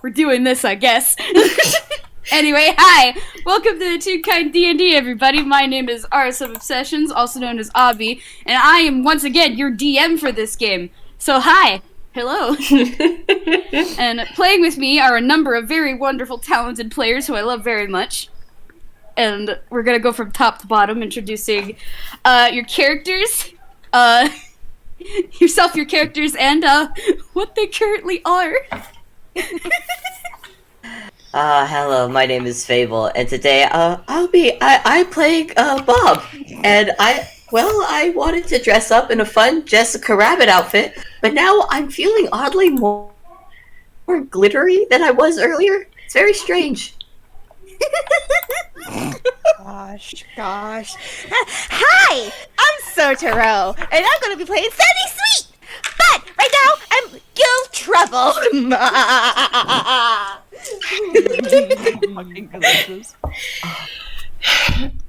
we're doing this, I guess. Anyway, hi! Welcome to the Two Kind D&D, everybody. My name is Arlo of Obsessions, also known as Abby, and I am, once again, your DM for this game. So, hi! Hello! And playing with me are a number of very wonderful, talented players who I love very much. And we're gonna go from top to bottom, introducing your characters, yourself, your characters, and what they currently are. Hello, my name is Fable, and today, I playing, Bob, and I wanted to dress up in a fun Jessica Rabbit outfit, but now I'm feeling oddly more glittery than I was earlier. It's very strange. Gosh. Hi! I'm Sotoro, and I'm gonna be playing Sandy Sweet! But right now, I'm Gille Trebble! Fucking delicious.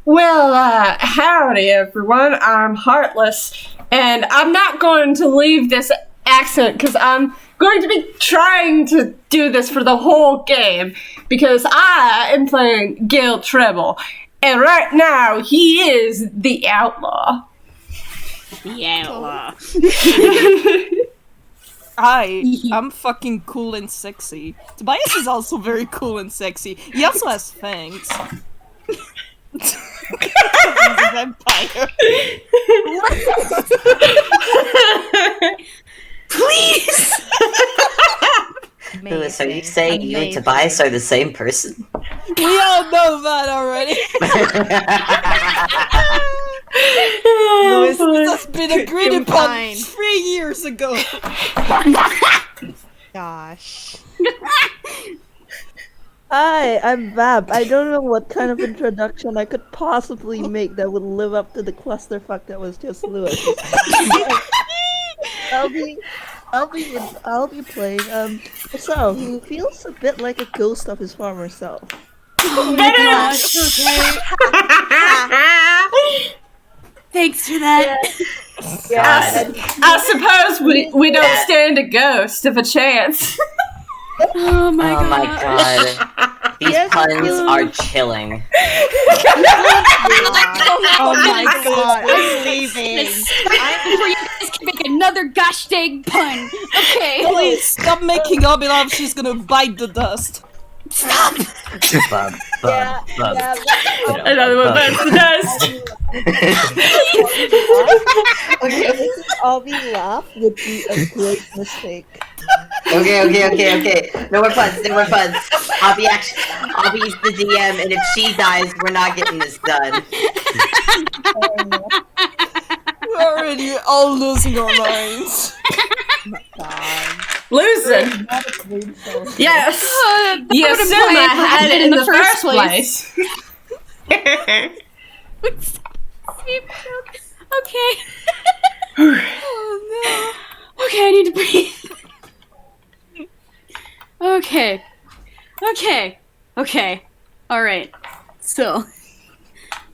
Well, howdy everyone, I'm Heartless, and I'm not going to leave this accent because I'm going to be trying to do this for the whole game, because I am playing Gille Trebble, and right now he is the outlaw. The outlaw. Hi, I'm fucking cool and sexy. Tobias is also very cool and sexy. He also has fangs. He's a vampire. Please! So you saying you and Tobias are the same person? We all know that already. This has been agreed upon 3 years ago. Gosh. Hi, I'm Vamp. I don't know what kind of introduction I could possibly make that would live up to the clusterfuck that was just Lewis. I'll be playing Mersel, who feels a bit like a ghost of his former self. Oh my gosh, okay. Thanks for that. Yeah. I suppose we don't stand a ghost of a chance. Oh my god. My god. These puns are chilling. Oh my god, I'm leaving. Before you guys can make another gosh dang pun. Okay. Please stop making Abby laugh. She's gonna bite the dust. Stop! Bub. Another one bites the dust. I'll be laugh would be a great mistake. Okay. No more puns. I'll be the DM, and if she dies, we're not getting this done. We're already all losing our minds. Losing? Yes! You assume I had it in the first place. Okay. Oh no. Okay, I need to breathe. Okay. Alright. So,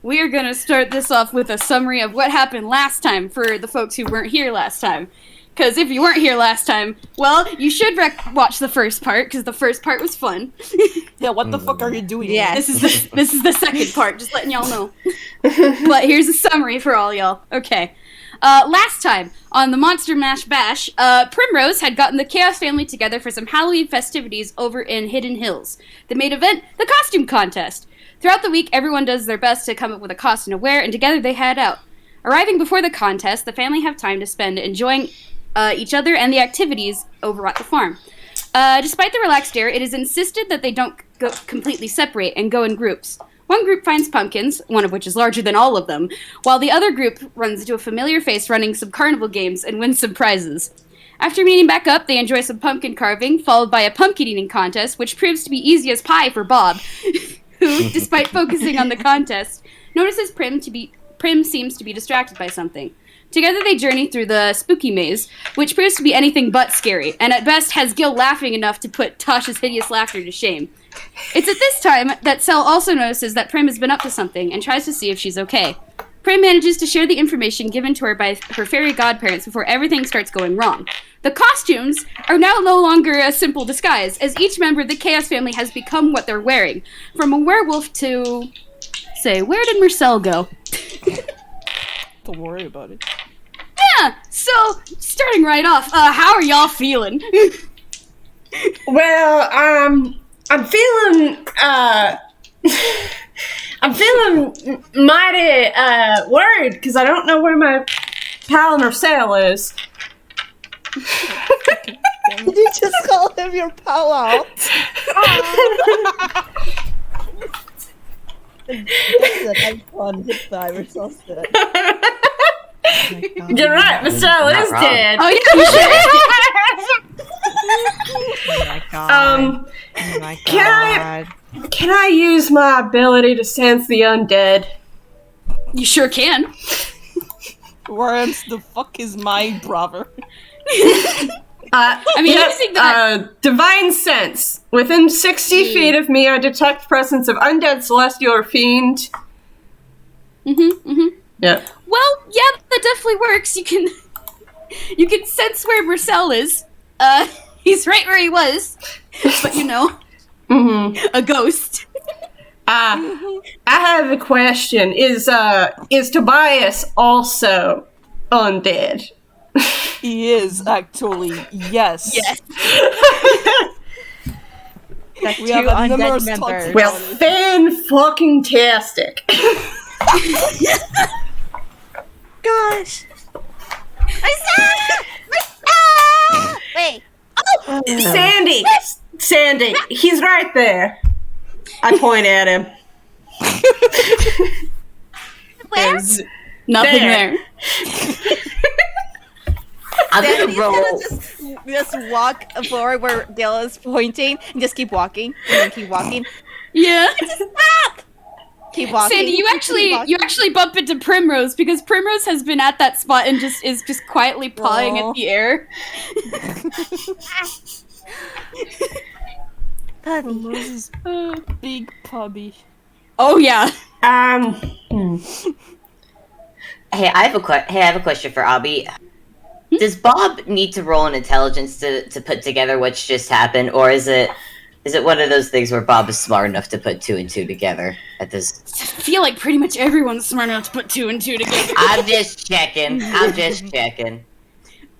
we are gonna start this off with a summary of what happened last time for the folks who weren't here last time. Because if you weren't here last time, well, you should watch the first part, because the first part was fun. Yeah, what the fuck are you doing? Yeah. This is the second part, just letting y'all know. But here's a summary for all y'all. Okay. Last time, on the Monster Mash Bash, Primrose had gotten the Chaos family together for some Halloween festivities over in Hidden Hills. The main event, the costume contest. Throughout the week, everyone does their best to come up with a costume to wear, and together they head out. Arriving before the contest, the family have time to spend enjoying each other and the activities over at the farm. Despite the relaxed air, it is insisted that they don't go completely separate and go in groups. One group finds pumpkins, one of which is larger than all of them, while the other group runs into a familiar face running some carnival games and wins some prizes. After meeting back up, they enjoy some pumpkin carving, followed by a pumpkin eating contest, which proves to be easy as pie for Bob, who, despite focusing on the contest, notices Prim seems to be distracted by something. Together they journey through the spooky maze, which proves to be anything but scary, and at best has Gille laughing enough to put Tosh's hideous laughter to shame. It's at this time that Cell also notices that Prim has been up to something and tries to see if she's okay. Prim manages to share the information given to her by her fairy godparents before everything starts going wrong. The costumes are now no longer a simple disguise, as each member of the Chaos family has become what they're wearing. From a werewolf to... Say, where did Mersel go? Don't worry about it. Yeah, so, starting right off, how are y'all feeling? Well, I'm feeling, I'm feeling mighty, worried, because I don't know where my pal Mersel is. Did you just call him your powwow? I'm fun. Goodbye, we're so sad. You're right, Mersel is wrong. dead. Oh, yeah, you should. Oh my god. Oh my god. Can I use my ability to sense the undead? You sure can. Whereas the fuck is my brother? I mean, using that... Divine sense. Within 60 feet of me, I detect presence of undead, celestial, or fiend. Yeah. Well, yeah, that definitely works. You can sense where Mersel is. He's right where he was. But you know, a ghost. I have a question. Is Tobias also undead? He is, actually, yes. Yes. That's We two have a numerous undead talks members. about Well, it. fan-fucking-tastic. Gosh. Wait. Sandy, he's right there. I point at him. Where? There's Nothing There. there. I'm gonna Sandy's roll. gonna just walk forward where Dale is pointing and just keep walking and then keep walking. Yeah. Keep walking. Sandy, you actually bump into Primrose because Primrose has been at that spot and is just quietly pawing Aw. at the air. Moses, big puppy. Oh yeah. Hey, I have a question for Abby. Does Bob need to roll an intelligence to put together what's just happened, or is it one of those things where Bob is smart enough to put 2 and 2 together at this? I feel like pretty much everyone's smart enough to put 2 and 2 together. I'm just checking.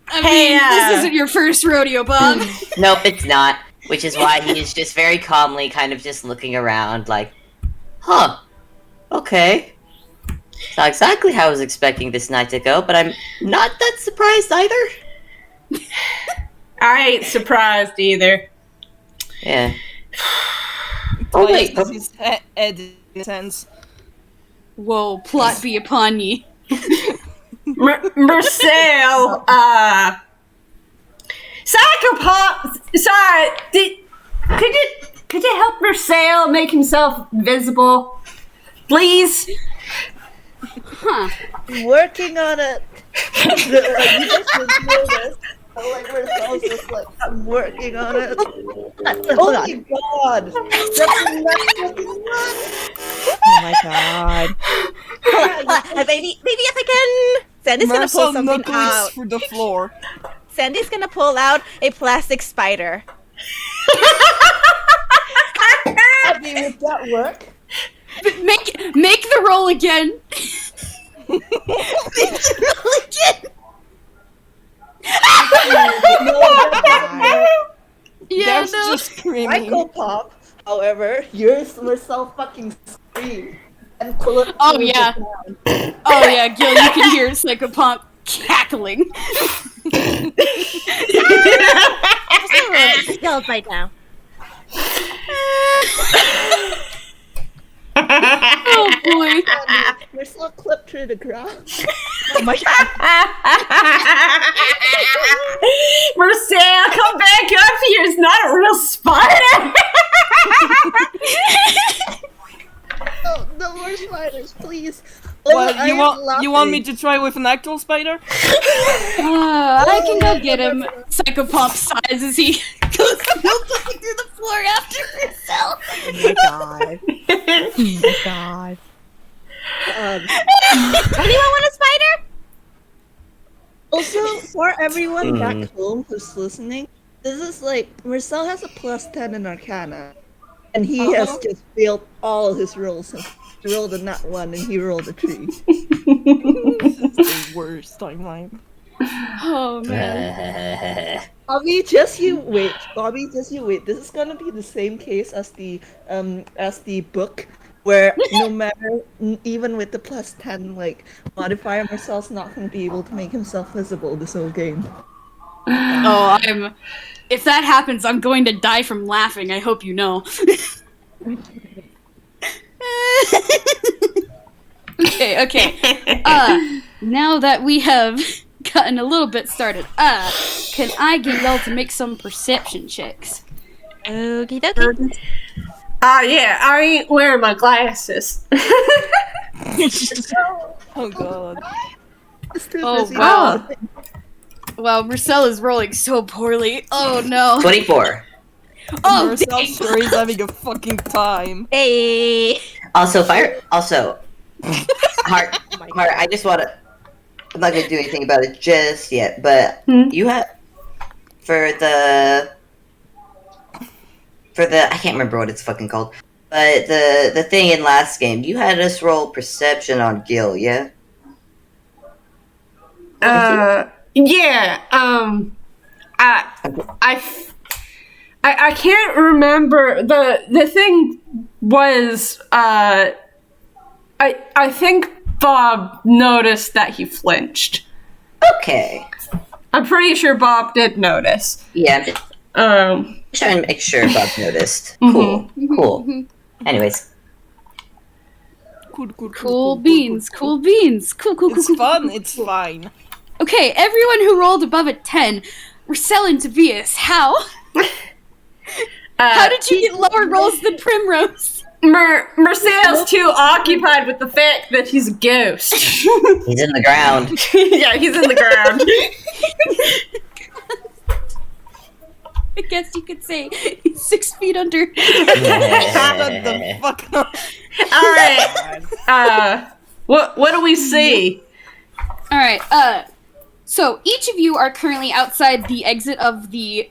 I mean, this isn't your first rodeo, Bob. Nope, it's not. Which is why he is just very calmly kind of just looking around like, huh, okay. It's not exactly how I was expecting this night to go, but I'm not that surprised either. I ain't surprised either. Yeah. Oh wait, This is Ed sense. Whoa, plot be upon ye. Mersel, psychopath. Sorry, could you help Mersel make himself visible, please? Huh. Working on it. Like, you just didn't know this. Like, we're just like, I'm working on it. Oh my god! Oh my god. Hold on. Maybe if I can. Sandy's gonna pull Marcel something knuckles out. through the floor. Sandy's gonna pull out a plastic spider. I mean, would that work? Make the roll again. Make the roll again. Yeah, There's no. just screaming. Michael Pop, however, yours were so fucking scream and pull it. Oh, pull it yeah. down. Oh yeah, Gil, you can hear Psychopomp cackling. Still right now. Oh boy. We're so clipped to the ground. Oh my god. Mersel, come back up here. It's not a real spider. Oh, no more spiders, please. What, you want me to try with an actual spider? I can go get him. Psychopomp sighs as he goes looking through the floor after herself. Oh my god. Oh my god. everyone back home who's listening, this is like Mersel has a +10 in Arcana, and he has just failed all his rolls. He rolled a nat 1 and he rolled a 3. This is the worst timeline. Oh man. Bobby, just you wait. This is gonna be the same case as the book, where no matter, even with the +10 like modifier, Marcel's not gonna be able to make himself visible this whole game. Oh, if that happens, I'm going to die from laughing. I hope you know. Okay. Now that we have gotten a little bit started, can I get y'all to make some perception checks? Okie dokie. Yeah, I ain't wearing my glasses. Oh god. Oh wow. Wow, Mersel is rolling so poorly. Oh no. 24. Oh, Mersel dang. sure is having a fucking time. Hey. Also, Heart, I just want to... I'm not going to do anything about it just yet, but you have... For the... I can't remember what it's fucking called. But the thing in last game, you had us roll perception on Gille, yeah? Yeah, I can't remember. The thing was, I think Bob noticed that he flinched. Okay. I'm pretty sure Bob did notice. Yeah, I'm just trying to make sure Bob noticed. Cool. Anyways. Cool beans. Cool. It's fun, it's fine. Okay, everyone who rolled above a 10, Mersel and Tobias, how did you get lower rolls than Primrose? Mercel's too occupied with the fact that he's a ghost. He's in the ground. Yeah, he's in the ground. I guess you could say he's 6 feet under. Shut the fuck up. Alright. What do we see? Alright, so each of you are currently outside the exit of the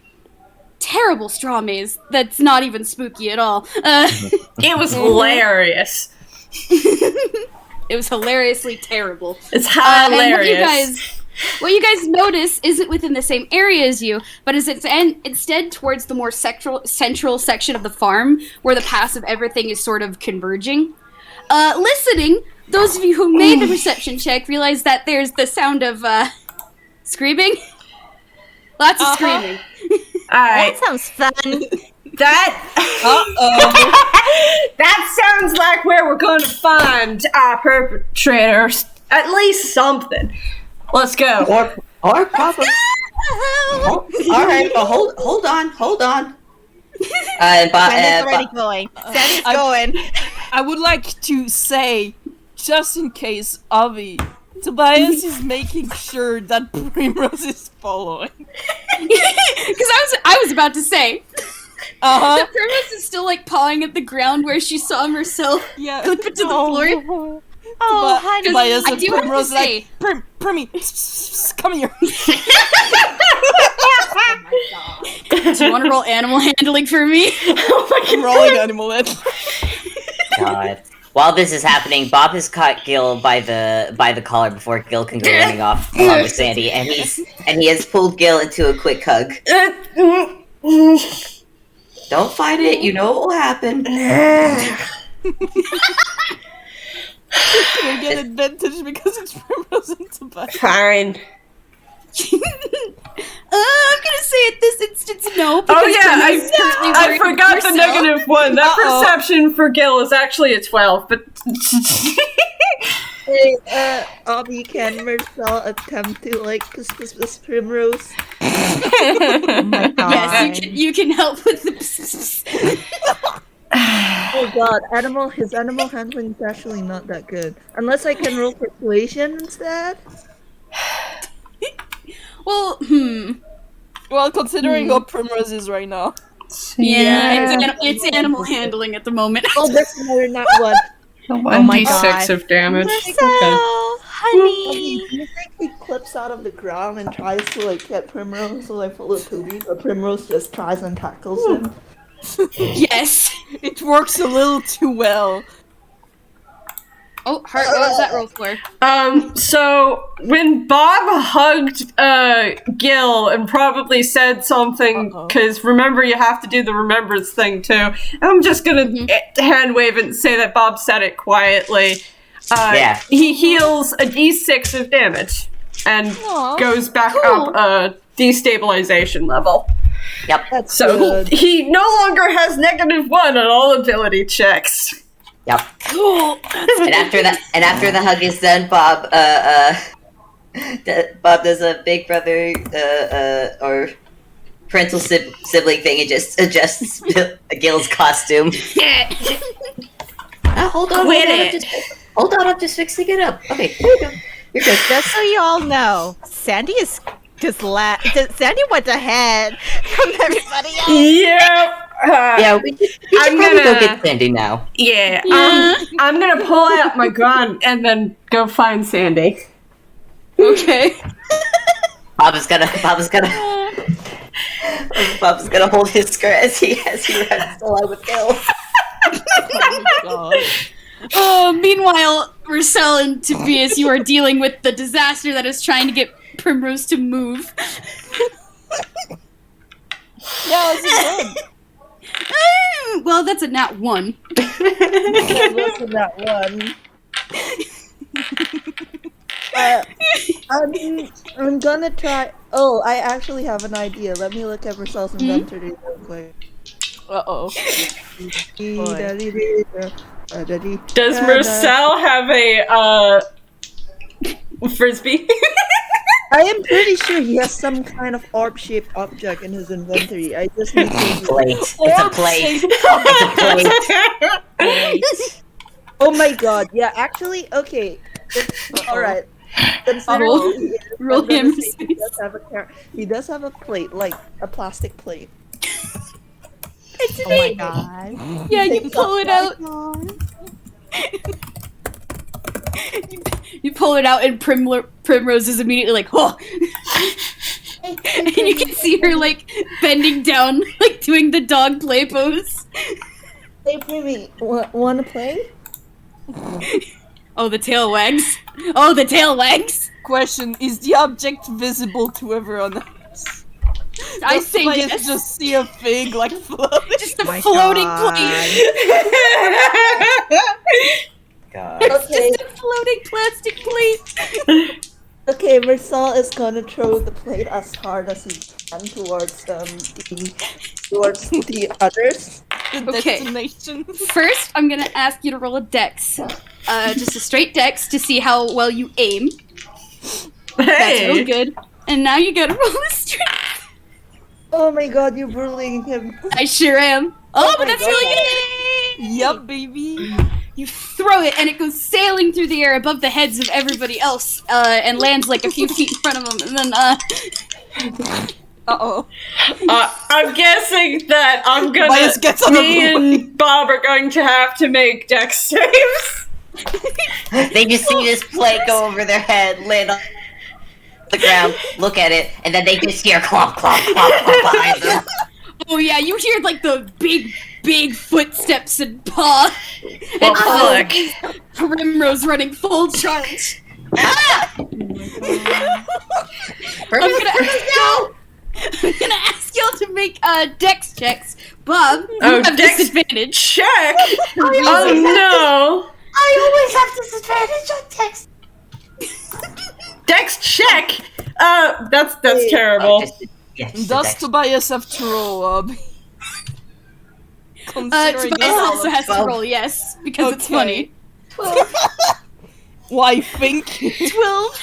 terrible straw maze that's not even spooky at all. It was hilarious. It was hilariously terrible. It's hilarious. And what you guys notice isn't within the same area as you, but is instead towards the more central section of the farm, where the paths of everything is sort of converging. Listening, those of you who made the perception check realize that there's the sound of screaming. Lots of screaming. Alright. That sounds fun. That sounds like where we're going to find our perpetrators. At least something. Let's go. Or probably. All right, but hold on. Sandy's already going. Sandy's going. I would like to say, just in case, Avi, Tobias is making sure that Primrose is following. Because I was about to say. The Primrose is still like pawing at the ground where she saw herself flip it to the floor. Oh, honey. Tobias I and do have to Primrose say, like, Primmy, come here. do you want to roll animal handling for me? I'm rolling animal handling. God. While this is happening, Bob has caught Gille by the collar before Gille can go running off along with Sandy, and he has pulled Gille into a quick hug. Don't fight it. You know what will happen. Can I get advantage because it's Primrose and Tobias? Fine. I'm gonna say at this instance no. Oh yeah, I forgot the negative one. That perception for Gille is actually a 12, but... Hey, Abby, can Mersel attempt to, like, kiss this Primrose? Oh my god. Yes, you can help with the Oh god, his animal handling is actually not that good. Unless I can roll persuasion instead? Well, Well, considering what Primrose is right now. it's animal handling at the moment. Oh, that's another not one. 1d6 of damage. So, honey. Do you think he clips out of the ground and tries to like get Primrose to like follow Toby, but Primrose just tries and tackles him? Yes. It works a little too well. Oh, Heart, what was that roll for? So when Bob hugged Gille and probably said something, because remember you have to do the remembrance thing too. I'm just gonna hand wave it and say that Bob said it quietly. He heals a d6 of damage and goes back up a destabilization level. Yep. That's So good. he no longer has -1 on all ability checks. Yep. Cool. And after the hug is done, Bob Bob does a big brother or parental sibling thing and just adjusts Gil's costume. Hold on, I'm just fixing it up. Okay, here you go. You're good. Just so you all know, Sandy is just Sandy went ahead from everybody else. Yeah. Yeah, we should probably go get Sandy now. Yeah. I'm gonna pull out my gun and then go find Sandy. Okay. Bob's gonna hold his skirt as he runs along with Gil. Meanwhile, Mersel and Tobias, you are dealing with the disaster that is trying to get Primrose to move. Yeah, this is good. Well, that's a nat 1. Look at that one. I'm gonna try. Oh, I actually have an idea. Let me look at Mercel's inventory real quick. Uh-oh. Does Mersel have a frisbee? I am pretty sure he has some kind of orb-shaped object in his inventory. I just need to. Plate. It's a plate. It's a plate. Oh my god! Yeah, actually, okay. All right. Considering Roll him. He does have a plate, like a plastic plate. It's Oh my god. Yeah, you pull it out. You pull it out, and Primrose is immediately like, "Oh!" And you can see her like bending down, like doing the dog play pose. Hey, Primmy, wanna play? Oh, the tail wags. Oh, the tail wags. Question, is the object visible to everyone else? I say yes. Just see a fig like floating. Just a floating plate. God. Okay. Just a floating plastic plate. Okay, Mersel is gonna throw the plate as hard as he can towards the others. Okay. Destination. First, I'm gonna ask you to roll a dex. Just a straight dex to see how well you aim. That's real good. And now you gotta roll a strength. Oh my god, you're bullying him. I sure am. Oh, but my that's God. really good. Yup, baby. You throw it, and it goes sailing through the air above the heads of everybody else, and lands like a few feet in front of them, and then, Uh-oh. I'm guessing that Tobias gets on the me and Bob are going to have to make dex saves. They just see this plate go over their head, land on the ground, look at it, and then they just hear clomp, clomp, clomp, clomp behind them. Oh yeah, you hear like the big footsteps and paw. Well, And fuck. Primrose running full charge. I'm gonna ask y'all to make dex checks. Bob, you have dex disadvantage. Check! Oh no! I always have disadvantage on text. Dex check! That's terrible. Does Tobias have to roll up? Considering Tobias this also has to 12. roll yes, because it's Okay. funny. Why think? 12.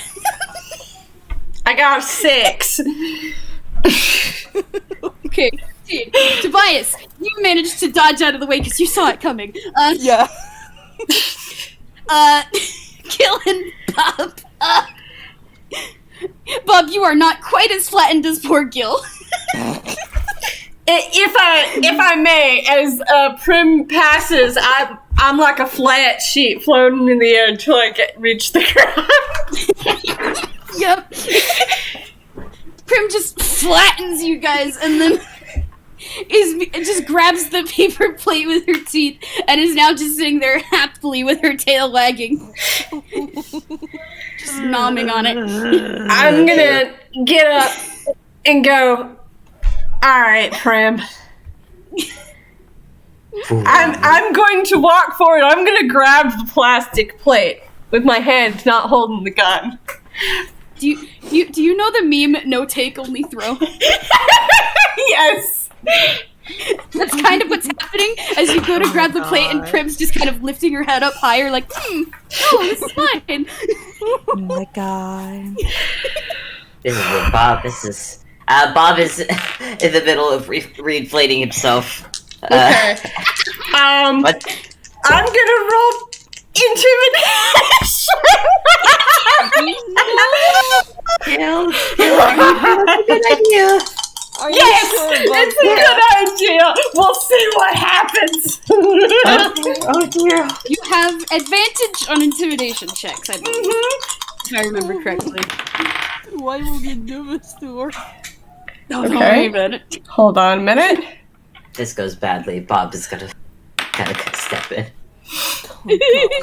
I got 6. Okay, Tobias, you managed to dodge out of the way because you saw it coming. Yeah. Gille and Bob. Bob, you are not quite as flattened as poor Gille. If I may, as Prim passes, I'm like a flat sheet floating in the air until I reach the ground. Yep. Prim just flattens you guys and then just grabs the paper plate with her teeth and is now just sitting there happily with her tail wagging. Just nomming on it. I'm gonna get up and go, alright, Prim. I'm going to walk forward. I'm gonna grab the plastic plate with my hand, not holding the gun. Do you know the meme, no take, only throw? Yes! That's kind of what's happening as you go to grab the plate and Prim's just kind of lifting her head up higher like, oh, this is fine. Oh my god. This is what Bob, Bob is in the middle of re-inflating himself. Okay. What? I'm gonna roll intimidation! Gille, that's a good idea. Are you Yes! sure about It's a good idea! We'll see what happens! Oh dear. You have advantage on intimidation checks, I believe, if I remember correctly. Why will you do this to her? Don't worry about it. Hold on a minute. If this goes badly, Bob is gonna kind of step in.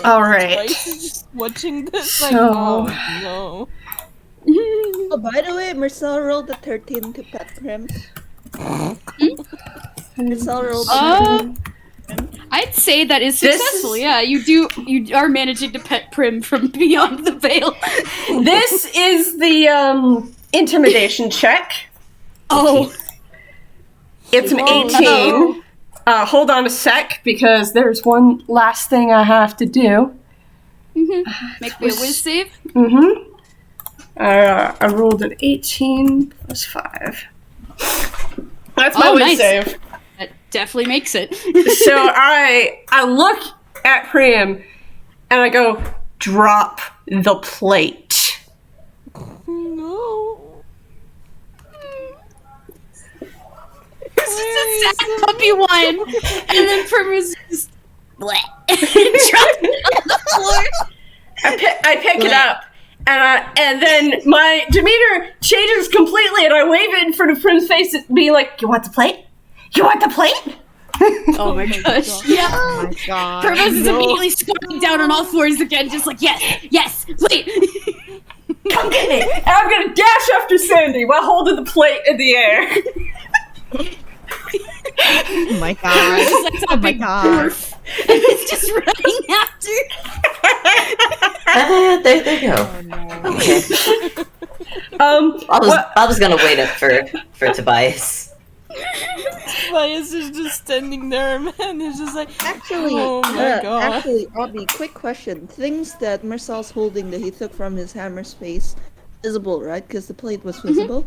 Alright. Why is she just watching this? Like, So- oh no. Oh, by the way, Mersel rolled a 13 to pet Prim. Mersel rolled a 13. I'd say that is This successful. is- Yeah, you are managing to pet Prim from beyond the veil. This is the intimidation check. Oh, It's an 18. no. Hold on a sec, because there's one last thing I have to do. Make me a whiz save. Mm-hmm. I rolled an 18 plus 5. That's my Oh, whiz nice. save. That definitely makes it. So I look at Priam and I go, drop the plate. No. It's just a sad puppy whine, and then Prim is just bleh, dropping it on the floor. I pick it up, and then my demeanor changes completely, and I wave it in front of Prim's face, being like, "You want the plate? You want the plate?" Oh my gosh! Yeah. Oh my god. Prim is immediately squatting down on all fours again, just like yes, plate. Come get me! And I'm gonna dash after Sandy while holding the plate in the air. Oh my god. Just like Oh a my big god. dwarf, and it's just running after. There they go. Okay. Bob was gonna wait up for Tobias. Tobias is just standing there, man. He's just like, Actually, oh my god. actually, Abby, quick question. Things that Mersel's holding that he took from his hammer space, visible, right? Because the plate was visible.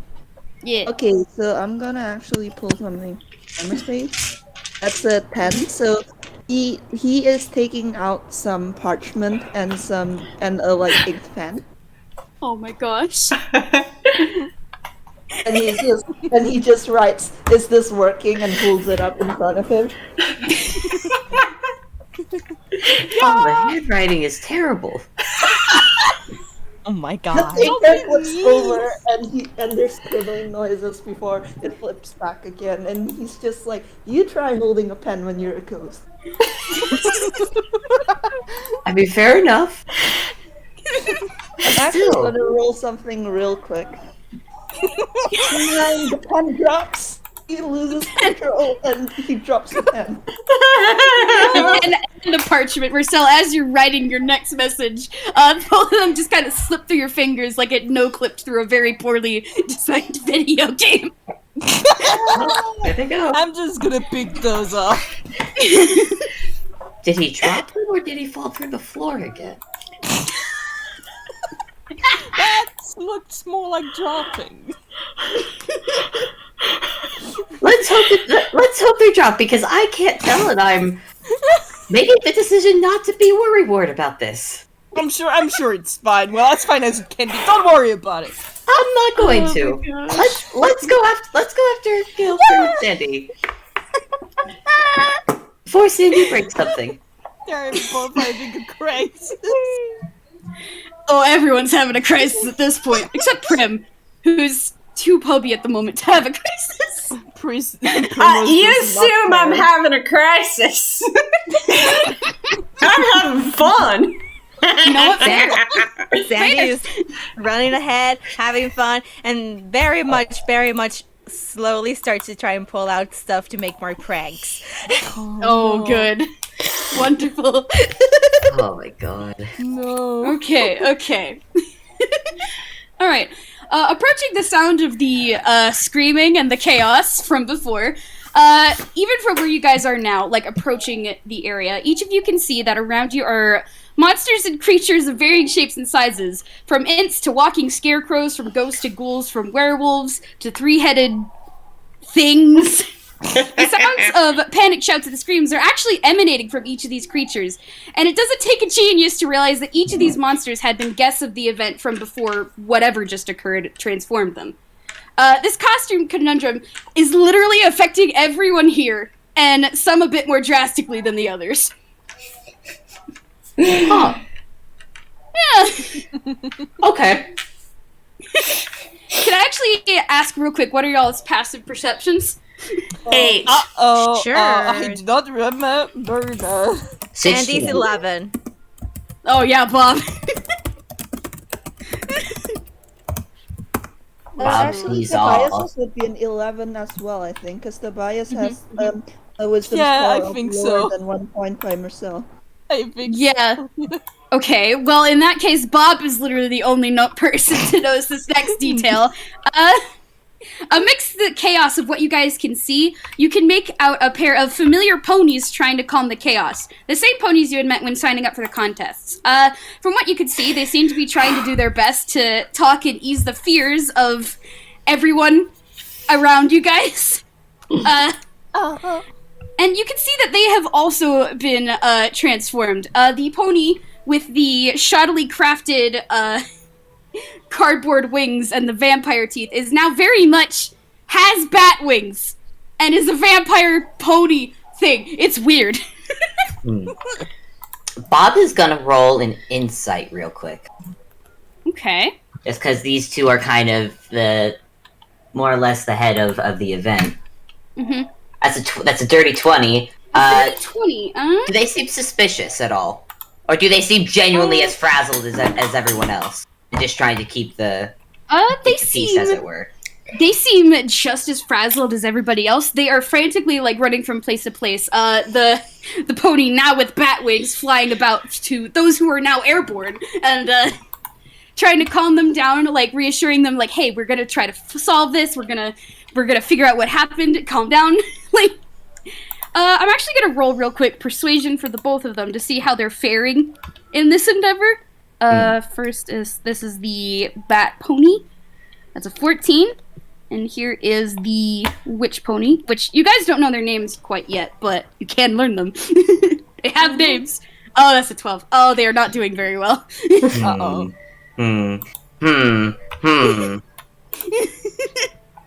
Yeah. Okay, so I'm gonna actually pull something from hammer space. That's a 10. So he is taking out some parchment and a like ink pen, Oh my gosh. and he just writes, "Is this working?" and pulls it up in front of him. Oh, the handwriting is terrible. Oh my The god. ink pen flips over, and there's scribbling noises before it flips back again, and he's just like, "You try holding a pen when you're a ghost." I mean, fair enough. I'm actually gonna roll something real quick. And the pen drops. He loses control and he drops the pen. And the parchment, Marcel, as you're writing your next message, both of them just kind of slip through your fingers like it no-clipped through a very poorly designed video game. There they go. I'm just gonna pick those up. Did he drop them or did he fall through the floor again? That looks more like dropping. Let's hope they drop, because I can't tell, and I'm making the decision not to be worrywart about this. I'm sure it's fine. Well, as fine as it can be. Don't worry about it. I'm not going to. Let's go after Gille and Sandy. Before Sandy breaks something. They're both having a crisis. Oh, everyone's having a crisis at this point, except Prim, who's too pubby at the moment to have a crisis. You assume I'm having a crisis. I'm having fun. You know what? Sandy is running ahead, having fun, and very much slowly starts to try and pull out stuff to make more pranks. Oh, good. Wonderful. Oh my god. No. Okay. All right. Approaching the sound of the screaming and the chaos from before, even from where you guys are now, like approaching the area, each of you can see that around you are monsters and creatures of varying shapes and sizes, from ints to walking scarecrows, from ghosts to ghouls, from werewolves to three-headed things. The sounds of panic shouts and screams are actually emanating from each of these creatures, and it doesn't take a genius to realize that each of these monsters had been guests of the event from before whatever just occurred transformed them. This costume conundrum is literally affecting everyone here, and some a bit more drastically than the others. Huh. Yeah. Okay. Can I actually ask real quick, what are y'all's passive perceptions? 8. Uh-oh. Sure. I do not remember that. 16. Sandy's 11. Oh yeah, Bob. Bob, Actually, he's the all- biases would be an 11 as well, I think, because the bias has a wisdom Yeah, score I of think lower so. than 1 point by Mersel. I think Yeah. Okay, well, in that case, Bob is literally the only person to notice this next detail. Amidst the chaos of what you guys can see, you can make out a pair of familiar ponies trying to calm the chaos. The same ponies you had met when signing up for the contests. From what you could see, they seem to be trying to do their best to talk and ease the fears of everyone around you guys. And you can see that they have also been transformed. The pony with the shoddily crafted cardboard wings and the vampire teeth is now very much has bat wings and is a vampire pony thing. It's weird. Bob is gonna roll an insight real quick. Okay. Just because these two are kind of the more or less the head of the event. Mm-hmm. That's a dirty 20. 20, Do they seem suspicious at all? Or do they seem genuinely as frazzled as everyone else? And just trying to keep the they peace, as seem it were. They seem just as frazzled as everybody else. They are frantically, like, running from place to place. The pony now with bat wings flying about to those who are now airborne and trying to calm them down, like reassuring them, like, "Hey, we're gonna try to solve this. We're gonna figure out what happened. Calm down." Like, I'm actually gonna roll real quick persuasion for the both of them to see how they're faring in this endeavor. First this is the bat pony. That's a 14. And here is the witch pony, which you guys don't know their names quite yet, but you can learn them. They have names. Oh, that's a 12. Oh, they are not doing very well. Uh-oh.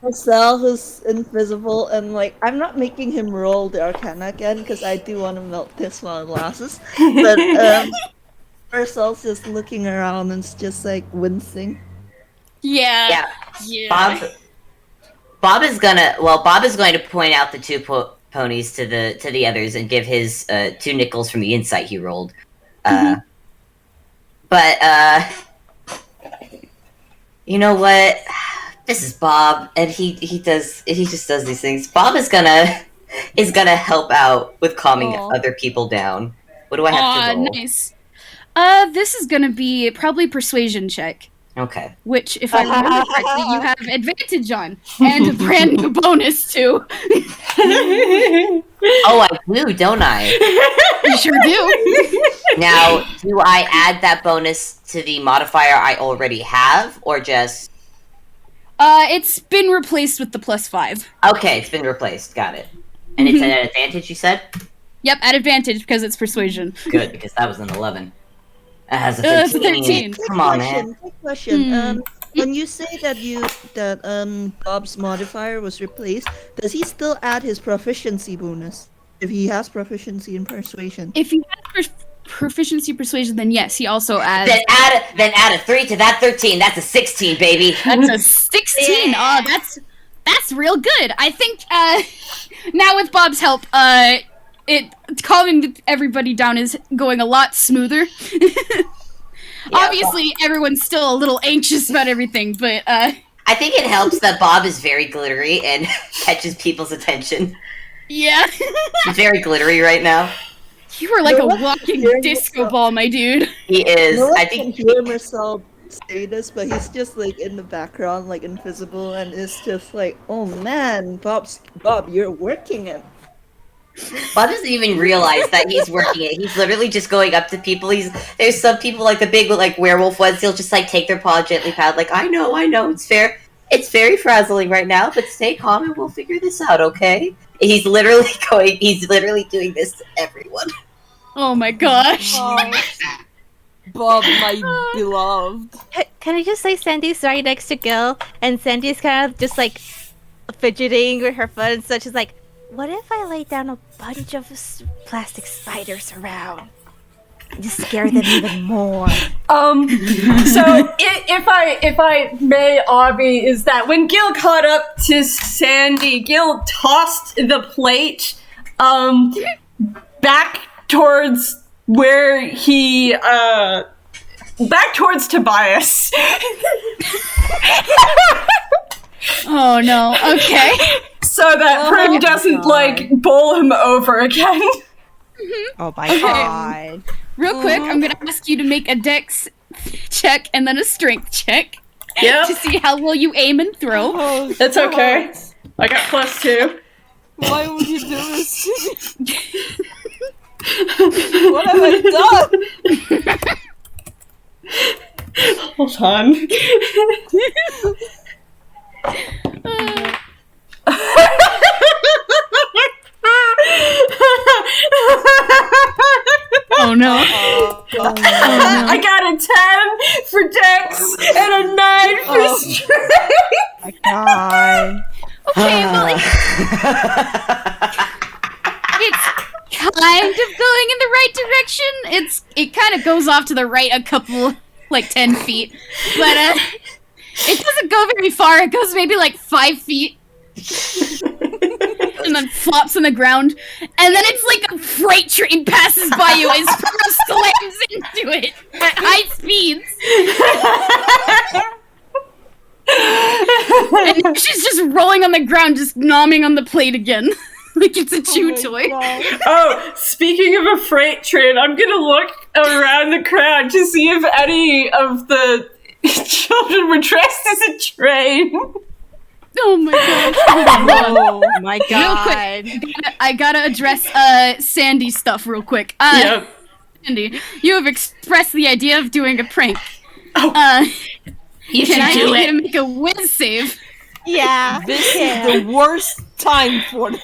Mersel, who's invisible, and like, I'm not making him roll the Arcana again, because I do want to melt this while it lasts. But, Mersel's just looking around and just like wincing. Yeah. Bob is going to point out the two ponies to the others and give his 2 nickels from the insight he rolled. But you know what? This is Bob, and he just does these things. Bob is gonna help out with calming other people down. What do I have to roll? Nice. This is gonna be probably persuasion check. Okay. Which, if I remember correctly, you have advantage on, and a brand new bonus too. Oh, I do, don't I? You sure do. Now, do I add that bonus to the modifier I already have, or just... It's been replaced with the +5. Okay, it's been replaced. Got it. And it's at an advantage, you said? Yep, at advantage because it's persuasion. Good, because that was an 11. It has a 13. 13. Come on, man. Quick question. When you say that Bob's modifier was replaced, does he still add his proficiency bonus? If he has proficiency in persuasion. If he has proficiency persuasion, then yes, he also adds... Then add a 3 to that 13. That's a 16, baby. That's a 16. Yeah. Oh, that's real good. I think, now with Bob's help, calming everybody down is going a lot smoother. Obviously, everyone's still a little anxious about everything, but, I think it helps that Bob is very glittery and catches people's attention. yeah. He's very glittery right now. You are like No a one walking can hear disco yourself. ball, my dude. He is. No one I can think hear Mersel say this, but he's just like in the background, like invisible, and it's just like, oh man, Bob, you're working it. Bob doesn't even realize that he's working it. He's literally just going up to people. There's some people like the big like werewolf ones. He'll just like take their paw gently pat, like I know, it's fair. It's very frazzling right now, but stay calm and we'll figure this out, okay? He's literally doing this to everyone. Oh my gosh. Oh, Bob, my beloved. Can I just say Sandy's right next to Gil, and Sandy's kind of just like fidgeting with her foot and such. She's like, what if I lay down a bunch of plastic spiders around? Just scare them even more. So if I may, Aubie, is that when Gil caught up to Sandy, Gil tossed the plate back towards where he back towards Tobias. Oh no. Okay. So that Prim doesn't like bowl him over again. Oh my god. Real quick, I'm gonna ask you to make a dex check and then a strength check Yep, to see how well you aim and throw. Oh, that's okay. I got +2. why would you do this to me? What have I done? Hold on. Oh no. I got a 10 for Dex and a 9 for Strength. My god. Okay, well, it's kind of going in the right direction. It kind of goes off to the right a couple, like 10 feet, but it doesn't go very far. It goes maybe like 5 feet. And then flops on the ground, and then it's like a freight train passes by you as Pearl slams into it at high speeds. And now she's just rolling on the ground, just nomming on the plate again. Like it's a chew toy. Oh, speaking of a freight train, I'm gonna look around the crowd to see if any of the children were dressed as a train. Oh my god. Oh my god. Real quick, I gotta address Sandy stuff real quick. Yep. Sandy, you have expressed the idea of doing a prank. Oh. Can I get you to make a whiz save? Yeah. This is the worst time for it.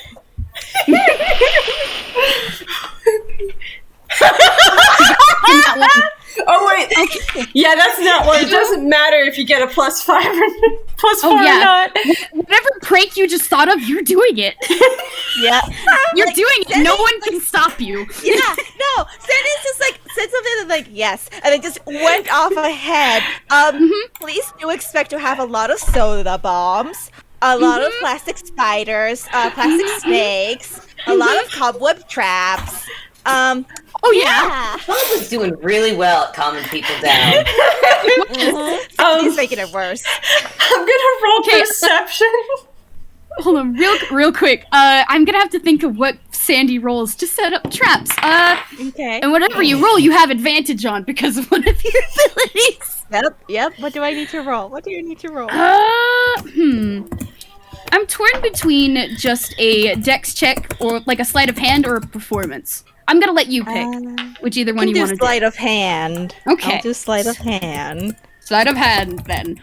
Oh wait, yeah, that's not one. It doesn't matter if you get a +5 or +4 or not. Whatever prank you just thought of, you're doing it. Yeah. You're Like, doing it. Sandy, No one can stop you. Yeah, no, Sandy's just like said something that's like yes, and it just went off ahead. Please do expect to have a lot of soda bombs, a lot of plastic spiders, plastic snakes, a lot of cobweb traps. Oh yeah. Bob was doing really well at calming people down. He's making it worse. I'm gonna roll perception. Hold on, real quick. I'm gonna have to think of what Sandy rolls to set up traps. Okay. And whatever you roll, you have advantage on because of one of your abilities. Yep. What do I need to roll? What do you need to roll? I'm torn between just a dex check or like a sleight of hand or a performance. I'm gonna let you pick which either one you want to do. Sleight of hand. Okay. I'll do sleight of hand. Sleight of hand, then.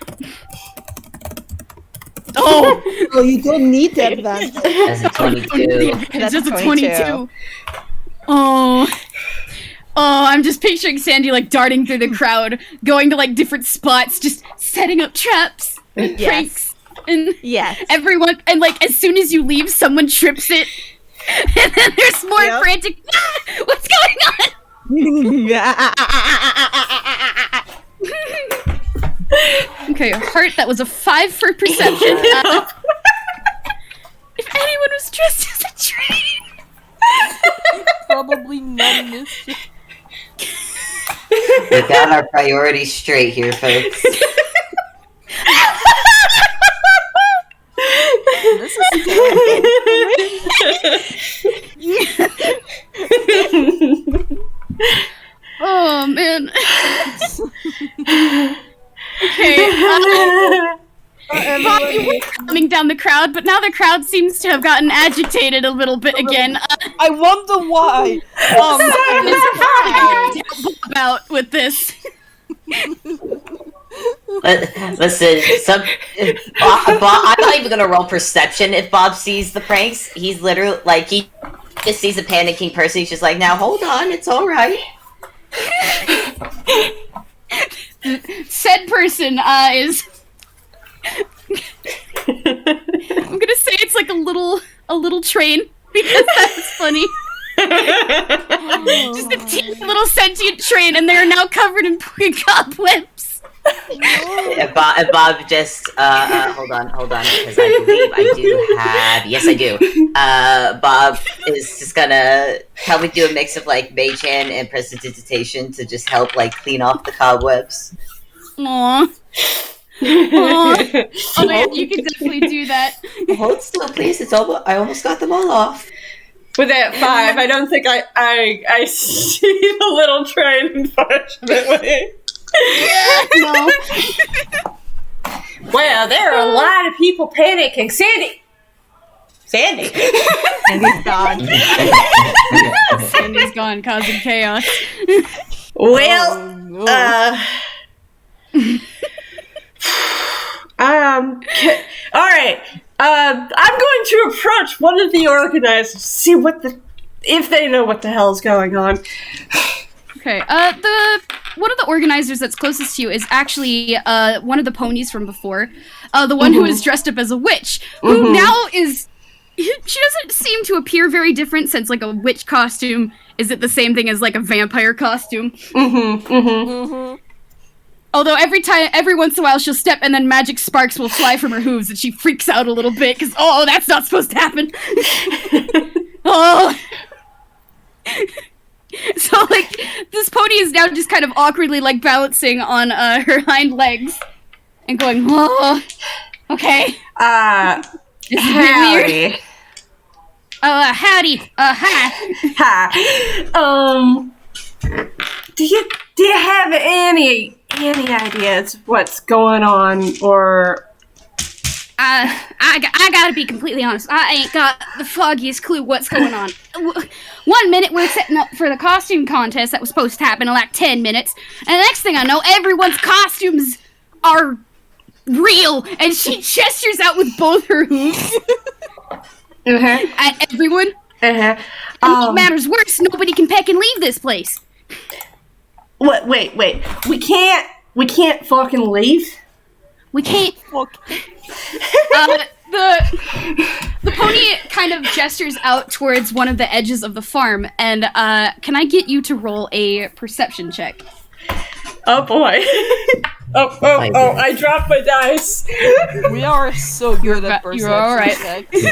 Oh! Oh, you don't need the advantage. As a 22. It's just a 22. 22. Oh, I'm just picturing Sandy like darting through the crowd, going to like different spots, just setting up traps, and pranks, and Yes. everyone. And like as soon as you leave, someone trips it, and then there's more frantic. Ah, what's going on? Okay, Heart, that was a 5 for perception. If anyone was dressed as a train. Probably none mischief. We got our priorities straight here, folks. This is terrible. Oh, man. Okay. Bobby was coming down the crowd, but now the crowd seems to have gotten agitated a little bit again. I wonder why. About with this. Listen, I'm not even gonna roll perception if Bob sees the pranks. He's literally like he just sees a panicking person. He's just like, now hold on, it's all right. Said person is. I'm gonna say it's like a little train because that's funny. Just a teeny little sentient train, and they are now covered in cobwebs. And Bob just hold on, because I believe I do have. Yes, I do. Bob is just gonna help me do a mix of like mage hand and prestidigitation to just help like clean off the cobwebs. Aww. Aww. Oh yeah, you can definitely do that. Hold still, please. It's all. I almost got them all off. With that 5, I don't think I see the little train, unfortunately. No. Well, there are a lot of people panicking. Sandy! And he's gone. Sandy's gone, causing chaos. Well, alright. I'm going to approach one of the organizers, see if they know what the hell's going on. Okay, one of the organizers that's closest to you is actually, one of the ponies from before. The one who is dressed up as a witch, who now is... She doesn't seem to appear very different, since, like, a witch costume isn't the same thing as, like, a vampire costume. Although every once in a while she'll step and then magic sparks will fly from her hooves and she freaks out a little bit because, oh, that's not supposed to happen. Oh. So, like, this pony is now just kind of awkwardly, like, balancing on her hind legs and going, oh, okay. This is a bit weird. Howdy. Hi. Hi. Do you have any ideas what's going on, or... I gotta be completely honest. I ain't got the foggiest clue what's going on. 1 minute we're setting up for the costume contest that was supposed to happen in like 10 minutes, and the next thing I know, everyone's costumes are real, and she gestures out with both her hooves at everyone. And what matters worse, nobody can peck and leave this place. Wait. We can't fucking leave? We can't. The pony kind of gestures out towards one of the edges of the farm, and can I get you to roll a perception check? Oh boy. Oh, I dropped my dice. We are so good at perception You're alright. checks.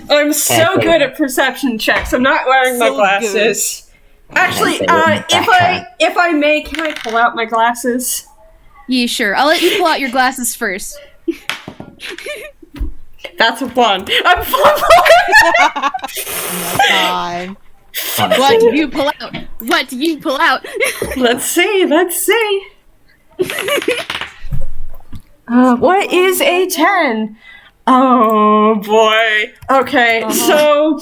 I'm so good at perception checks. I'm not wearing my So glasses. Actually, if I may, can I pull out my glasses? Yeah, sure. I'll let you pull out your glasses first. That's a 1. I'm full. God. What do you pull out? What do you pull out? Let's see. What is a 10? Oh boy. Okay, so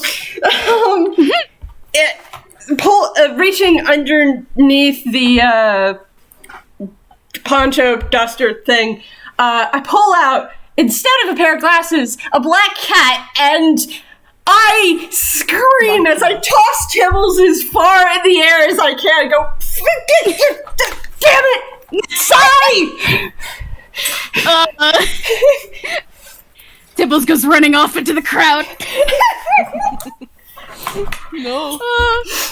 reaching underneath the poncho duster thing, I pull out, instead of a pair of glasses, a black cat, and I scream as I toss Tibbles as far in the air as I can and go, damn it! Sorry! Tibbles goes running off into the crowd. No.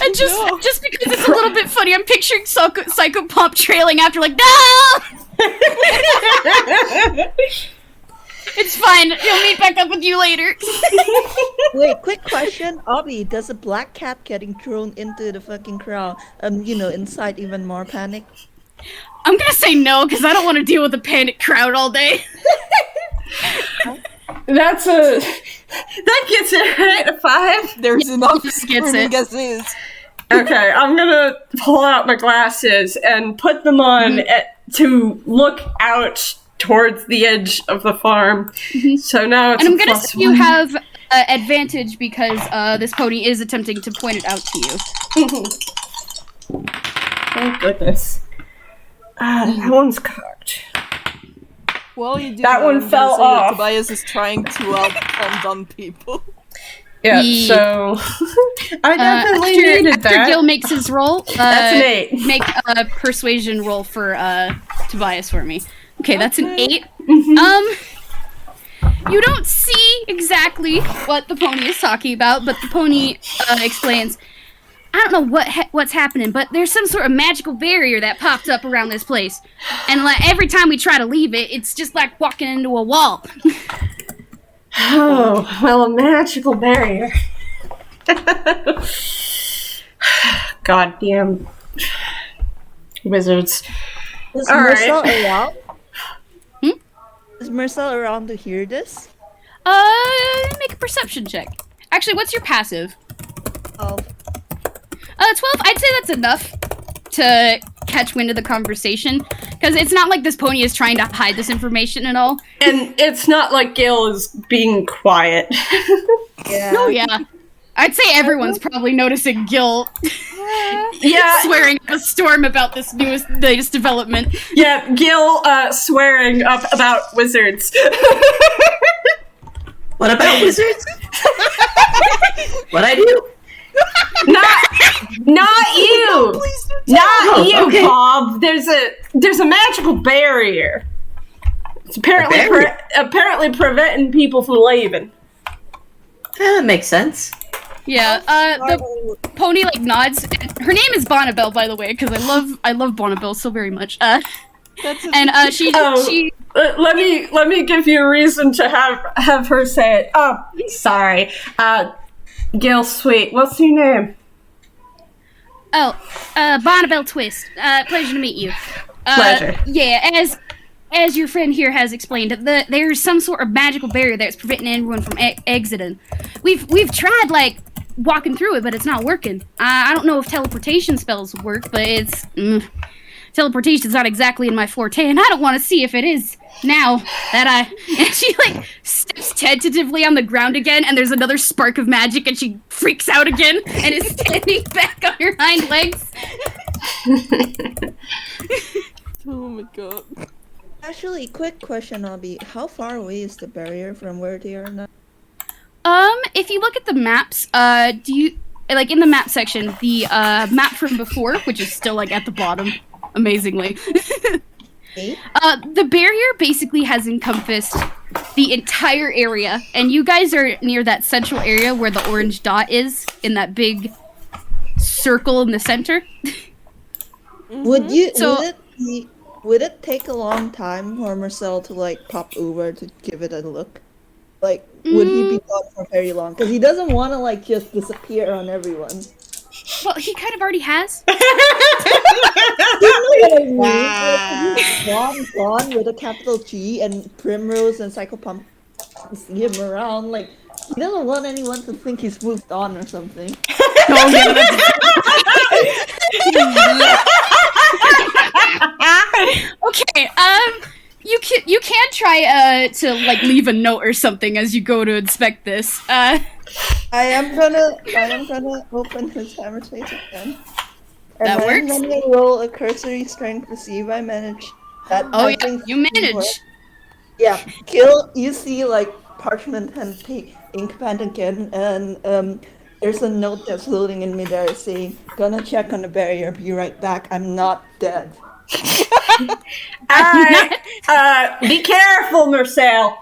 And just because it's a little bit funny, I'm picturing Psycho Pop trailing after, like, no! It's fine. He'll meet back up with you later. Wait, quick question. Obby, does a black cat getting thrown into the fucking crowd, incite even more panic? I'm gonna say no, because I don't want to deal with a panicked crowd all day. That gets it right, a 5. There's enough Just gets it. guesses. Okay, I'm gonna pull out my glasses and put them on to look out towards the edge of the farm. So now it's And I'm gonna say you +1. have advantage because this pony is attempting to point it out to you. Thank goodness. That one's cocked. Well, you do That one I'm gonna fell say that off. Tobias is trying to calm down people. Yeah, Ye- so I definitely needed after that. Gil makes his roll, That's an 8. make a persuasion roll for Tobias for me. Okay, that's an 8. You don't see exactly what the pony is talking about, but the pony explains, I don't know what's happening, but there's some sort of magical barrier that popped up around this place. And like every time we try to leave it, it's just like walking into a wall. Oh, well, a magical barrier. Goddamn wizards. Is All right. Mersel around? Is Mersel around to hear this? Make a perception check. Actually, what's your passive? Oh, 12, I'd say that's enough to catch wind of the conversation. Because it's not like this pony is trying to hide this information at all. And it's not like Gil is being quiet. yeah. Oh, yeah. I'd say everyone's probably noticing Gil Yeah, swearing up a storm about this latest development. yeah, Gil swearing up about wizards. What about wizards? What'd I do? Not you! Not you, okay. Bob! There's a magical barrier. It's apparently A barrier? apparently preventing people from leaving. That makes sense. Yeah, the pony, like, nods. Her name is Bonnabelle, by the way, because I love Bonnabelle so very much. She Let me give you a reason to have her say it. Oh, sorry. Gil Sweet, what's your name? Bonnabelle Twist. Pleasure to meet you. Pleasure. Yeah, as your friend here has explained, there's some sort of magical barrier that's preventing anyone from exiting. We've tried, like, walking through it, but it's not working. I don't know if teleportation spells work, but it's... teleportation's not exactly in my forte, and I don't want to see if it is now that and she, like, steps tentatively on the ground again, and there's another spark of magic, and she freaks out again, and is standing back on her hind legs. Oh my god. Actually, quick question, Obby. How far away is the barrier from where they are now? If you look at the maps, do you... Like, in the map section, the, map from before, which is still, like, at the bottom, amazingly. The barrier basically has encompassed the entire area, and you guys are near that central area where the orange dot is, in that big circle in the center. Would So- would it take a long time for Marcel to, like, pop over to give it a look? Like, would he be gone for very long? Because he doesn't want to, like, just disappear on everyone. Well, he kind of already has. Gone with a capital G, and Primrose and Psychopump see him around. Like, he doesn't want anyone to think he's moved on or something. Oh, yeah, okay, you can try to like leave a note or something as you go to inspect this. I am gonna open his hammer space again. And That I'm works. gonna roll a cursory strength to see if I manage that. Oh I yeah, think you manage. Yeah, Gil, you see like parchment and ink pen again, and there's a note that's floating in midair saying, "Gonna check on the barrier. Be right back. I'm not dead." Be careful, Mersel.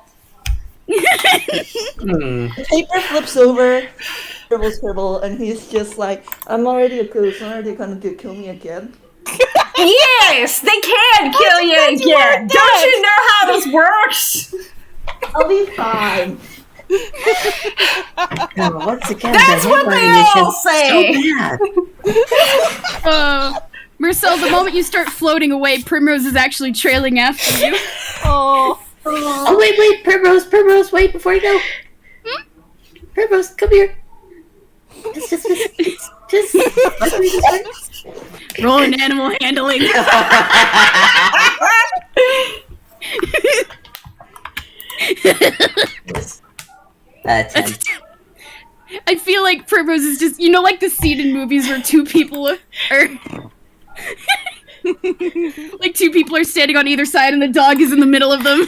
Hmm. The paper flips over. Trebble, and he's just like, I'm already a ghost. When are they gonna kill me again? Yes, they can kill you again. Don't you know how this works? I'll be fine. No, once again, That's what they all say. Mersel, the moment you start floating away, Primrose is actually trailing after you. Oh. Oh, wait, Primrose, wait before you go. Primrose, come here. Just Roll an animal handling. 10. I feel like Primrose is just, like the scene in movies where two people are like two people are standing on either side and the dog is in the middle of them.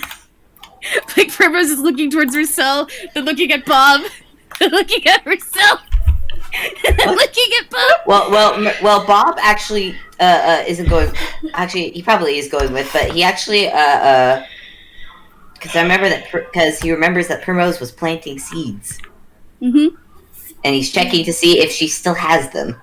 Like Primrose is looking towards Mersel, then looking at Bob, then looking at Mersel, then looking at Bob. Well, Bob actually isn't going. Actually, he probably is going with, but he actually because I remember that because he remembers that Primrose was planting seeds. Mm-hmm. And he's checking to see if she still has them.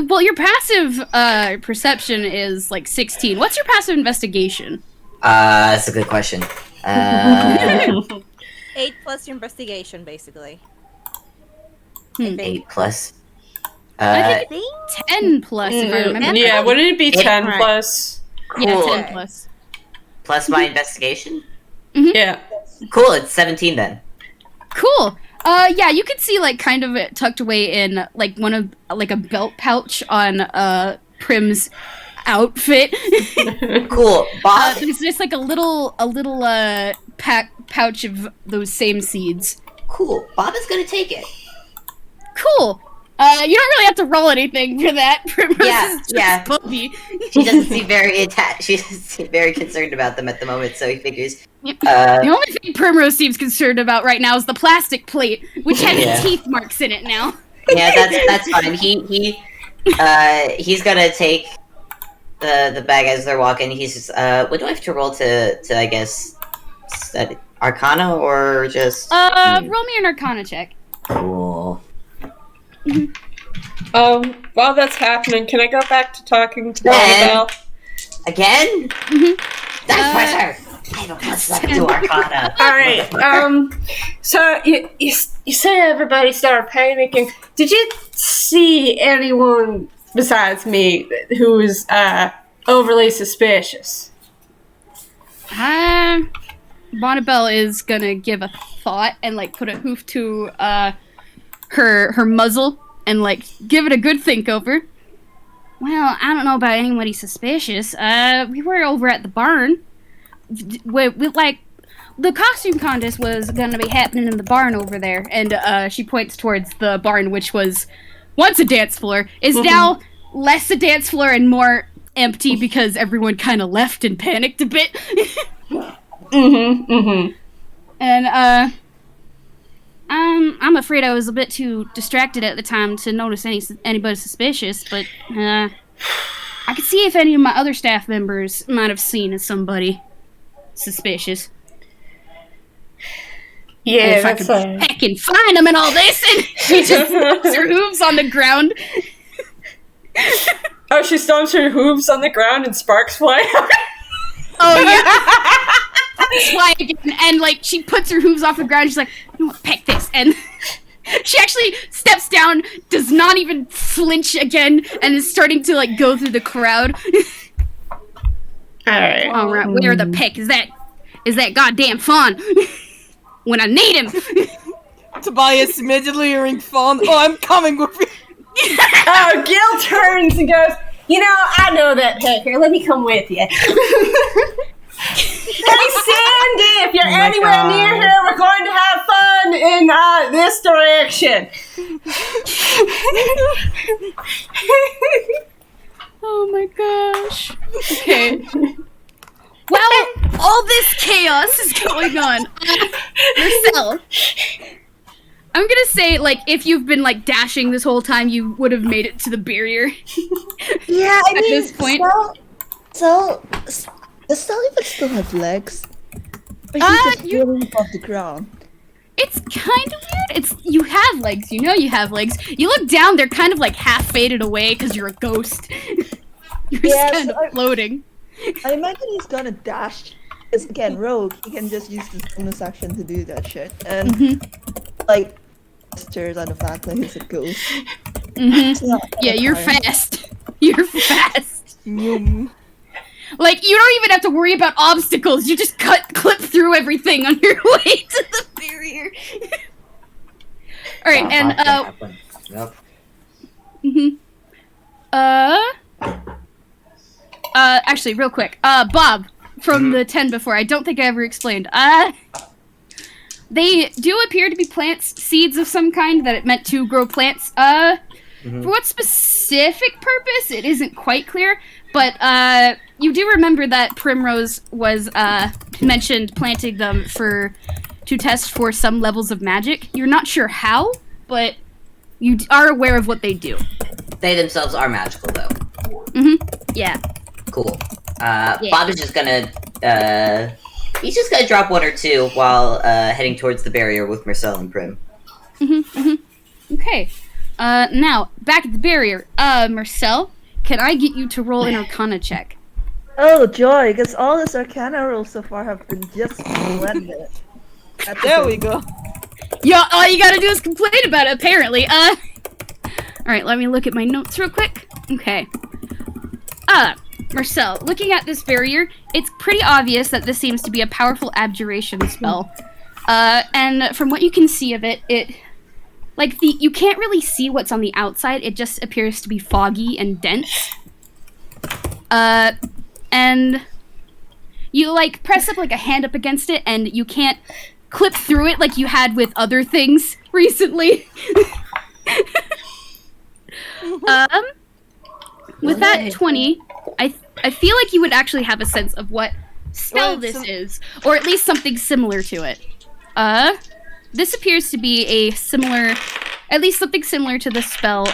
Well, your passive perception is like 16. What's your passive investigation? That's a good question. 8 plus your investigation, basically. 8 plus. I think 10 plus, if I remember. Yeah, wouldn't it be 10 Right. plus? Cool. Yeah, 10 plus. Plus my investigation? Yeah. Cool, it's 17 then. Cool. Yeah, you could see like kind of it tucked away in like a belt pouch on Prim's outfit. Cool. Bob? There's just like a little pouch of those same seeds. Cool. Bob is gonna take it. Cool. You don't really have to roll anything for that. Primrose is just puppy. She doesn't seem very attached. She doesn't seem very concerned about them at the moment, so he figures. The only thing Primrose seems concerned about right now is the plastic plate, which has teeth marks in it now. Yeah, that's fine. He's gonna take the bag as they're walking. He's just, what do I have to roll to I guess study Arcana or just roll me an Arcana check. Cool. While that's happening, can I go back to talking to Ben? Bell? Again? That's pressure! I have a +7 to Arcana. Alright, so you say everybody started panicking. Did you see anyone besides me who was overly suspicious? Bonnabelle is gonna give a thought and like put a hoof to her muzzle and like give it a good think over. Well, I don't know about anybody suspicious. We were over at the barn. With like the costume contest was gonna be happening in the barn over there, and she points towards the barn, which was once a dance floor, is now less a dance floor and more empty because everyone kind of left and panicked a bit. And I'm afraid I was a bit too distracted at the time to notice anybody suspicious, but I could see if any of my other staff members might have seen somebody suspicious. Yeah, if I could heck and find them and all this, and she just puts her hooves on the ground. Oh, she stomps her hooves on the ground and sparks fly out. Oh yeah. Fly again, and like she puts her hooves off the ground. She's like, "You know what? Peck this," and she actually steps down, does not even flinch again, and is starting to like go through the crowd. All right, where the peck is that goddamn fawn when I need him? Tobias immediately hearing fawn. Oh, I'm coming with you. Oh, Gil turns and goes, "You know, I know that pecker. Let me come with you." Hey, Sandy, if you're anywhere near here, we're going to have fun in this direction. Oh my gosh. Okay. Well, all this chaos is going on. Mersel, I'm gonna say, like, if you've been, like, dashing this whole time, you would have made it to the barrier. Yeah, I At mean, this point. So does Calliope still have legs? Or is he just floating above the ground? It's kind of weird. You have legs. You know you have legs. You look down, they're kind of like half faded away because you're a ghost. You're just kind of floating. I imagine he's gonna dash. Because again, Rogue, he can just use his bonus action to do that shit. And, like, gestures on the fact that he's a ghost. Yeah, you're fast. You're fast. Like, you don't even have to worry about obstacles. You just clip through everything on your way to the barrier. Alright, and, actually, real quick. Bob, from the 10 before, I don't think I ever explained. They do appear to be plants, seeds of some kind that it meant to grow plants. For what specific purpose, it isn't quite clear, but, you do remember that Primrose was, mentioned planting them to test for some levels of magic. You're not sure how, but you are aware of what they do. They themselves are magical, though. Yeah. Cool. Bob is just gonna, he's just gonna drop one or two while, heading towards the barrier with Mersel and Prim. Okay. Now, back at the barrier. Mersel, can I get you to roll an Arcana check? Oh, joy, because all his Arcana rolls so far have been just splendid. There we go. Yeah, all you gotta do is complain about it, apparently. Alright, let me look at my notes real quick. Okay. Mersel, looking at this barrier, it's pretty obvious that this seems to be a powerful abjuration spell. And from what you can see of it, you can't really see what's on the outside, it just appears to be foggy and dense. And you, press up, a hand up against it, and you can't clip through it like you had with other things recently. With that 20, I feel like you would actually have a sense of what spell this is, or at least something similar to it. This appears to be at least something similar to the spell,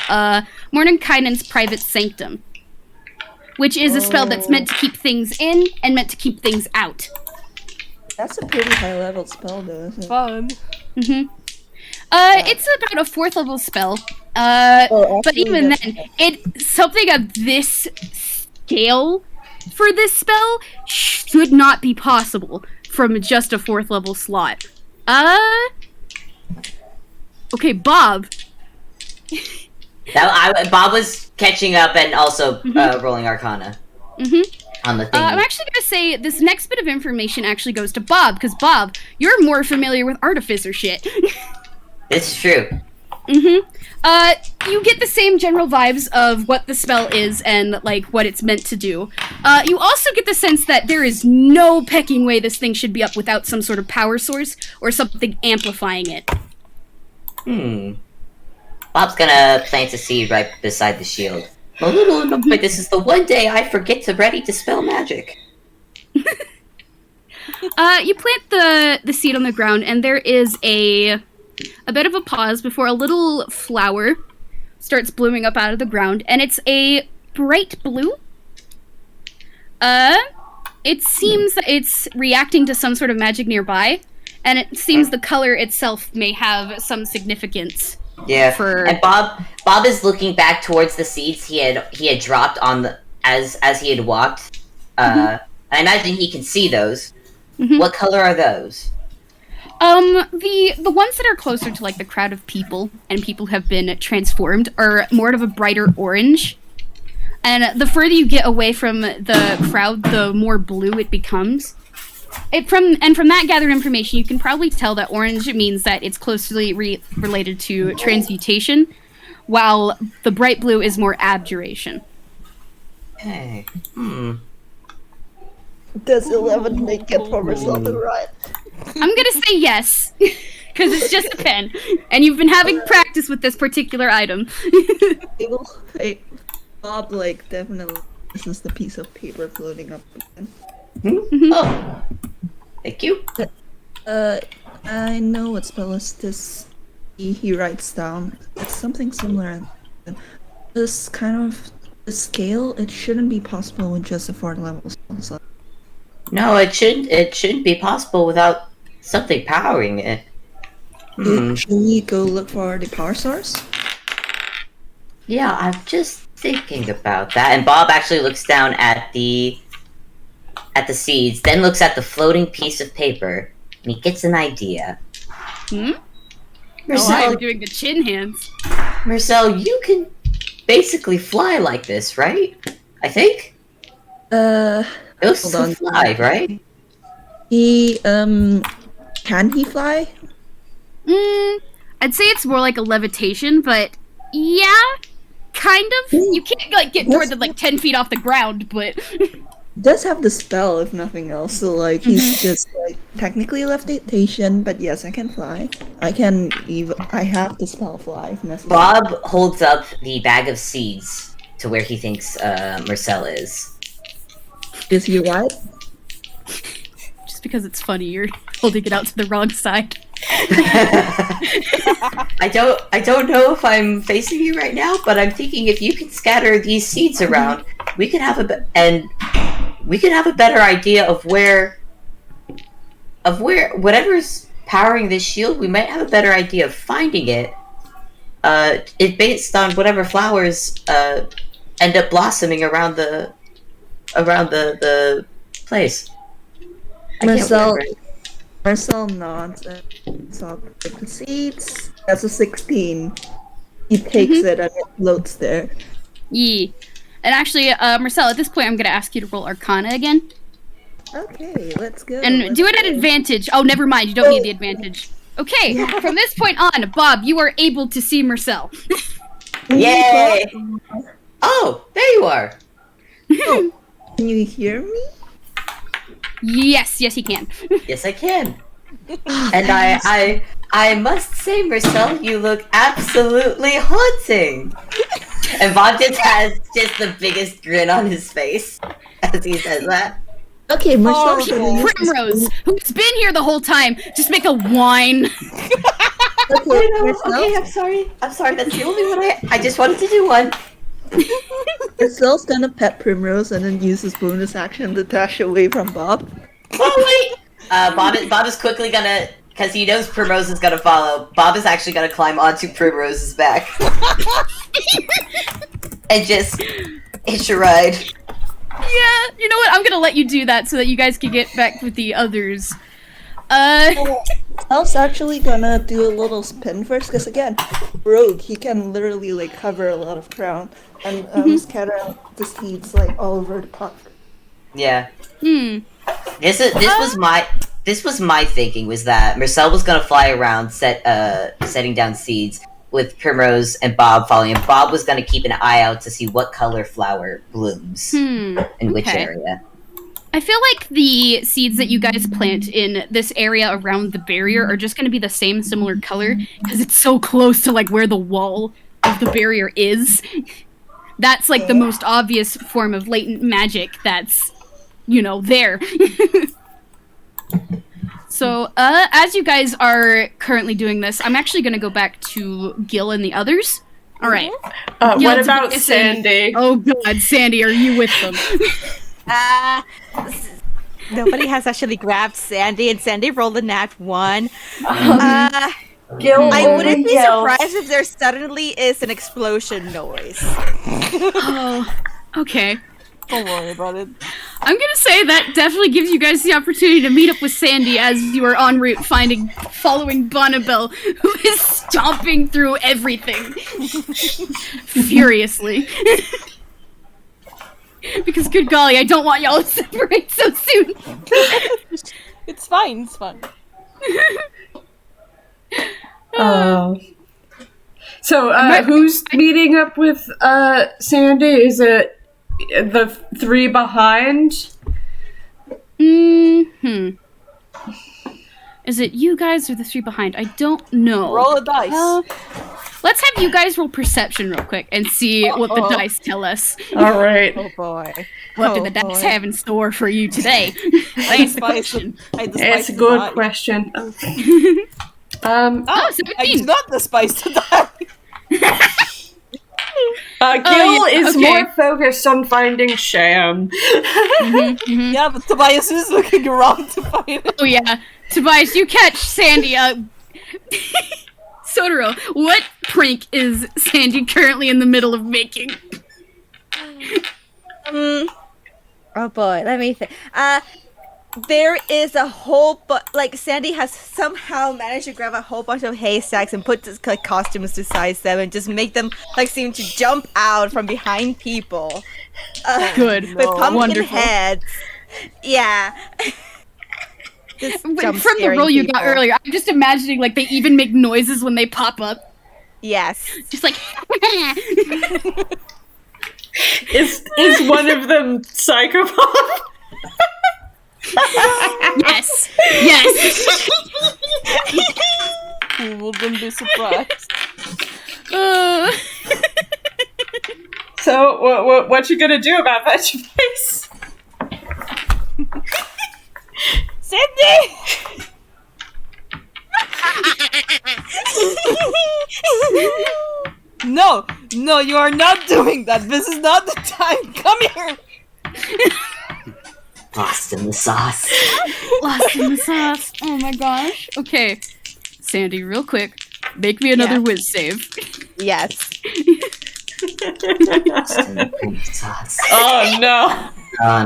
Mordenkainen's Private Sanctum, which is a spell that's meant to keep things in and meant to keep things out. That's a pretty high-level spell, though, isn't it? Fun. It's about a 4th level spell, but even then, something of this scale for this spell should not be possible from just a 4th level slot. Okay, Bob. Bob was catching up and also rolling Arcana. On the thing. I'm actually going to say this next bit of information actually goes to Bob, because Bob, you're more familiar with artificer shit. It's true. You get the same general vibes of what the spell is and, what it's meant to do. You also get the sense that there is no pecking way this thing should be up without some sort of power source or something amplifying it. Bob's gonna plant a seed right beside the shield. But this is the one day I forget to ready dispel magic. You plant the seed on the ground, and there is a bit of a pause before a little flower starts blooming up out of the ground, and it's a bright blue. It seems that it's reacting to some sort of magic nearby, and it seems the color itself may have some significance. Yeah, and Bob is looking back towards the seeds he had dropped on the as he had walked. I imagine he can see those. What color are those? The ones that are closer to the crowd of people and people who have been transformed are more of a brighter orange. And the further you get away from the crowd, the more blue it becomes. From that gathered information, you can probably tell that orange means that it's closely related to transmutation, while the bright blue is more abjuration. Hey. Does 11 make it for Mersel to run? I'm gonna say yes, because it's just a pen, and you've been having practice with this particular item. Hey, Bob, definitely this is the piece of paper floating up again. Oh, thank you. I know what spell is this. He writes down. It's something similar. This kind of scale, it shouldn't be possible with just a 4th level spell. No, it shouldn't be possible without something powering it. Should we go look for the power source? Yeah, I'm just thinking about that. And Bob actually looks down at the seeds, then looks at the floating piece of paper, and he gets an idea. Mersel, I'm doing the chin hands. Mersel, you can basically fly like this, right? I think? Ghosts can fly, right? He, can he fly? I'd say it's more like a levitation, but yeah, kind of. You can't like get more than like 10 feet off the ground, but He does have the spell, if nothing else. So, like, he's just like technically levitation, but yes, I can fly. I have the spell fly if necessary. Bob holds up the bag of seeds to where he thinks Mersel is. Is he right? just because it's funny, you're holding it out to the wrong side. I don't know if I'm facing you right now, but I'm thinking if you can scatter these seeds around, we could have a better idea of where whatever's powering this shield. We might have a better idea of finding it. It based on whatever flowers end up blossoming around the place. Mersel nods and saw the seeds. That's a 16. He takes it and it floats there. Yeah. And actually, Mersel, at this point, I'm going to ask you to roll Arcana again. Okay, let's go. And do it at advantage. Oh, never mind. You don't need the advantage. Okay, from this point on, Bob, you are able to see Mersel. Yay! Oh, there you are. Oh, can you hear me? Yes, he can. Yes, I can. And I must say, Mersel, you look absolutely haunting. And Bob just has the biggest grin on his face as he says that. Okay, Mersel. Primrose, who's been here the whole time, just make a whine. Okay, I'm sorry. That's the only one I just wanted to do one. Mersel's gonna pet Primrose and then use his bonus action to dash away from Bob. Oh wait! Bob is quickly gonna, because he knows Primrose is gonna follow. Bob is actually gonna climb onto Primrose's back and just hitch a ride. Yeah, you know what? I'm gonna let you do that so that you guys can get back with the others. I was actually gonna do a little spin first, because again, Rogue, he can literally like cover a lot of ground and scatter out the seeds like all over the park. Yeah. This was my thinking, was that Mersel was gonna fly around setting down seeds with Primrose and Bob following, and Bob was gonna keep an eye out to see what color flower blooms in which area. I feel like the seeds that you guys plant in this area around the barrier are just going to be the same similar color because it's so close to like where the wall of the barrier is. That's like the most obvious form of latent magic that's, there. So, as you guys are currently doing this, I'm actually going to go back to Gille and the others. All right. What about Sandy? Oh god, Sandy, are you with them? Nobody has actually grabbed Sandy, and Sandy rolled a nat 1. Gille, I wouldn't be surprised if there suddenly is an explosion noise. Oh, okay. Don't worry about it. I'm gonna say that definitely gives you guys the opportunity to meet up with Sandy as you are en route following Bonnabelle, who is stomping through everything. Furiously. Because good golly, I don't want y'all to separate so soon. It's fine. So, who's meeting up with Sandy? Is it the 3 behind? Is it you guys or the 3 behind? I don't know. Roll a dice. Let's have you guys roll perception real quick and see what the dice tell us. All right. Oh boy. What do the dice have in store for you today? That's the question. It's a good question. Oh, 17. I do not despise the die. Gille is more focused on finding Sham. Yeah, but Tobias is looking around to find it. Oh yeah, Tobias, you catch Sandy Sotoro, what prank is Sandy currently in the middle of making? Oh boy, let me think. There is a whole Sandy has somehow managed to grab a whole bunch of haystacks and put costumes to size them and just make them seem to jump out from behind people. Good. With pumpkin Wonderful. heads. Yeah. From the role you got earlier, I'm just imagining they even make noises when they pop up. Yes. Just like Is one of them psychopath? Yes. Yes. Who wouldn't be surprised? So what you gonna do about that, face? Cindy! No, you are not doing that. This is not the time. Come here. Lost in the sauce. Lost in the sauce. Oh my gosh. Okay. Sandy, real quick, make me another whiz save. Yes. Lost in the pink sauce. Oh no. Oh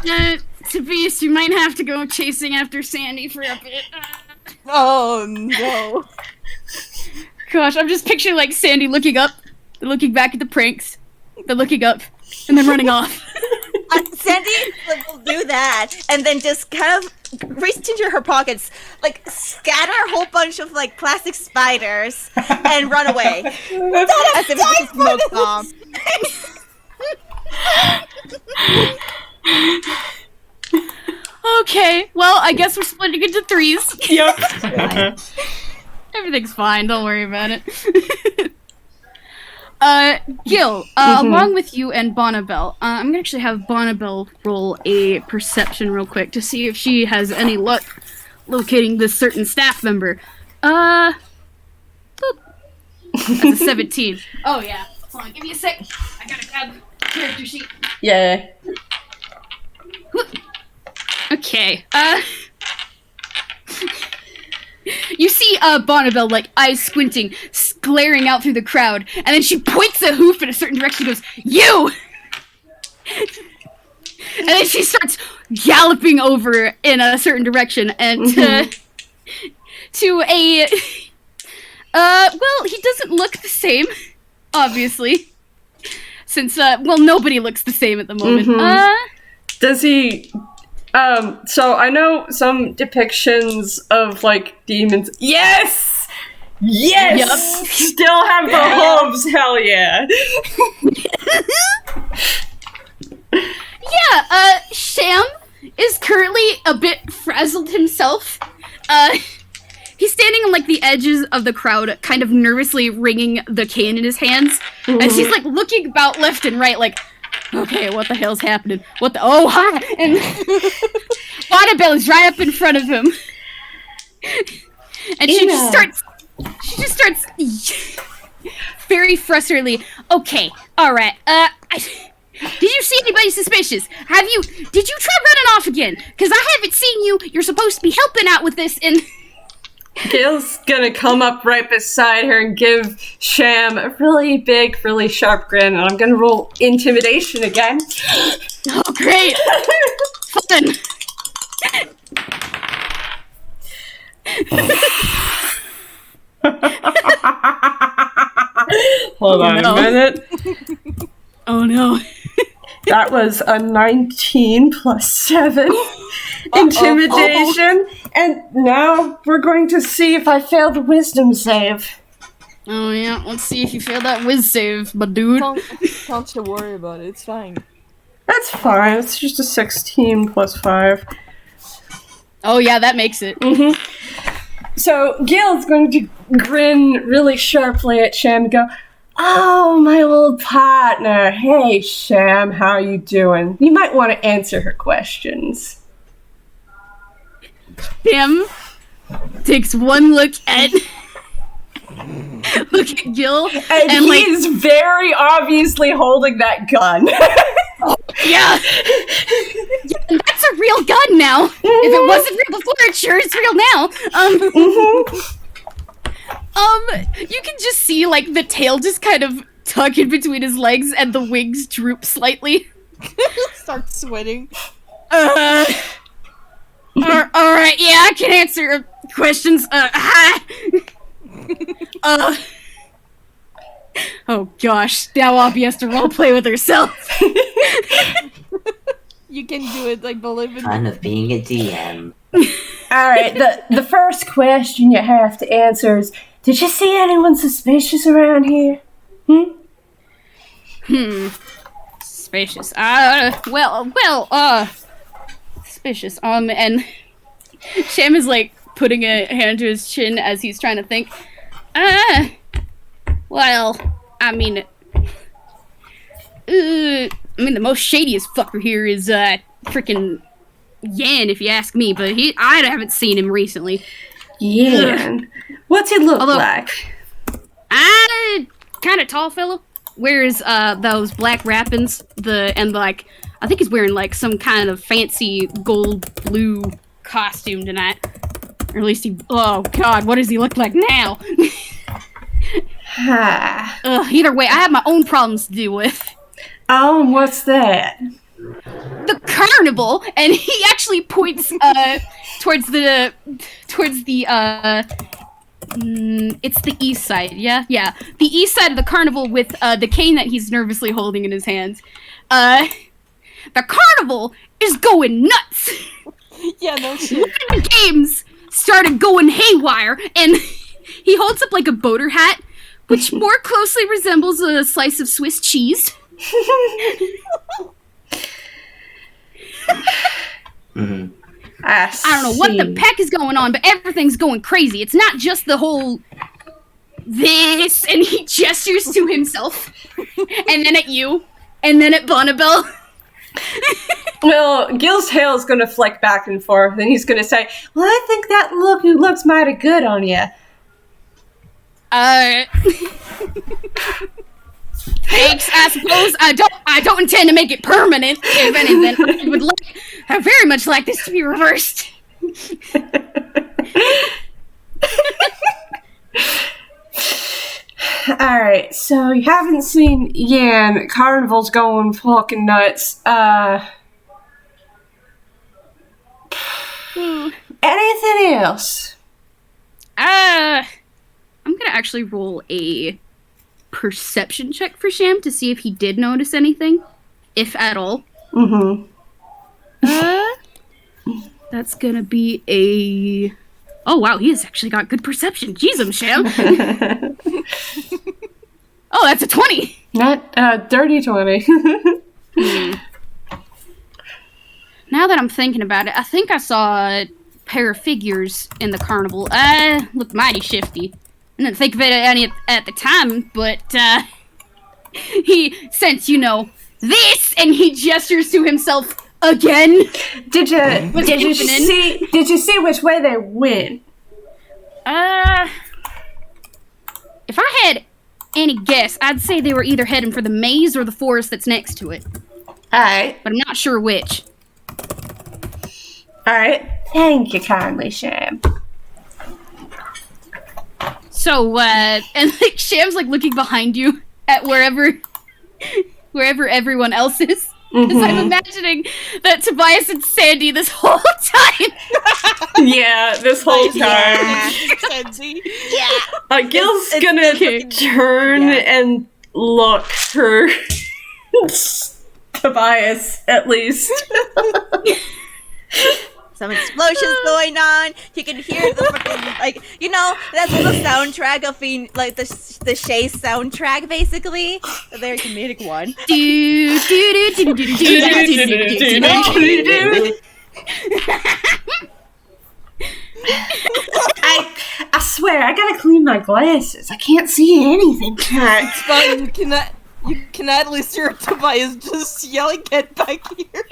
no. Tobias, you might have to go chasing after Sandy for a bit. Oh no. Gosh, I'm just picturing Sandy looking up, looking back at the pranks, then looking up, and then running off. Sandy will do that, and then just kind of reach into her pockets, scatter a whole bunch of plastic spiders, and run away. As if it's a smoke bomb. Okay, well, I guess we're splitting into threes. Yep. Everything's fine, don't worry about it. Gille, along with you and Bonnabelle, I'm gonna actually have Bonnabelle roll a perception real quick to see if she has any luck locating this certain staff member. Boop. That's a 17. Oh yeah, hold on, give me a sec. I gotta grab the character sheet. Yeah. Okay, you see Bonnabelle, eyes squinting, glaring out through the crowd, and then she points a hoof in a certain direction and goes, "You!" And then she starts galloping over in a certain direction, and to a... well, he doesn't look the same, obviously. Since, nobody looks the same at the moment. Does he... so I know some depictions of, demons... Yes! Yes! Yep. Still have the hooves, hell yeah! Yeah, Sham is currently a bit frazzled himself. He's standing on, the edges of the crowd, kind of nervously wringing the cane in his hands. And he's, looking about left and right, okay, what the hell's happening? Oh, hi! And Bonnabelle is right up in front of him. And she just starts very frustratedly, okay, alright, did you see anybody suspicious? Did you try running off again? Because I haven't seen you, you're supposed to be helping out with this, and... Gille's gonna come up right beside her and give Sham a really big, really sharp grin, and I'm gonna roll intimidation again. Oh, great! Fun! Hold on a minute. Oh no. That was a 19 plus 7 intimidation. And now we're going to see if I fail the wisdom save. Oh yeah, let's see if you fail that whiz save, my dude. Don't you worry about it, it's fine. That's fine, it's just a 16 plus 5. Oh yeah, that makes it. So Gille's going to grin really sharply at Sham and go, "Oh, my old partner. Hey, Sham, how you doing?" You might want to answer her questions. Tim takes one look at Gille, And he's very obviously holding that gun. yeah, that's a real gun now. If it wasn't real before, it sure is real now. You can just see, like, the tail just kind of tuck in between his legs and the wings droop slightly. Start sweating. Alright, yeah, I can answer questions. Oh gosh, now Abby has to roleplay with herself. You can do it, like, believe in Fun of being a DM. Alright, the first question you have to answer is, did you see anyone suspicious around here? Suspicious. Suspicious. And Sham is, like, putting a hand to his chin as he's trying to think. Well, I mean, the most shadiest fucker here is, frickin' Yan, if you ask me, but I haven't seen him recently. Yan? What's he look like? Kinda tall fellow. Wears, those black wrappings, I think he's wearing, like, some kind of fancy gold blue costume tonight. Or at least oh god, what does he look like now? Either way, I have my own problems to deal with. Oh, what's that? The carnival, and he actually points towards the it's the east side, yeah, the east side of the carnival with the cane that he's nervously holding in his hands. The carnival is going nuts. Yeah, no shit. The games started going haywire, and he holds up like a boater hat, which more closely resembles a slice of Swiss cheese. I don't know what the heck is going on, but everything's going crazy. It's not just the whole this, and he gestures to himself, and then at you, and then at Bonnabelle. Well, Gille's tail is going to flick back and forth, and he's going to say, well, I think that looks mighty good on you. Thanks, I suppose. I don't intend to make it permanent. If anything, I would very much like this to be reversed. Alright, so you haven't seen Yan. Carnival's going fucking nuts. Anything else? I'm gonna actually roll a perception check for Sham to see if he did notice anything, if at all. That's gonna be a... Oh wow, he has actually got good perception. Jeez, Sham. Oh, that's a 20. Not dirty 20. Now that I'm thinking about it, I think I saw a pair of figures in the carnival. Looked mighty shifty. I didn't think of it any at the time, but he sensed, this, and he gestures to himself again. Did you see which way they went? If I had any guess, I'd say they were either heading for the maze or the forest that's next to it. Alright. But I'm not sure which. Alright. Thank you kindly, Sham. So, and like Sham's like looking behind you at wherever everyone else is. Because I'm imagining that Tobias and Sandy this whole time. Yeah, this whole time. Yeah. Gil's gonna turn and look for Tobias, at least. Some explosions going on. You can hear the freaking, that's the soundtrack of being, like, the Shay soundtrack, basically. A very comedic one. I swear, I gotta clean my glasses. I can't see anything. It's fine, you can at least hear Tobias just yelling, get back here.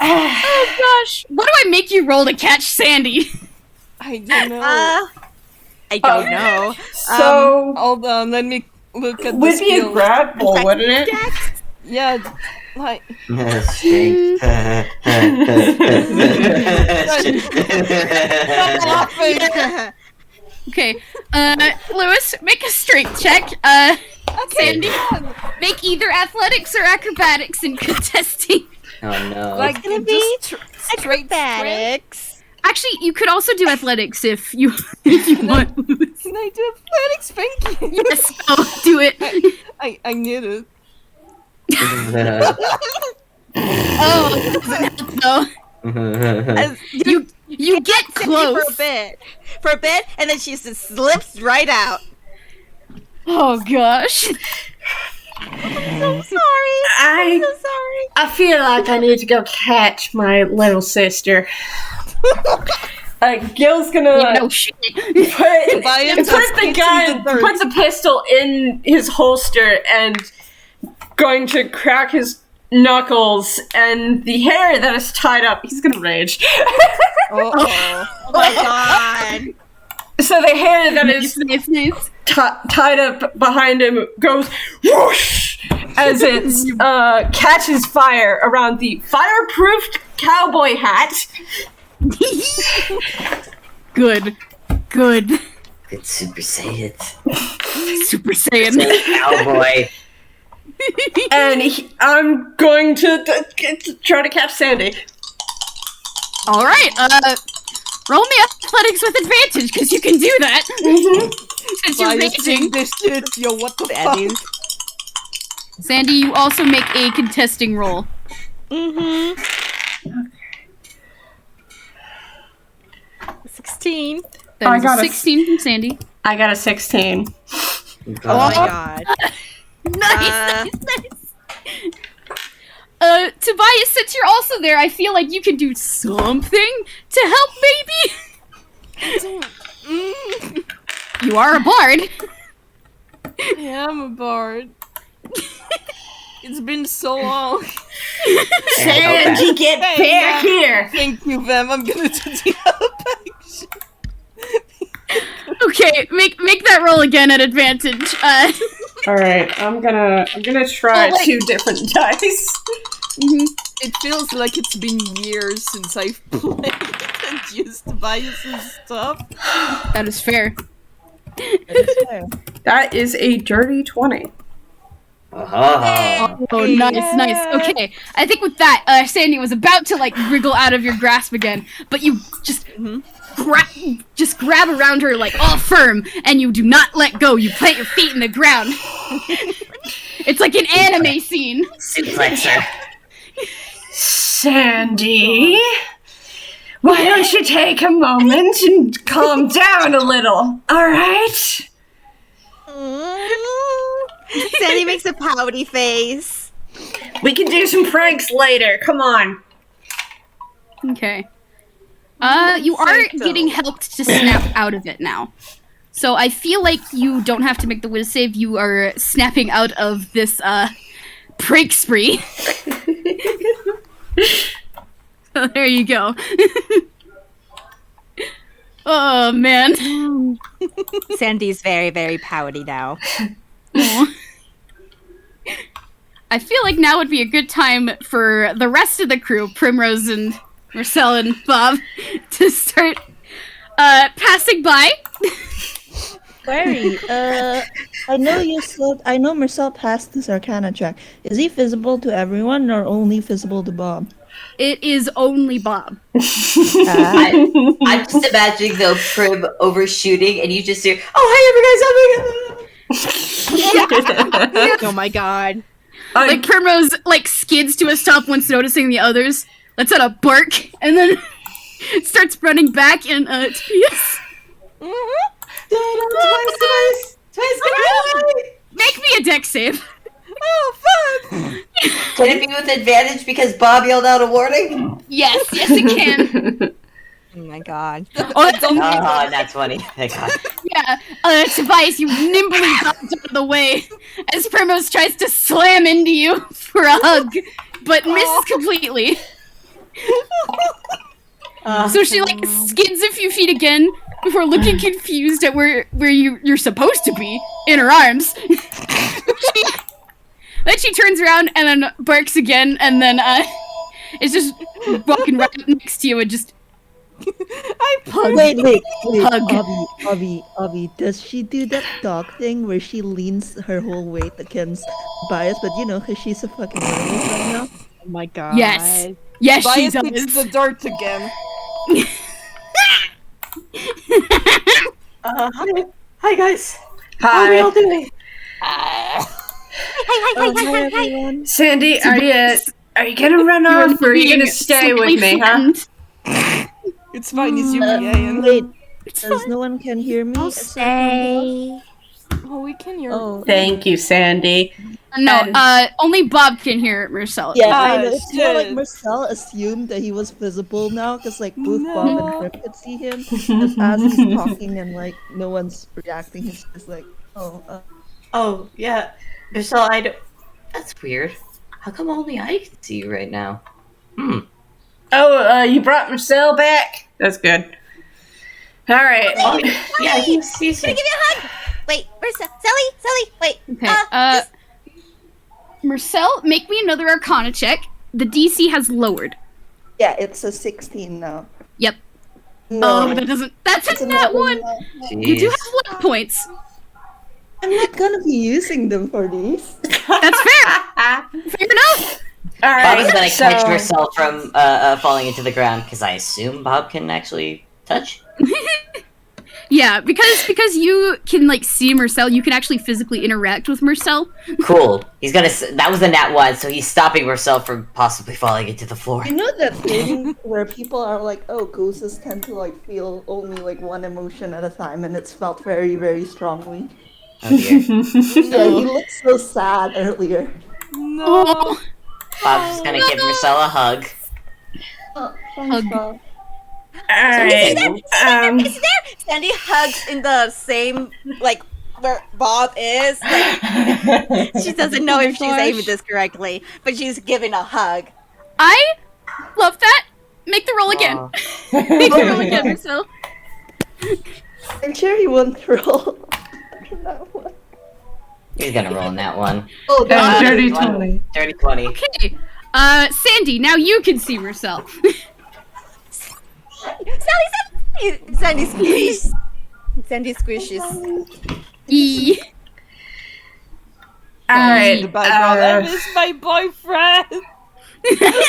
Oh gosh, what do I make you roll to catch Sandy? I don't know. I don't know. So, hold on, let me look at the would be a skills. grapple, wouldn't it? Yeah, Like, Strength. stop laughing. Okay, Lewis, make a strength check. Sandy, make either athletics or acrobatics in contesting. Oh no. Like, gonna just be straight strength. acrobatics. Actually, you could also do athletics if you want. Lewis. Can I do athletics? Thank you. Yes, oh, do it. I need it. Oh, it doesn't help though. You get close. For a bit, and then she just slips right out. Oh gosh. I'm sorry. I'm so sorry. I feel like I need to go catch my little sister. Gil's gonna Yeah, no shit. put the pistol in his holster and going to crack his knuckles, and the hair that is tied up, he's gonna rage. Oh my god. So the hair that is Nice. tied up behind him goes whoosh as it catches fire around the fireproofed cowboy hat. Good. Good Super Saiyan. Super Saiyan. Cowboy. And I'm going to try to catch Sandy. All right. Roll me athletics with advantage because you can do that. Since you're raging. This shit, yo, what the Sandy. fuck? Sandy, you also make a contesting roll. Mm-hmm. 16. That I is got a a 16 from Sandy. I got a 16. Oh my god. Nice. Tobias, since you're also there, I feel like you can do something to help, maybe? You are a bard. I am a bard. It's been so long. Sandy, get back here! Thank you, Vamp. I'm gonna do the help action. Okay, make that roll again at advantage. Alright, I'm gonna try Oh, wait. 2 different dice. It feels like it's been years since I've played and used Tobias's stuff. That is fair. That is a dirty 20. Oh, nice. Okay, I think with that, Sandy was about to like wriggle out of your grasp again, but you just grab around her like all firm, and you do not let go. You plant your feet in the ground. It's like an anime scene. Suplexer. Sandy, why don't you take a moment and calm down a little, alright? Sandy makes a pouty face. We can do some pranks later, come on. Okay. You are getting helped to snap out of it now. So I feel like you don't have to make the whiz save. You are snapping out of this, prank spree. So there you go. Oh, man. Sandy's very, very pouty now. Aw. I feel like now would be a good time for the rest of the crew, Primrose and Mersel and Bob, to start passing by. Query, I know Mersel passed this Arcana check. Is he visible to everyone or only visible to Bob? It is only Bob. I'm just imagining the Prim overshooting, and you just hear, "Oh, hi, everybody!" Oh my god. Like Primrose like skids to a stop once noticing the others, lets out a bark, and then starts running back and Tobias. Make me a deck save. Oh, fun! Can it be with advantage because Bob yelled out a warning? Yes, it can. Oh my god. Oh, that's only That's funny. Thank God. Yeah, Tobias, you nimbly dodge out of the way as Primrose tries to slam into you for a hug, but misses completely. So she like skids a few feet again before looking confused at where you're supposed to be in her arms. Then she turns around and then barks again, and then is just walking right up next to you and just Wait. Hug. Avi, does she do that dog thing where she leans her whole weight against Bias, but because she's a fucking werewolf right now? Oh my god. Yes, she Bias does. eats the dirt again. Hi guys. How are we Hi. all doing? Hi, Everyone. Sandy, are you gonna run off or are you gonna stay with me, huh? It's fine, he's humiliating. Wait, does no one can hear me? except Stay. Oh, we can hear. Oh, Thank you, Sandy. No, And- only Bob can hear Mersel. yeah, I know. It's more like shit. Marcel assumed that he was visible now, because like both Bob and Flip could see him. And as he's talking and like no one's reacting, he's just like, Oh yeah, Mersel, I don't. That's weird. How come only I can see you right now? Oh, you brought Mersel back? That's good. Alright. Oh yeah, he's Can I give you a hug? Wait, where's Sally? Wait. Okay. Mersel, make me another Arcana check. The DC has lowered. yeah, it's a 16 now. Yep. No, Oh, that doesn't. That's it's a nat one. not. You do have luck points. I'm not gonna be using them for these. That's fair. Fair enough. Alright, Bob is gonna catch so... Mersel from falling into the ground because I assume Bob can actually touch. Yeah, because you can like see Mersel, you can actually physically interact with Mersel. Cool. He's gonna. That was a nat one, so he's stopping Mersel from possibly falling into the floor. You know that thing where people are like, oh, ghosts tend to like feel only like one emotion at a time, and it's felt very, very strongly. Oh dear. Yeah, he looked so sad earlier. No. Oh, Bob's just gonna give Mersel a hug. Oh, thanks, Hug. Bob. Alright. Is there? Sandy hugs in the same, like, where Bob is. Like, she doesn't know if she's aiming this correctly, but she's giving a hug. I love that. Make the roll again. Aw. Make the roll again, Mersel. I'm sure he won't roll. That one. He's gonna roll in that one. Oh, That's that dirty One. 20. Dirty 20. Okay. Sandy, now you can see Mersel. Sandy squishes. Sandy squishes. E. Alright, The background. I miss my boyfriend.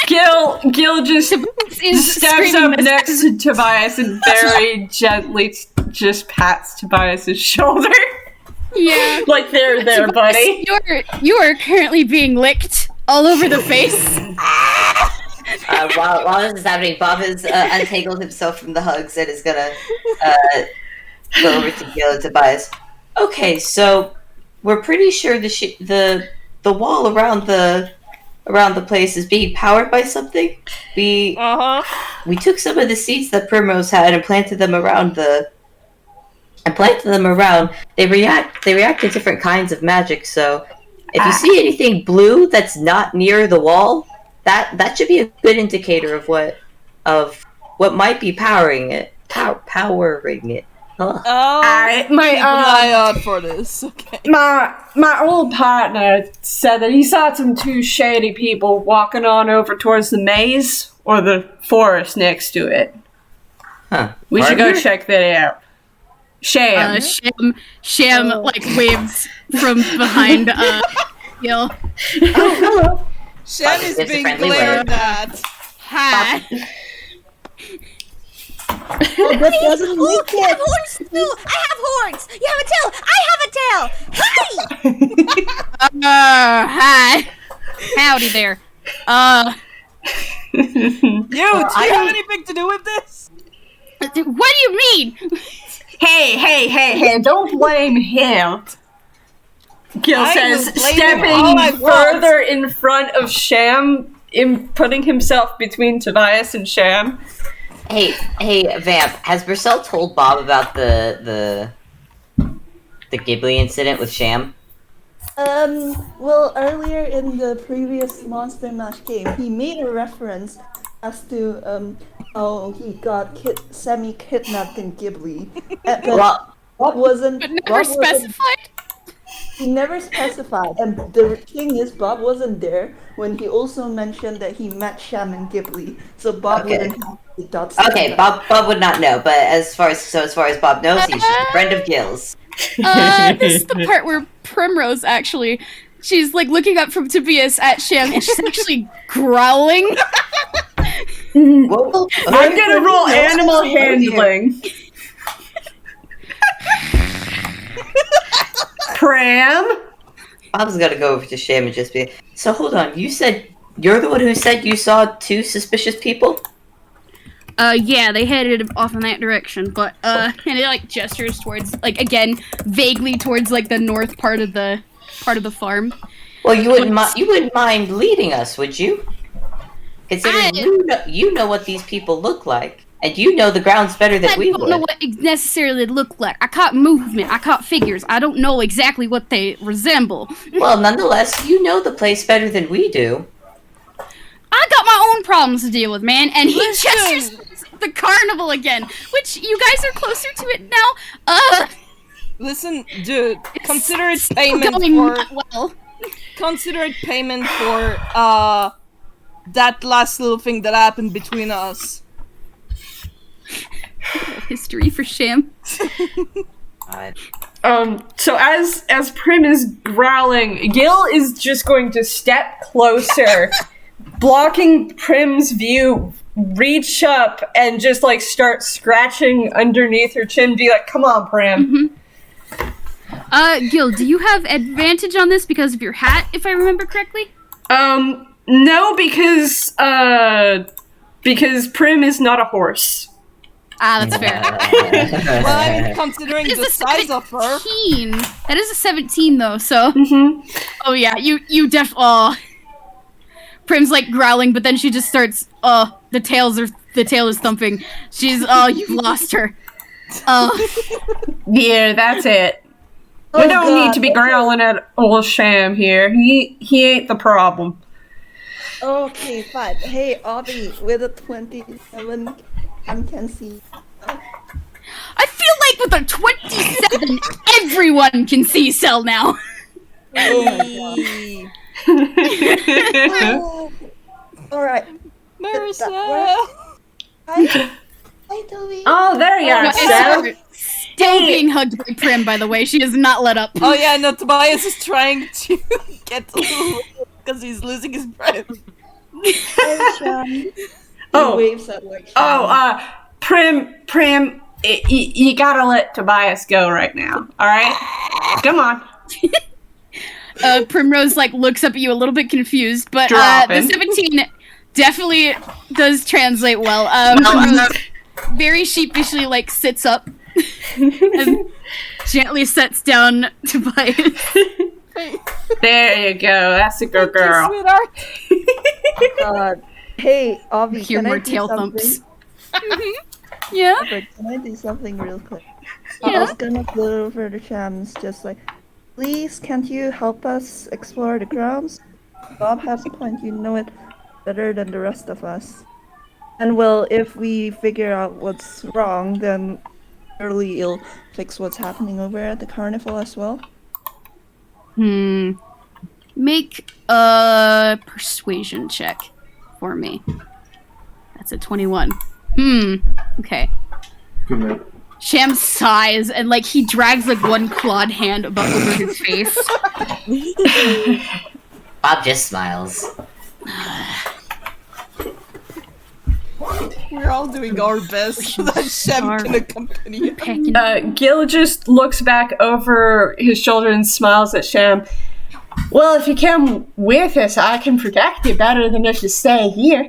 Gil just Is steps screaming up this- next to Tobias and very gently just pats Tobias's shoulder. Yeah. Like there, buddy. You are currently being licked all over the face. While this is happening, Bob has untangled himself from the hugs and is gonna go over to Gille and Tobias. Okay, so we're pretty sure the wall around the place is being powered by something. We took some of the seeds that Primrose had and planted them around. They react to different kinds of magic. So if you see anything blue that's not near the wall, that should be a good indicator of what might be powering it. Powering it. Huh. Oh, Alright, keep an eye out for this. Okay. my old partner said that he saw some two shady people walking on over towards the maze or the forest next to it. Huh. We should go Partner? check that out. Sham. Sham like waves from behind Gil. hello. Shen is It's a being friendly glared word. at. Hi. Oh, that doesn't Oh, make you have it. horns too! I have horns! You have a tail! I have a tail! Hi! Hi. Howdy there. You, do you have anything to do with this? What do you mean? Hey, don't blame him. Gil I says, will blame him all I stepping want. further in front of Sham, putting himself between Tobias and Sham. Hey, Vamp, has Mersel told Bob about the Ghibli incident with Sham? Well, earlier in the previous Monster Mash game, he made a reference as to, how he got semi-kidnapped in Ghibli. But Well, what wasn't... But never what wasn't- specified? He never specified. And the thing is, Bob wasn't there when he also mentioned that he met Sham and Ghibli. So Bob wouldn't have the dots. Okay, Bob would not know, but as far as Bob knows, he's just a friend of Gille's. This is the part where Primrose actually, she's like looking up from Tobias at Sham, and she's actually growling. Well, I'm gonna roll animal handling. Pram? Bob's gonna go over to Sham and just be. So hold on, you're the one who said you saw 2 suspicious people? Yeah, they headed off in that direction, but, and it, like, gestures towards, like, again, vaguely towards, like, the north part of the farm. Well, you wouldn't mind leading us, would you? Considering you know what these people look like, and you know the grounds better than we would. I don't know what it necessarily look like. I caught movement, I caught figures. I don't know exactly what they resemble. Well, nonetheless, you know the place better than we do. I got my own problems to deal with, man, and he gestures the carnival again, which you guys are closer to it now. Listen, dude, consider it payment going for... not well. Consider it payment for, that last little thing that happened between us. History for Sham. So as Prim is growling, Gille is just going to step closer, blocking Prim's view, reach up, and just, like, start scratching underneath her chin, be like, come on, Prim. Gil, do you have advantage on this because of your hat, if I remember correctly? No, because Prim is not a horse. Ah, that's fair. Well, I mean, considering the size of her... That is a 17, though, so... Oh, yeah, you Prim's, like, growling, but then she just starts, the tail is thumping. She's, you've lost her. Yeah, that's it. We don't need to be growling at old Sham here. He ain't the problem. Okay, fine. Hey, Avi, with a 27, I can see. I feel like with a 27, everyone can see Cell now. Hey. Alright. Mersel! Hi, Toby. Oh, there you are, Cell. Still being hugged by Prim, by the way. She has not let up. Oh yeah, no, Tobias is trying to get a little because he's losing his breath. Oh, Waves at like. Prim, you gotta let Tobias go right now. All right, come on. Primrose like looks up at you a little bit confused, but the 17 definitely does translate well. Primrose very sheepishly like sits up and gently sets down Tobias. There you go. That's a good girl. Sweetheart. God. Hey, Avi, Hear can more I do tail something? thumps. Yeah. But can I do something real quick? Yeah. I was gonna go over to Shams, just like, please, can't you help us explore the grounds? Bob has a point, you know it better than the rest of us. And well, if we figure out what's wrong, then surely it'll fix what's happening over at the carnival as well. Make a persuasion check for me. That's a 21. Okay. Sham sighs and like he drags like one clawed hand above over his face. Bob just smiles. We're all doing our best so that Shem can accompany him. Gil just looks back over his shoulder and smiles at Sham. Well, if you come with us, I can protect you better than if you stay here.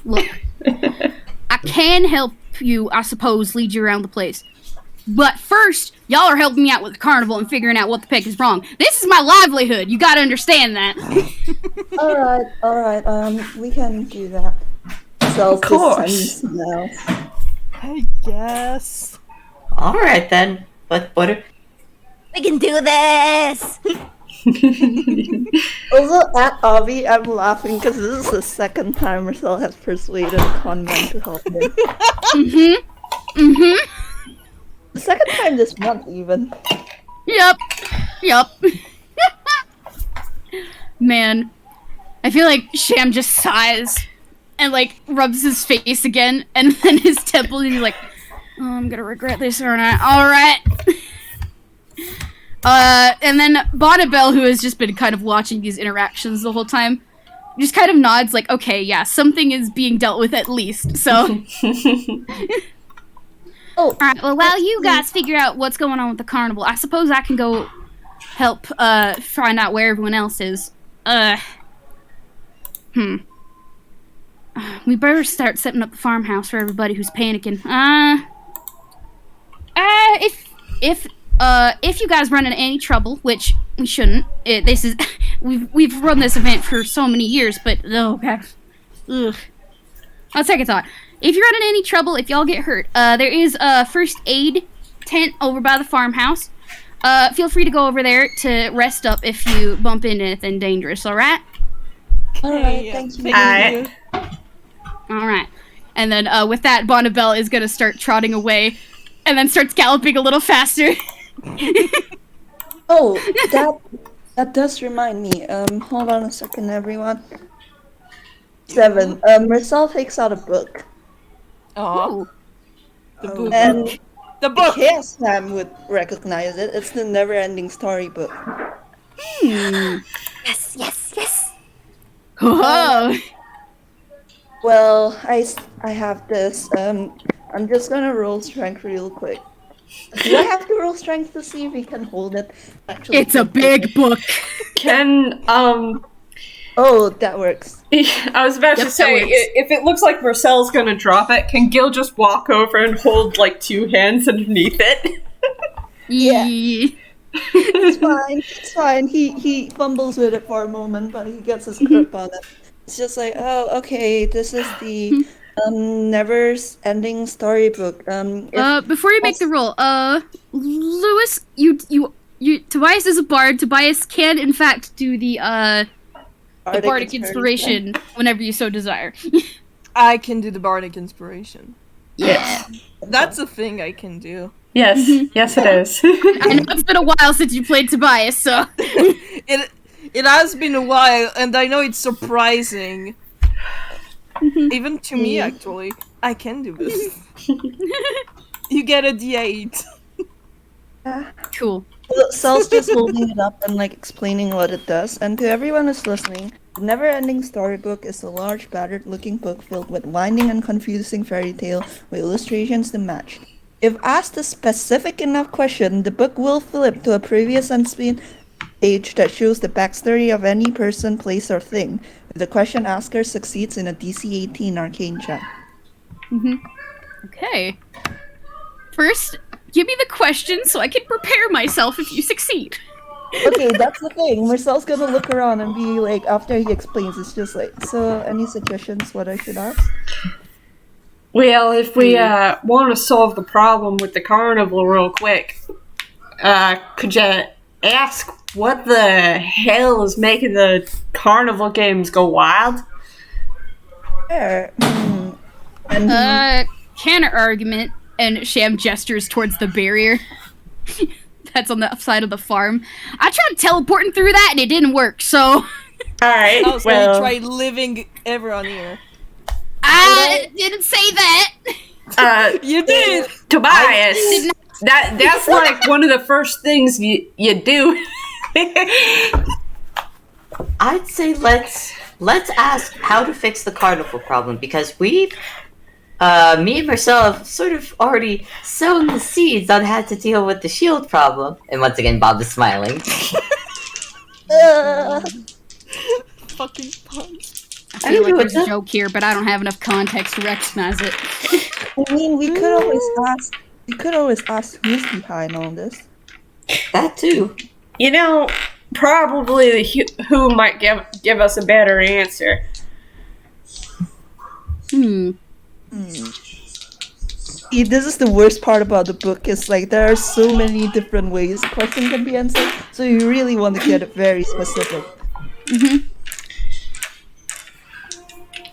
Look, I can help you, I suppose, lead you around the place. But first, y'all are helping me out with the carnival and figuring out what the heck is wrong. This is my livelihood. You gotta understand that. Alright, we can do that. Of course. Now. I guess. Alright then. What are... We can do this! Also, at Avi, I'm laughing because this is the second time Mersel has persuaded a con man to help him. The second time this month, even. Yep. Man, I feel like Sham just sighs and like rubs his face again, and then his temple, and he's like, "Oh, I'm gonna regret this, aren't I?" All right. And then Bonnabelle, who has just been kind of watching these interactions the whole time, just kind of nods like, "Okay, yeah, something is being dealt with at least." So. Oh, Alright, well, while you guys figure out what's going on with the carnival, I suppose I can go help, find out where everyone else is. We better start setting up the farmhouse for everybody who's panicking. If you guys run into any trouble, which we shouldn't, we've run this event for so many years, but, oh, God. Ugh. I'll take a thought. If you're in any trouble, if y'all get hurt, there is a first aid tent over by the farmhouse. Feel free to go over there to rest up if you bump into anything dangerous, alright? alright, thank you. Alright. Alright. And then with that, Bonnabelle is going to start trotting away and then starts galloping a little faster. Oh, that does remind me. Hold on a second, everyone. 7. Mersel takes out a book. Oh. The book. And The book! Chaos Sam would recognize it. It's the Neverending Storybook. Yes, yes, yes. Whoa! Well, I have this. I'm just gonna roll strength real quick. Do I have to roll strength to see if we can hold it? Actually, It's a big book. Can, Oh, that works. I was about to say, if it looks like Marcel's gonna drop it, can Gil just walk over and hold, like, 2 hands underneath it? Yeah. Yeah. It's fine. It's fine. He fumbles with it for a moment, but he gets his grip on it. It's just like, oh, okay, this is the never-ending storybook. Before you make the roll, Lewis, you Tobias is a bard. Tobias can, in fact, do the bardic inspiration whenever you so desire. I can do the bardic inspiration. Yes. That's a thing I can do. Yes. Yes, it is. I know it's been a while since you played Tobias, so. It has been a while, and I know it's surprising. Even to me, actually. I can do this. You get a D8. Cool. Sel's just holding it up and like explaining what it does. And to everyone who's listening, the Never-Ending Storybook is a large, battered-looking book filled with winding and confusing fairy tale with illustrations to match. If asked a specific enough question, the book will flip to a previous unseen page that shows the backstory of any person, place, or thing. If the question asker succeeds in a DC 18 arcane check. Okay. First, give me the question so I can prepare myself if you succeed. Okay, that's the thing. Marcel's gonna look around and be like, after he explains, it's just like, so any suggestions what I should ask? Well, if we want to solve the problem with the carnival real quick, could you ask what the hell is making the carnival games go wild? Sure. And Counter argument, and Sham gestures towards the barrier that's on the side of the farm. I tried teleporting through that and it didn't work, so. Alright, Oh, so well, you tried living everyone here. I didn't say that! You did! Tobias, that's like one of the first things you do. I'd say let's ask how to fix the carnival problem, because we've me and Marcel have sort of already sown the seeds on how to deal with the shield problem. And once again, Bob is smiling. Fucking puns. I feel like there's a joke here, but I don't have enough context to recognize it. I mean, we could always ask who's behind all this. That too. You know, probably who might give us a better answer. See, this is the worst part about the book, is like there are so many different ways the question can be answered, so you really want to get it very specific.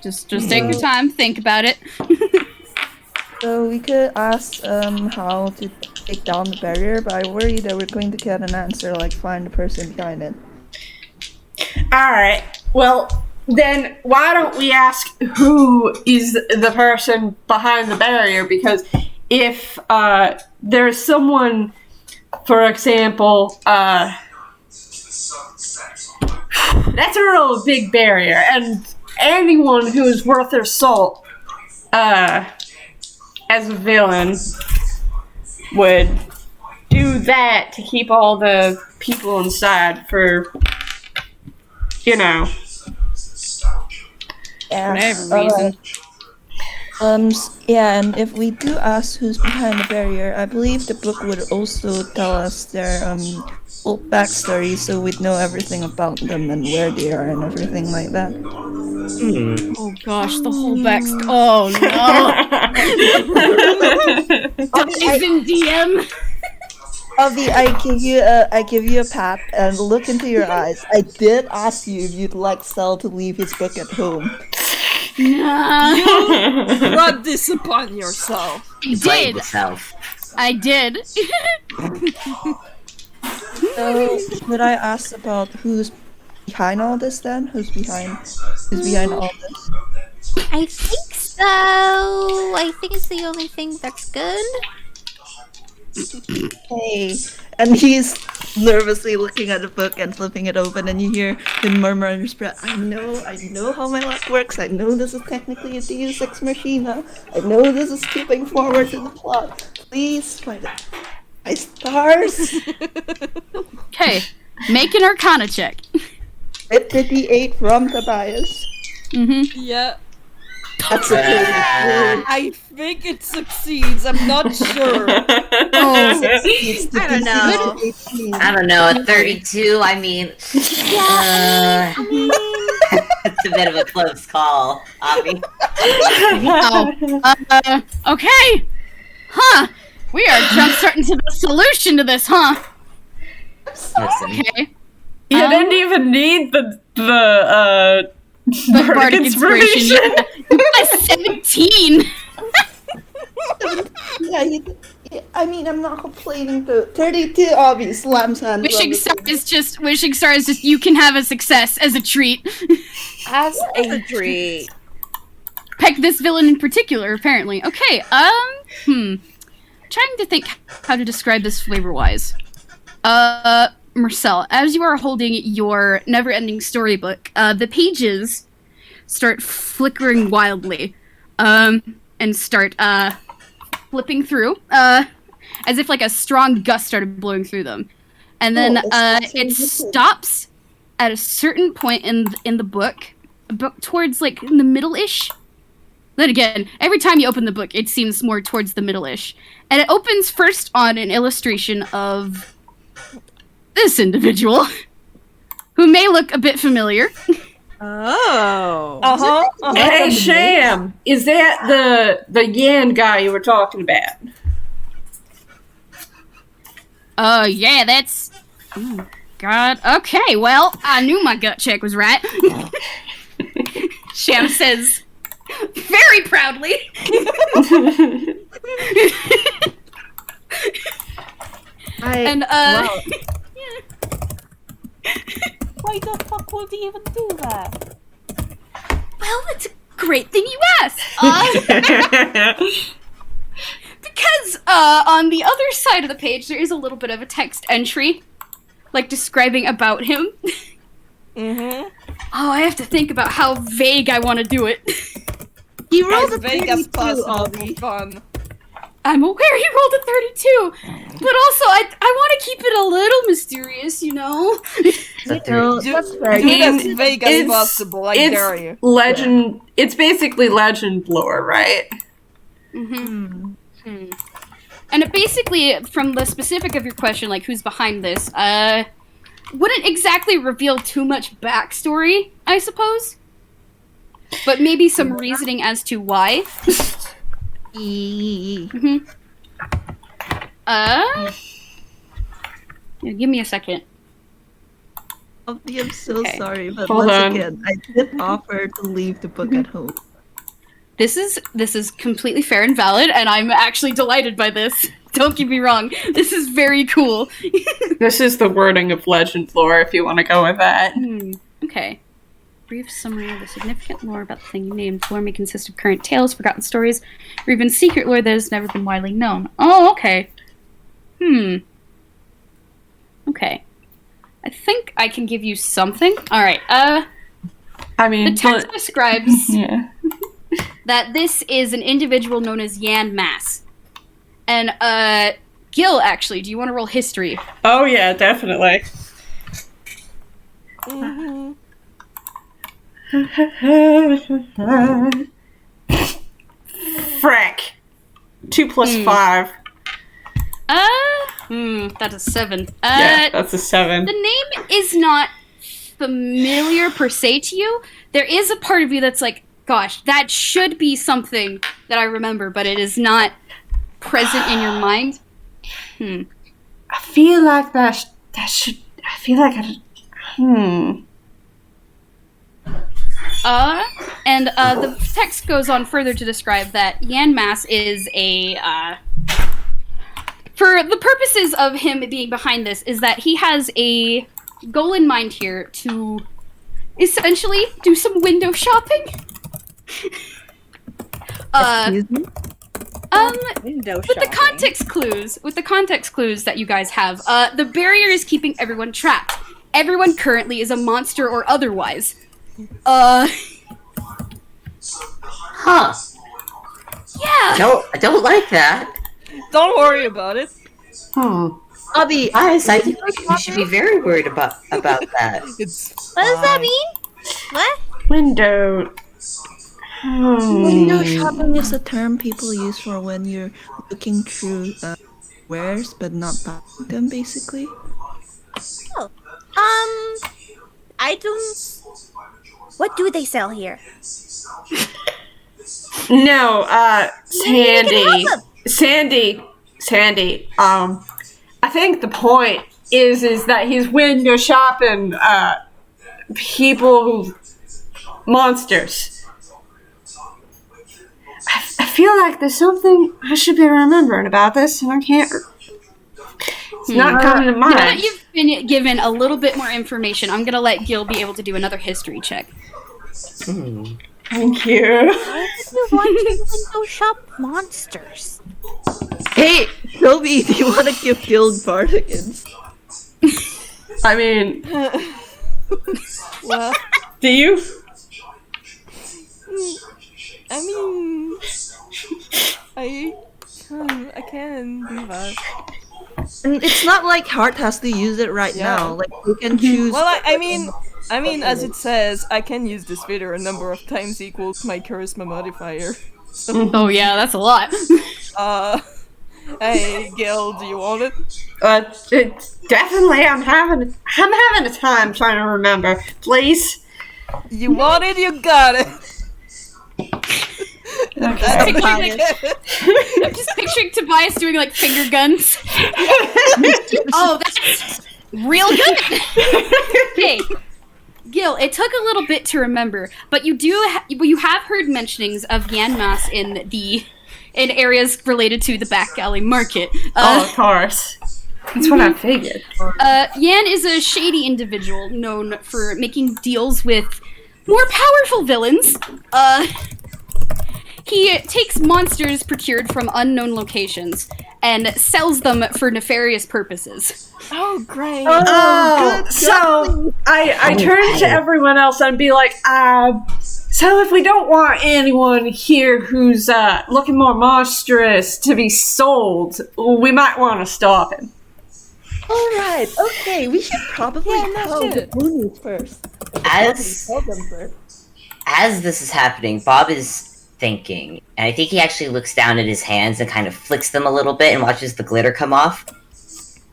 Just take your time, think about it. So we could ask how to take down the barrier, but I worry that we're going to get an answer, like find the person behind it. Alright, well, then why don't we ask who is the person behind the barrier? Because if there's someone, for example, that's a real big barrier, and anyone who's worth their salt as a villain would do that to keep all the people inside for, you know, whatever reason. Yeah, and if we do ask who's behind the barrier, I believe the book would also tell us their full backstory, so we'd know everything about them and where they are and everything like that. Oh gosh, the whole backstory. Oh no! Dive in DM. Avi, I give you a pat and look into your eyes. I did ask you if you'd like Sel to leave his book at home. Nah. You brought this upon yourself. I did. So, would I ask about who's behind all this then? Who's behind all this? I think so. I think it's the only thing that's good. Hey, and he's nervously looking at the book and flipping it open, and you hear him murmur under his breath, I know how my luck works. I know this is technically a Deus Ex Machina. I know this is skipping forward to the plot. Please, my stars. Okay, make an Arcana check. 58 from Tobias. Yeah. That's a I think it succeeds. I'm not sure. I don't know. A 32. I mean, it's a bit of a close call, Avi. Okay. Huh. We are jumpstarting to the solution to this, huh? Listen. Okay. You didn't even need the Bardic Inspiration. You got 17. Yeah, I mean, I'm not complaining though. 32 obvious slams hands. Wishing star is just you can have a success as a treat. As a treat. Peck this villain in particular, apparently. Okay, trying to think how to describe this flavor-wise. Mersel, as you are holding your Neverending Storybook, the pages start flickering wildly, and start, flipping through, as if like a strong gust started blowing through them. And then, it stops at a certain point in the book towards, like, the middle-ish. Then again, every time you open the book, it seems more towards the middle-ish. And it opens first on an illustration of this individual, who may look a bit familiar. Oh. Hey, Sham, is that the Yan guy you were talking about? Yeah, that's... Oh, God. Okay, well, I knew my gut check was right. Sham says, very proudly. Wow. Why the fuck would he even do that? Well, it's a great thing you asked. Because on the other side of the page, there is a little bit of a text entry, like describing about him. Mm-hmm. Oh, I have to think about how vague I want to do it. He rolled As a vague as 32, possible Avi. for fun. I'm aware he rolled a 32, but also I want to keep it a little mysterious, you know? No, Do, that's do fair. it as vague as It's- possible, I dare you. Legend. It's basically legend lore, right? Mm-hmm. And it basically, from the specific of your question, like who's behind this, wouldn't exactly reveal too much backstory, I suppose. But maybe some reasoning as to why. Mm-hmm. Yeah, give me a second. Avi, I'm so Okay. sorry, but Hold once on. again, I did offer to leave the book at home. This is completely fair and valid, and I'm actually delighted by this. Don't get me wrong. This is very cool. This is the wording of legend lore, if you want to go with that. Okay. Brief summary of the significant lore about the thing you named. Lore may consist of current tales, forgotten stories, or even secret lore that has never been widely known. Oh, okay. Okay. I think I can give you something. Alright, I mean, the text describes yeah. that this is an individual known as Yan Mas. And, Gille, actually, do you want to roll history? Oh, yeah, definitely. Frick. 2 plus 5. That's a 7. Yeah, that's a 7. The name is not familiar per se to you. There is a part of you that's like, gosh, that should be something that I remember, but it is not present in your mind. I feel like that should. I feel like And the text goes on further to describe that Yan Mas is a, for the purposes of him being behind this, is that he has a goal in mind here to essentially do some window shopping. Excuse me? Window With the context clues that you guys have, the barrier is keeping everyone trapped. Everyone currently is a monster or otherwise. Huh. Yeah. I don't like that. Don't worry about it. Bobby, Guys, I think you should be very worried about that. It's What does that fine. mean? What? window. window shopping is a term people use for when you're looking through wares but not buying them, basically. Oh. I don't. What do they sell here? No, Sandy. Sandy. Sandy. I think the point is that he's window shopping people who monsters. I feel like there's something I should be remembering about this, and I can't. It's not coming to Now that mind. you've been given a little bit more information, I'm gonna let Gil be able to do another history check. Thank you. Why would you want to window shop monsters? Hey, Toby, do you want to give Guild Bardigans? I mean, Well, do you? I mean, I can do that. And it's not like Hart has to use it right Yeah. now. Like, you can choose. Well, I mean, as it says, I can use this feature a number of times equals my charisma modifier. Oh yeah, that's a lot. Hey, Gil, do you want it? Definitely. I'm having a time trying to remember. Please. You want it, you got it. I'm just picturing Tobias doing like finger guns. Oh, that's real good. Okay, Gil, it took a little bit to remember, but you have heard mentionings of Yan Mas in areas related to the back alley market. Of course. That's what I figured. Yan is a shady individual known for making deals with more powerful villains. He takes monsters procured from unknown locations and sells them for nefarious purposes. Oh, great. So I turn to everyone else and be like, so if we don't want anyone here who's looking more monstrous to be sold, we might want to stop him. Alright, okay, we should probably tell the Goonies first. Tell them first. As this is happening, Bob is thinking, and I think he actually looks down at his hands and kind of flicks them a little bit and watches the glitter come off.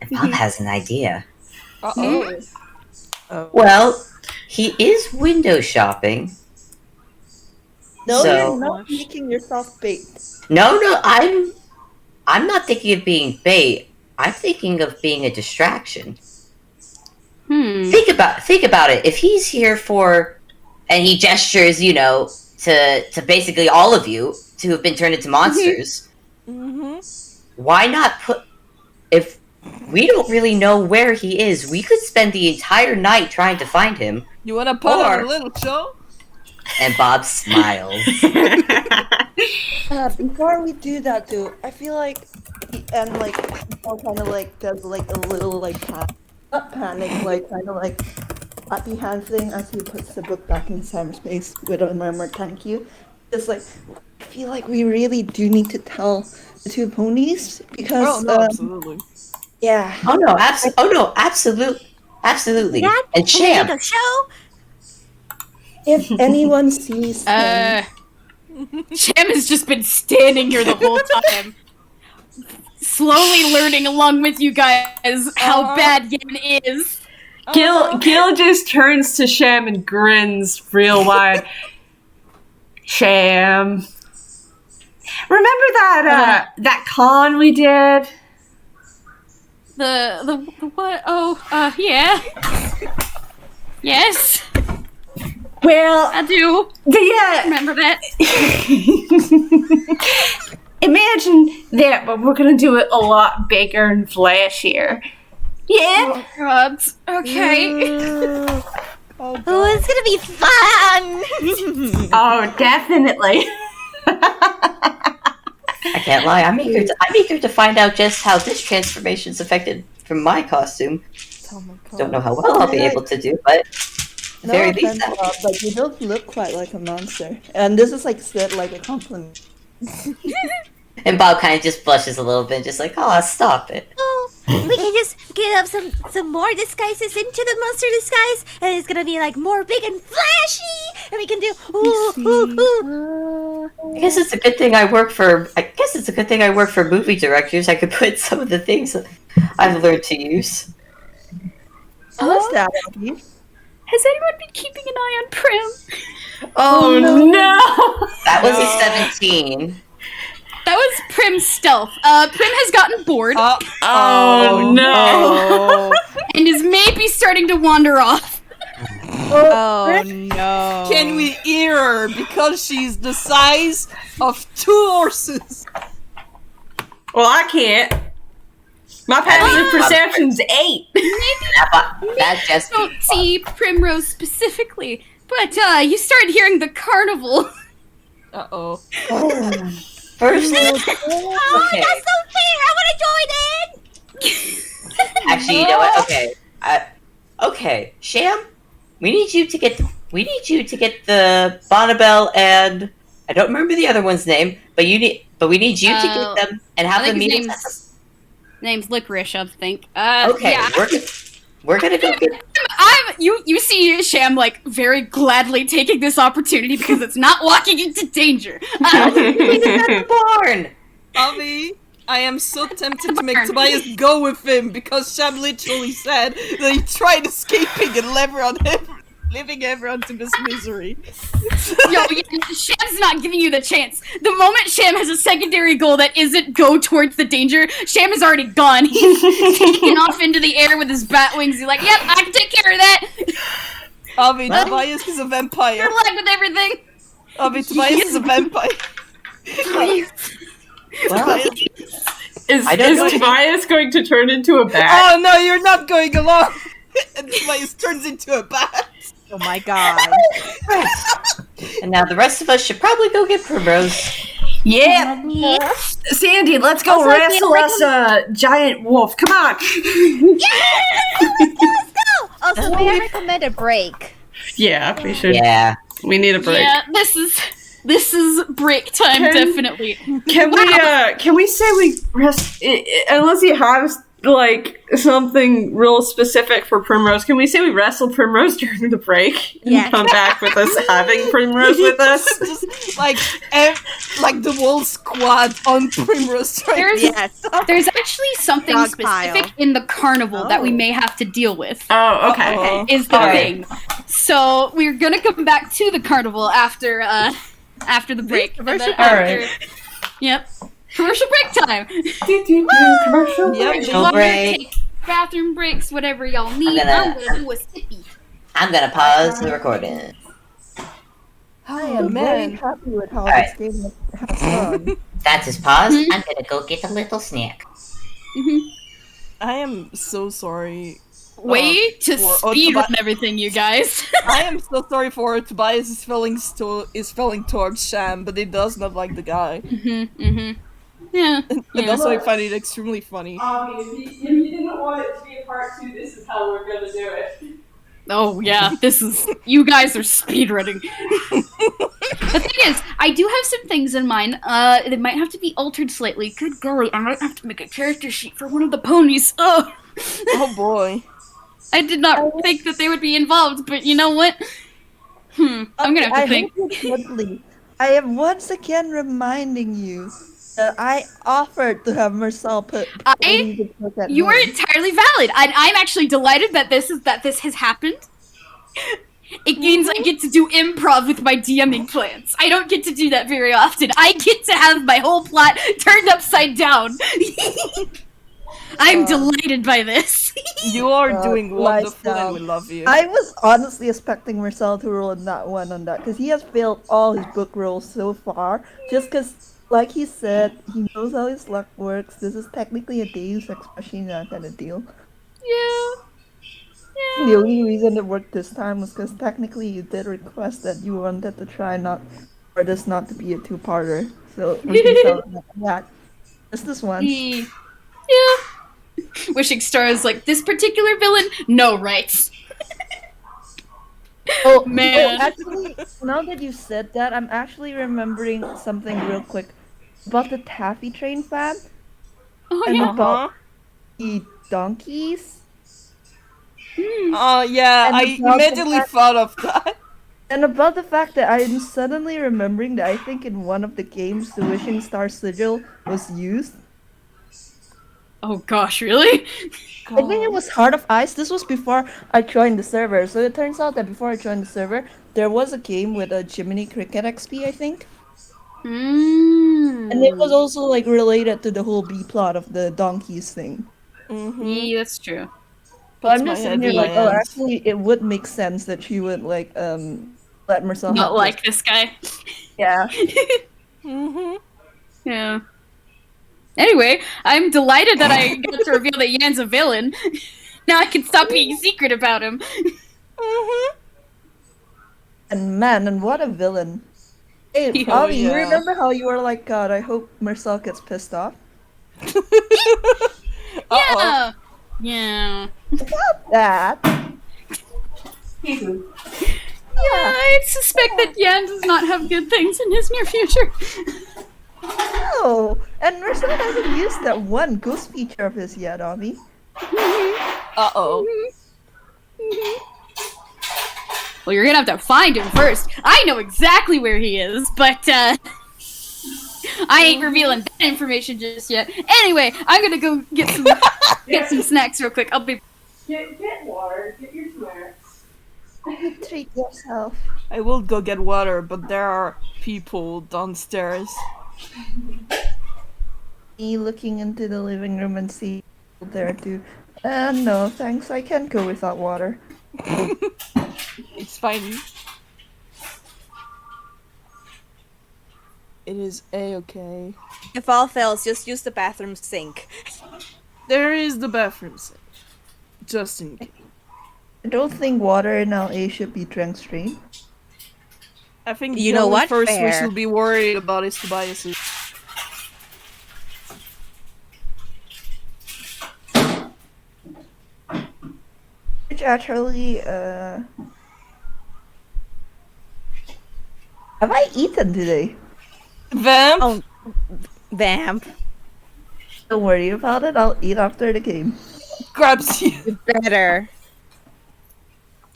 And Bob has an idea. Uh-oh. Well, he is window shopping. No, So- you're not making yourself bait. No, I'm not thinking of being bait. I'm thinking of being a distraction. Think about it. If he's here for, and he gestures, to basically all of you to have been turned into monsters. why not put... If we don't really know where he is, we could spend the entire night trying to find him. You wanna put on a little show? And Bob smiles. Before we do that, though, I feel like, and like, Paul kind of like does like a little like not panic, like kind of like happy hand thing as he puts the book back in cyberspace with a murmur, "Thank you." Just like, I feel like we really do need to tell the two ponies because. Oh no, absolutely. Yeah. Oh no, absolutely. Dad, And Sham. the show. If anyone sees him, Sham has just been standing here the whole time, slowly learning along with you guys how bad Yin is. Gil just turns to Sham and grins real wide. Sham. Remember that con we did? The what? Oh, yeah. Yes, Well, I do yeah. remember that. Imagine that, but we're gonna do it a lot bigger and flashier. Yeah. Oh God. Okay. Oh, it's gonna be fun. Oh, definitely. I can't lie. I'm eager to find out just how this transformation's affected from my costume. oh my God. Don't know how well I'll be able to do, but at the No very offense, least, Bob, but you don't look quite like a monster. And this is like said like a compliment. and Bob kind of just blushes a little bit, just like, "Oh, stop it." Oh, we can just get up some more disguises into the monster disguise, and it's gonna be like more big and flashy, and we can do I guess it's a good thing I work for movie directors. I could put some of the things that I've learned to use. What's that, Abby? Has anyone been keeping an eye on Prim? Oh no! That was a 17. That was Prim's stealth. Prim has gotten bored Oh no! and is maybe starting to wander off. Oh no! Can we ear her because she's the size of 2 horses? Well, I can't. My passive perception's 8. That just Don't see Primrose specifically, but you started hearing the carnival. Uh-oh. first. Oh, Okay. that's so fair! I want to join in. Actually, you know what? Okay, Sham, we need you to get the Bonnabelle and I don't remember the other one's name, but we need you to get them and have I them think meet his us. name's Licorice, I think. Okay, yeah. we're gonna go get. You see Sham like very gladly taking this opportunity because it's not walking into danger. Born. Avi, I am so tempted to make Tobias go with him because Sham literally said that he tried escaping and leaving everyone to this misery. Yo, Sham's not giving you the chance. The moment Sham has a secondary goal that isn't go towards the danger, Sham is already gone. He's taking off into the air with his bat wings. He's like, "Yep, I can take care of that." Avi, Tobias is a vampire. Good luck with everything. Avi, Tobias is a vampire. Well, Is Tobias going to turn into a bat? Oh no, you're not going along! And Tobias turns into a bat. Oh my god. and now the rest of us should probably go get Primrose. Yeah. Sandy, let's go Also, wrestle us a giant wolf. Come on. Let's go! Also, may I recommend a break? Yeah, we should. Yeah. We need a break. Yeah, this is break time, definitely. Can we say we rest unless he has like something real specific for Primrose? Can we say we wrestle Primrose during the break and Yes. come back with us having Primrose with us? Just like the whole squad on Primrose. Right? Yes. There's actually something Dog specific pile. in the carnival that we may have to deal with. Oh, okay. Uh-oh. Is the Alright. thing. So we're gonna come back to the carnival after the break. Commercial break. Yep. Commercial break time. Commercial. Yep. Commercial Water, break. take bathroom breaks, whatever y'all need. I'm gonna do a sippy. I'm gonna pause the recording. I am man. very happy with how Alright. this game has gone. That's his pause. I'm gonna go get a little snack. I am so sorry. Way to for speed run everything, you guys. I am so sorry for Tobias' feelings towards Sham, but he does not like the guy. Yeah. And also I find it extremely funny. If you didn't want it to be a part 2, this is how we're gonna do it. Oh yeah, you guys are speedrunning. The thing is, I do have some things in mind. They might have to be altered slightly. Good golly, I might have to make a character sheet for one of the ponies. Oh boy. I did not think that they would be involved, but you know what? I'm gonna have to think. I am once again reminding you that I offered to have Mersel put. You are entirely valid. I'm actually delighted that this has happened. It means I get to do improv with my DMing plans. I don't get to do that very often. I get to have my whole plot turned upside down. I'm delighted by this. You are doing wonderful and we love you. I was honestly expecting Mersel to roll in that one on that, because he has failed all his book rolls so far. Just because, like he said, he knows how his luck works. This is technically a Deus Ex Machina kind of deal. Yeah. The only reason it worked this time was because technically you did request that you wanted to try for this not to be a two-parter. So we can tell that. Just this once. Yeah. Wishing Star is like, this particular villain, no rights. Oh, man. Actually, now that you said that, I'm actually remembering something real quick about the Taffy Train fan. Oh, and yeah. about the donkeys. Yeah, And I about immediately thought of that. And about the fact that I'm suddenly remembering that I think in one of the games the Wishing Star sigil was used. Oh gosh, really? I think it was Heart of Ice. This was before I joined the server. So it turns out that before I joined the server, there was a game with a Jiminy Cricket XP, I think. And it was also like related to the whole B plot of the donkeys thing. Yeah, that's true. But I'm just sitting here like, oh, actually, it would make sense that she would like let Mersel not like this guy. Yeah. Yeah. Anyway, I'm delighted that I got to reveal that Yan's a villain. Now I can stop being secret about him. And man, and what a villain. Hey, Ollie, you remember how you were like, God, I hope Mersel gets pissed off? Yeah. Yeah. About that. Yeah, I suspect that Yan does not have good things in his near future. No, and Mersel hasn't used that one ghost feature of his yet, Ollie. Uh-oh. Well, you're gonna have to find him first. I know exactly where he is, but I ain't revealing that information just yet. Anyway, I'm gonna go get some snacks real quick. I'll be. Get water. Get your snacks. Treat yourself. I will go get water, but there are people downstairs. Me looking into the living room and see there too. No, thanks. I can't go without water. It's fine. It is A-okay. If all fails, just use the bathroom sink. There is the bathroom sink. Just in case. I don't think water in LA should be drank straight. I think you the know only what? first we Fair. should be worried about is Tobias's. Which actually, have I eaten today? Vamp? Oh, Vamp. Don't worry about it, I'll eat after the game. Grabs you. Better.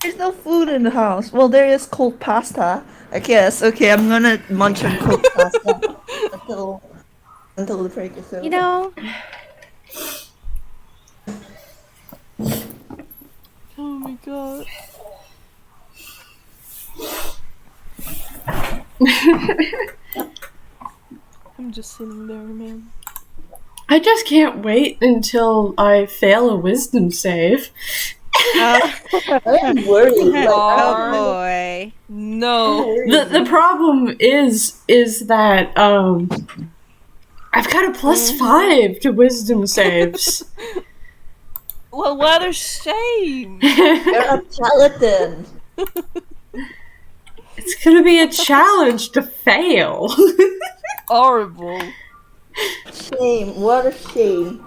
There's no food in the house. Well, there is cold pasta, I guess. Okay, I'm gonna munch on cold pasta until the break is over. You know, Oh my god. I'm just sitting there, man. I just can't wait until I fail a wisdom save. I'm worried. Like, oh boy. No. The problem is that I've got a +5 to wisdom saves. Well, what a shame. You're a paladin. It's gonna be a challenge to fail. Horrible. Shame. What a shame.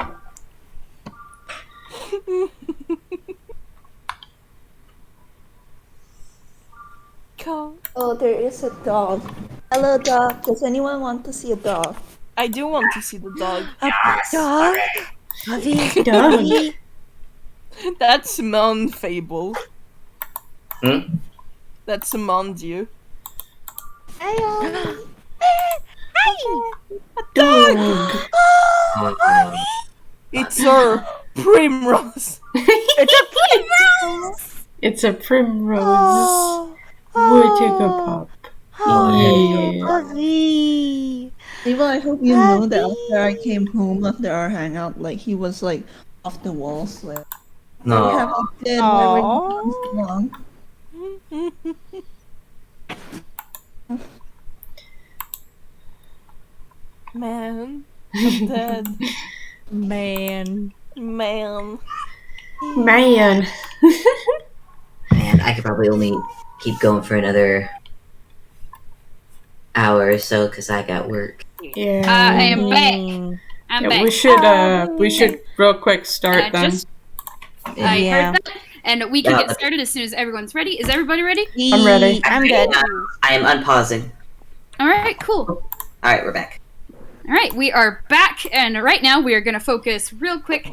Go. Oh, there is a dog. Hello, dog. Does anyone want to see a dog? I do want to see the dog. Dog? Done. That's Simone Fable. Hmm? That's Simone Dieu. Hey, Dog. Oh, It's her Primrose. It's a primrose. Oh, Would take a pop. Yeah. Fuzzy. Eva, I hope you know that after I came home after our hangout, like he was like off the walls. Like, no. where have you been? Where were you so long? Man, I'm dead. Man. Man. Man. Man, I could probably only keep going for another hour or so because I got work. Yeah. I am back. I'm Yeah, back. we should real quick start then. I Yeah. heard that, and we can Yeah, get started as soon as everyone's ready. Is everybody ready? I'm ready. I'm good. I am unpausing. All right, cool. Alright, we're back. All right, we are back, and right now we are going to focus real quick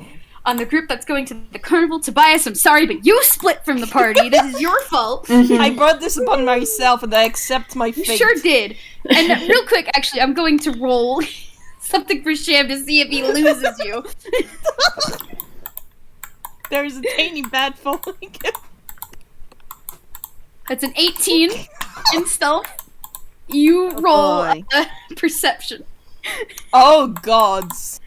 on the group that's going to the carnival. Tobias, I'm sorry, but you split from the party. This is your fault. I brought this upon myself and I accept my You fate. sure did. And real quick, actually, I'm going to roll something for Sham to see if he loses you. There's a tiny bat following him. That's an 18 in stealth. You roll boy. perception. Oh gods.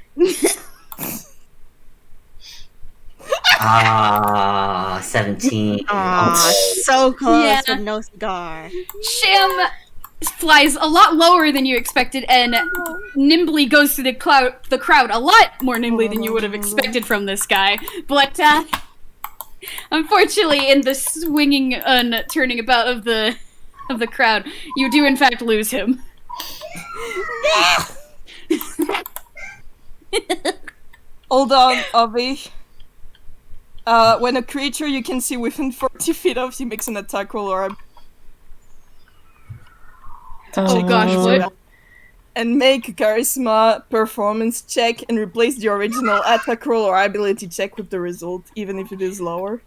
Ah, 17. Aw, so close Yeah. with no cigar. Sham flies a lot lower than you expected and nimbly goes through the crowd a lot more nimbly than you would have expected from this guy. But unfortunately, in the swinging and turning about of the crowd, you do in fact lose him. Hold on, Avi. When a creature you can see within 40 feet of you makes an attack roll or Oh gosh, what? and make a charisma performance check and replace the original attack roll or ability check with the result, even if it is lower.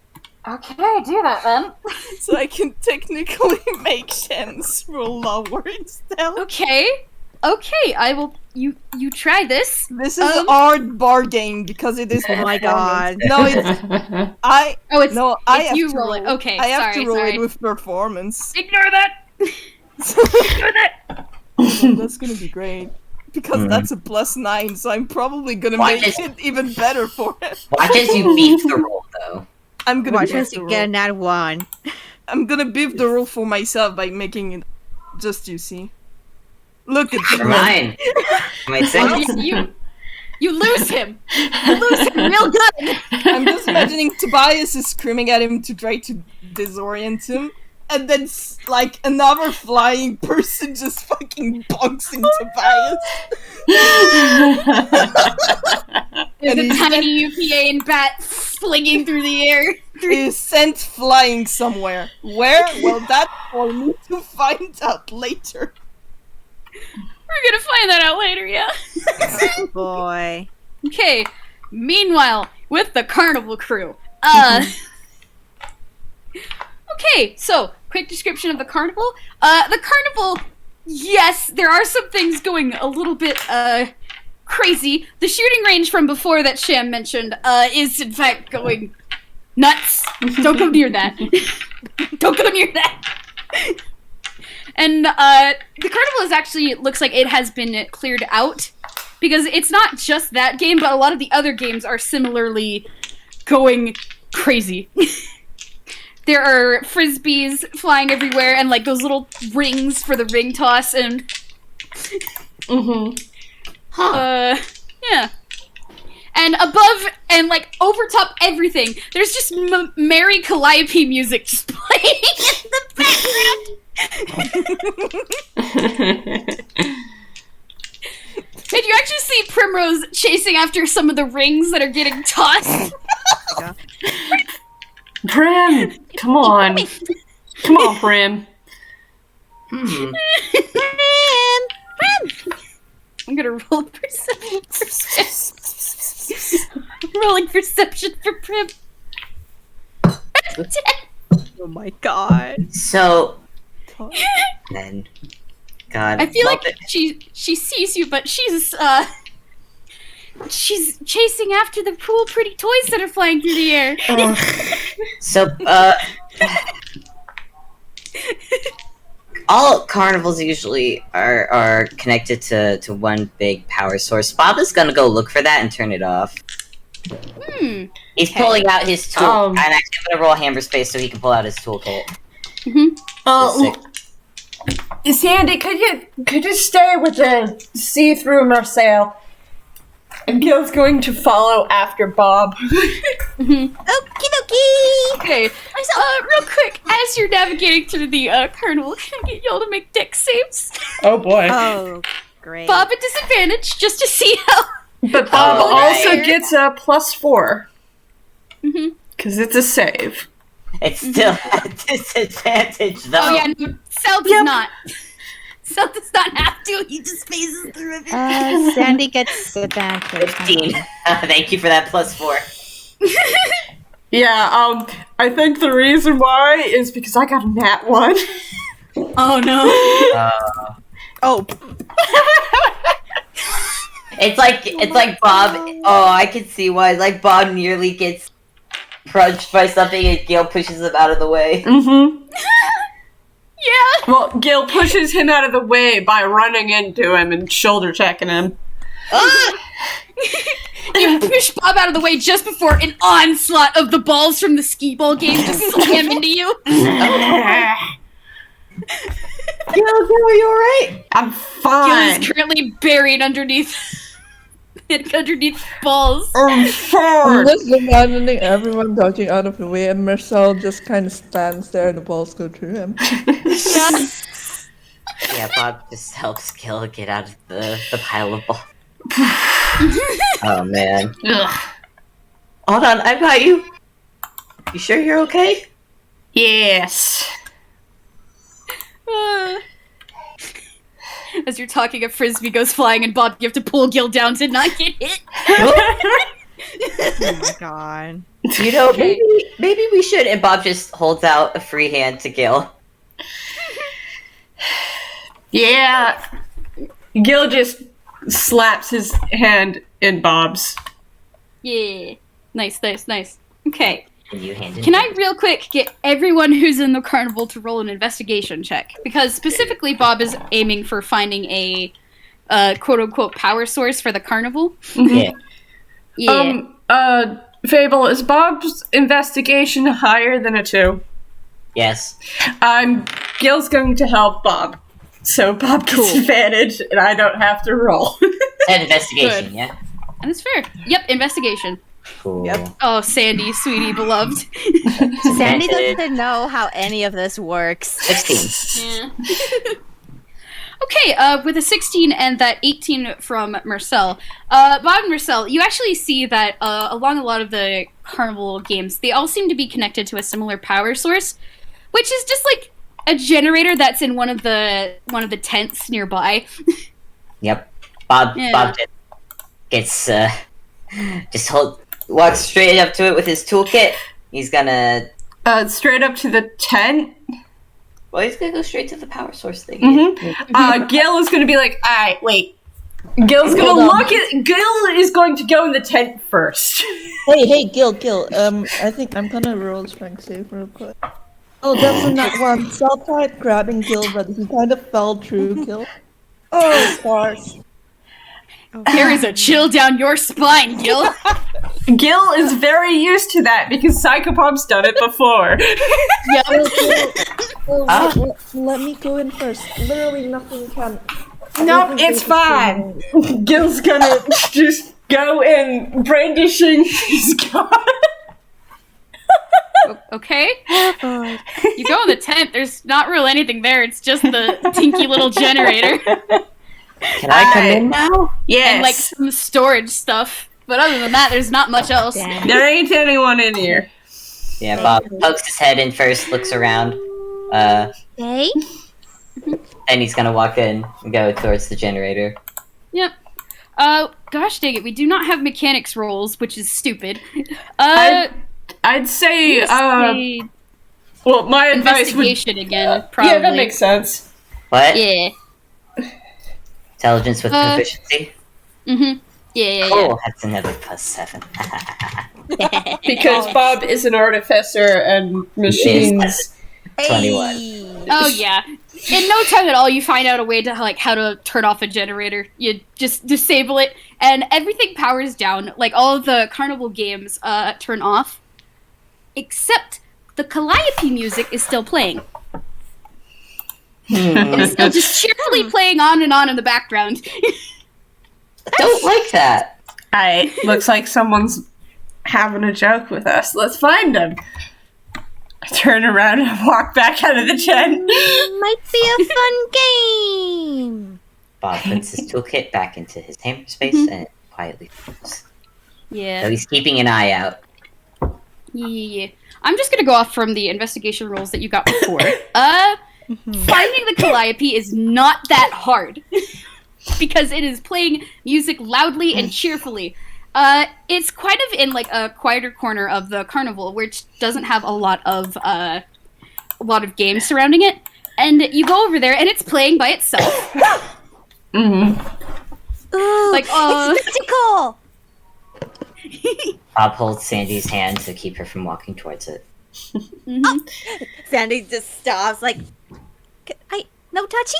Okay, do that then. So I can technically make Shen's roll lower instead. Okay, I will. You try this. This is a hard bargain because it is. Oh my performance. god. No, it's I. Oh, it's No, I it's have you to roll it. Okay, I have sorry, to roll sorry. it with performance. Ignore that. Ignore that. Oh, that's gonna be great because Mhm. that's a +9, so I'm probably gonna Why make is- it even better for it. Watch as you beat the roll, though. I'm gonna Watch beef us the get roll. an at one. I'm gonna beef the roll for myself by making it. Just you see. Look at Never me. mind. My six. You lose him. You lose him real good. I'm just imagining Tobias is screaming at him to try to disorient him, and then like another flying person just fucking bonks into Tobias. There's And a he's tiny UPA and bat flinging through the air. He is sent flying somewhere. Where? Well, that's for me to find out later. We're gonna find that out later, yeah. Boy. Okay. Meanwhile, with the carnival crew. Okay, so quick description of the carnival. The carnival, yes, there are some things going a little bit crazy. The shooting range from before that Sham mentioned is in fact going nuts. Don't go near that. Don't go near that. And the carnival is actually, it looks like it has been cleared out because it's not just that game, but a lot of the other games are similarly going crazy. There are frisbees flying everywhere and like those little rings for the ring toss and Yeah. And above and like over top everything, there's just Merry Calliope music just playing in the background. And you actually see Primrose chasing after some of the rings that are getting tossed. Prim, come on. Come on, Prim. Prim! I'm gonna roll perception for Prim. Rolling perception for Prim. Oh my god. So, then, God. I feel like she sees you, but she's chasing after the cool, pretty toys that are flying through the air. So, all carnivals usually are connected to one big power source. Bob is gonna go look for that and turn it off. He's pulling out his tool, and I'm gonna roll hammer space so he can pull out his toolkit. Sandy, could you stay with the see-through Mersel? And Gille's going to follow after Bob. Okie dokie! Okay, real quick, as you're navigating through the carnival, can I get y'all to make dex saves? Oh boy. Oh, great. Bob at disadvantage, just to see how... But Bob also gets a +4. Because it's a save. It's still at disadvantage, though. Oh yeah, no, Cell does not. Cell does not have to, he just phases through it. Sandy gets advantage. 15. Thank you for that +4. Yeah, I think the reason why is because I got a nat 1. Oh no. Oh. It's like Bob. Oh, I can see why. Like Bob nearly gets crunched by something, and Gille pushes him out of the way. Yeah. Well, Gille pushes him out of the way by running into him and shoulder checking him. You push Bob out of the way just before an onslaught of the balls from the skee ball game just slam into you. Gille, are you alright? I'm fine. Gille is currently buried underneath balls. I'm fine. I'm just imagining everyone dodging out of the way, and Mersel just kind of stands there and the balls go through him. Yeah, Bob just helps Gille get out of the pile of balls. Oh, man. Ugh. Hold on, I've got you. You sure you're okay? Yes. As you're talking, a frisbee goes flying, and Bob, you have to pull Gille down to not get hit. Oh my god. You know, maybe we should. And Bob just holds out a free hand to Gille. Yeah. Gille just slaps his hand in Bob's. Yeah. Nice. Okay. You handed Can I real quick get everyone who's in the carnival to roll an investigation check? Because specifically Bob is aiming for finding a quote-unquote power source for the carnival. Yeah. Yeah. Fable, is Bob's investigation higher than a 2? Yes. Gille's going to help Bob. So Bob gets advantage, and I don't have to roll. And investigation, Good. yeah? And it's fair. Yep, investigation. Cool. Yep. Oh, Sandy, sweetie, beloved. Sandy doesn't know how any of this works. 16. Yeah. Okay, with a 16 and that 18 from Mersel. Bob and Mersel, you actually see that along a lot of the carnival games, they all seem to be connected to a similar power source, which is just like a generator that's in one of the tents nearby. Yep. Bob just gets walks straight up to it with his toolkit. He's gonna Straight up to the tent. Well, he's gonna go straight to the power source thing. Gille is gonna be like, alright, wait. Gille's gonna Gille is going to go in the tent first. Hey, Gille. I think I'm gonna roll strength save real quick. Oh, that's a nat 1. Cell tried grabbing Gille, but he kind of fell through Gille. Oh, stars. There is a chill down your spine, Gille. Gille is very used to that because Psychopom's done it before. Let me go in first. Literally nothing can Nope, it's fine. Gil's gonna just go in brandishing his gun. Okay. Oh boy. You go in the tent. There's not really anything there. It's just the tinky little generator Can I come in now? Yes. and like some storage stuff. But other than that, there's not much else. Damn. There ain't anyone in here. Yeah, Bob pokes his head in first, looks around. Okay. And he's gonna walk in and go towards the generator. Yep. Gosh dang it, we do not have mechanics rolls, which is stupid. I'd say, let's say well, my advice would... investigation again, probably. Yeah, that makes sense. What? Yeah. Intelligence with proficiency? Mm-hmm. Yeah. Oh, that's another +7. Because Bob is an artificer and machines... 21. Oh yeah. In no time at all, you find out a way to how to turn off a generator. You just disable it, and everything powers down. Like all of the carnival games turn off, except the Calliope music is still playing. It's still just cheerfully playing on and on in the background. I don't like that. Looks like someone's having a joke with us. Let's find him. I turn around and walk back out of the tent. Might be a fun game. Bob puts his toolkit back into his hammer-space and quietly moves. Yeah. So he's keeping an eye out. Yeah. I'm just gonna go off from the investigation rolls that you got before. Finding the Calliope is not that hard. Because it is playing music loudly and cheerfully. It's kind of in like a quieter corner of the carnival, which doesn't have a lot of games surrounding it. And you go over there, and it's playing by itself. Ooh, Like, it's mystical. Bob holds Sandy's hand to keep her from walking towards it. Sandy just stops, like, No touchy?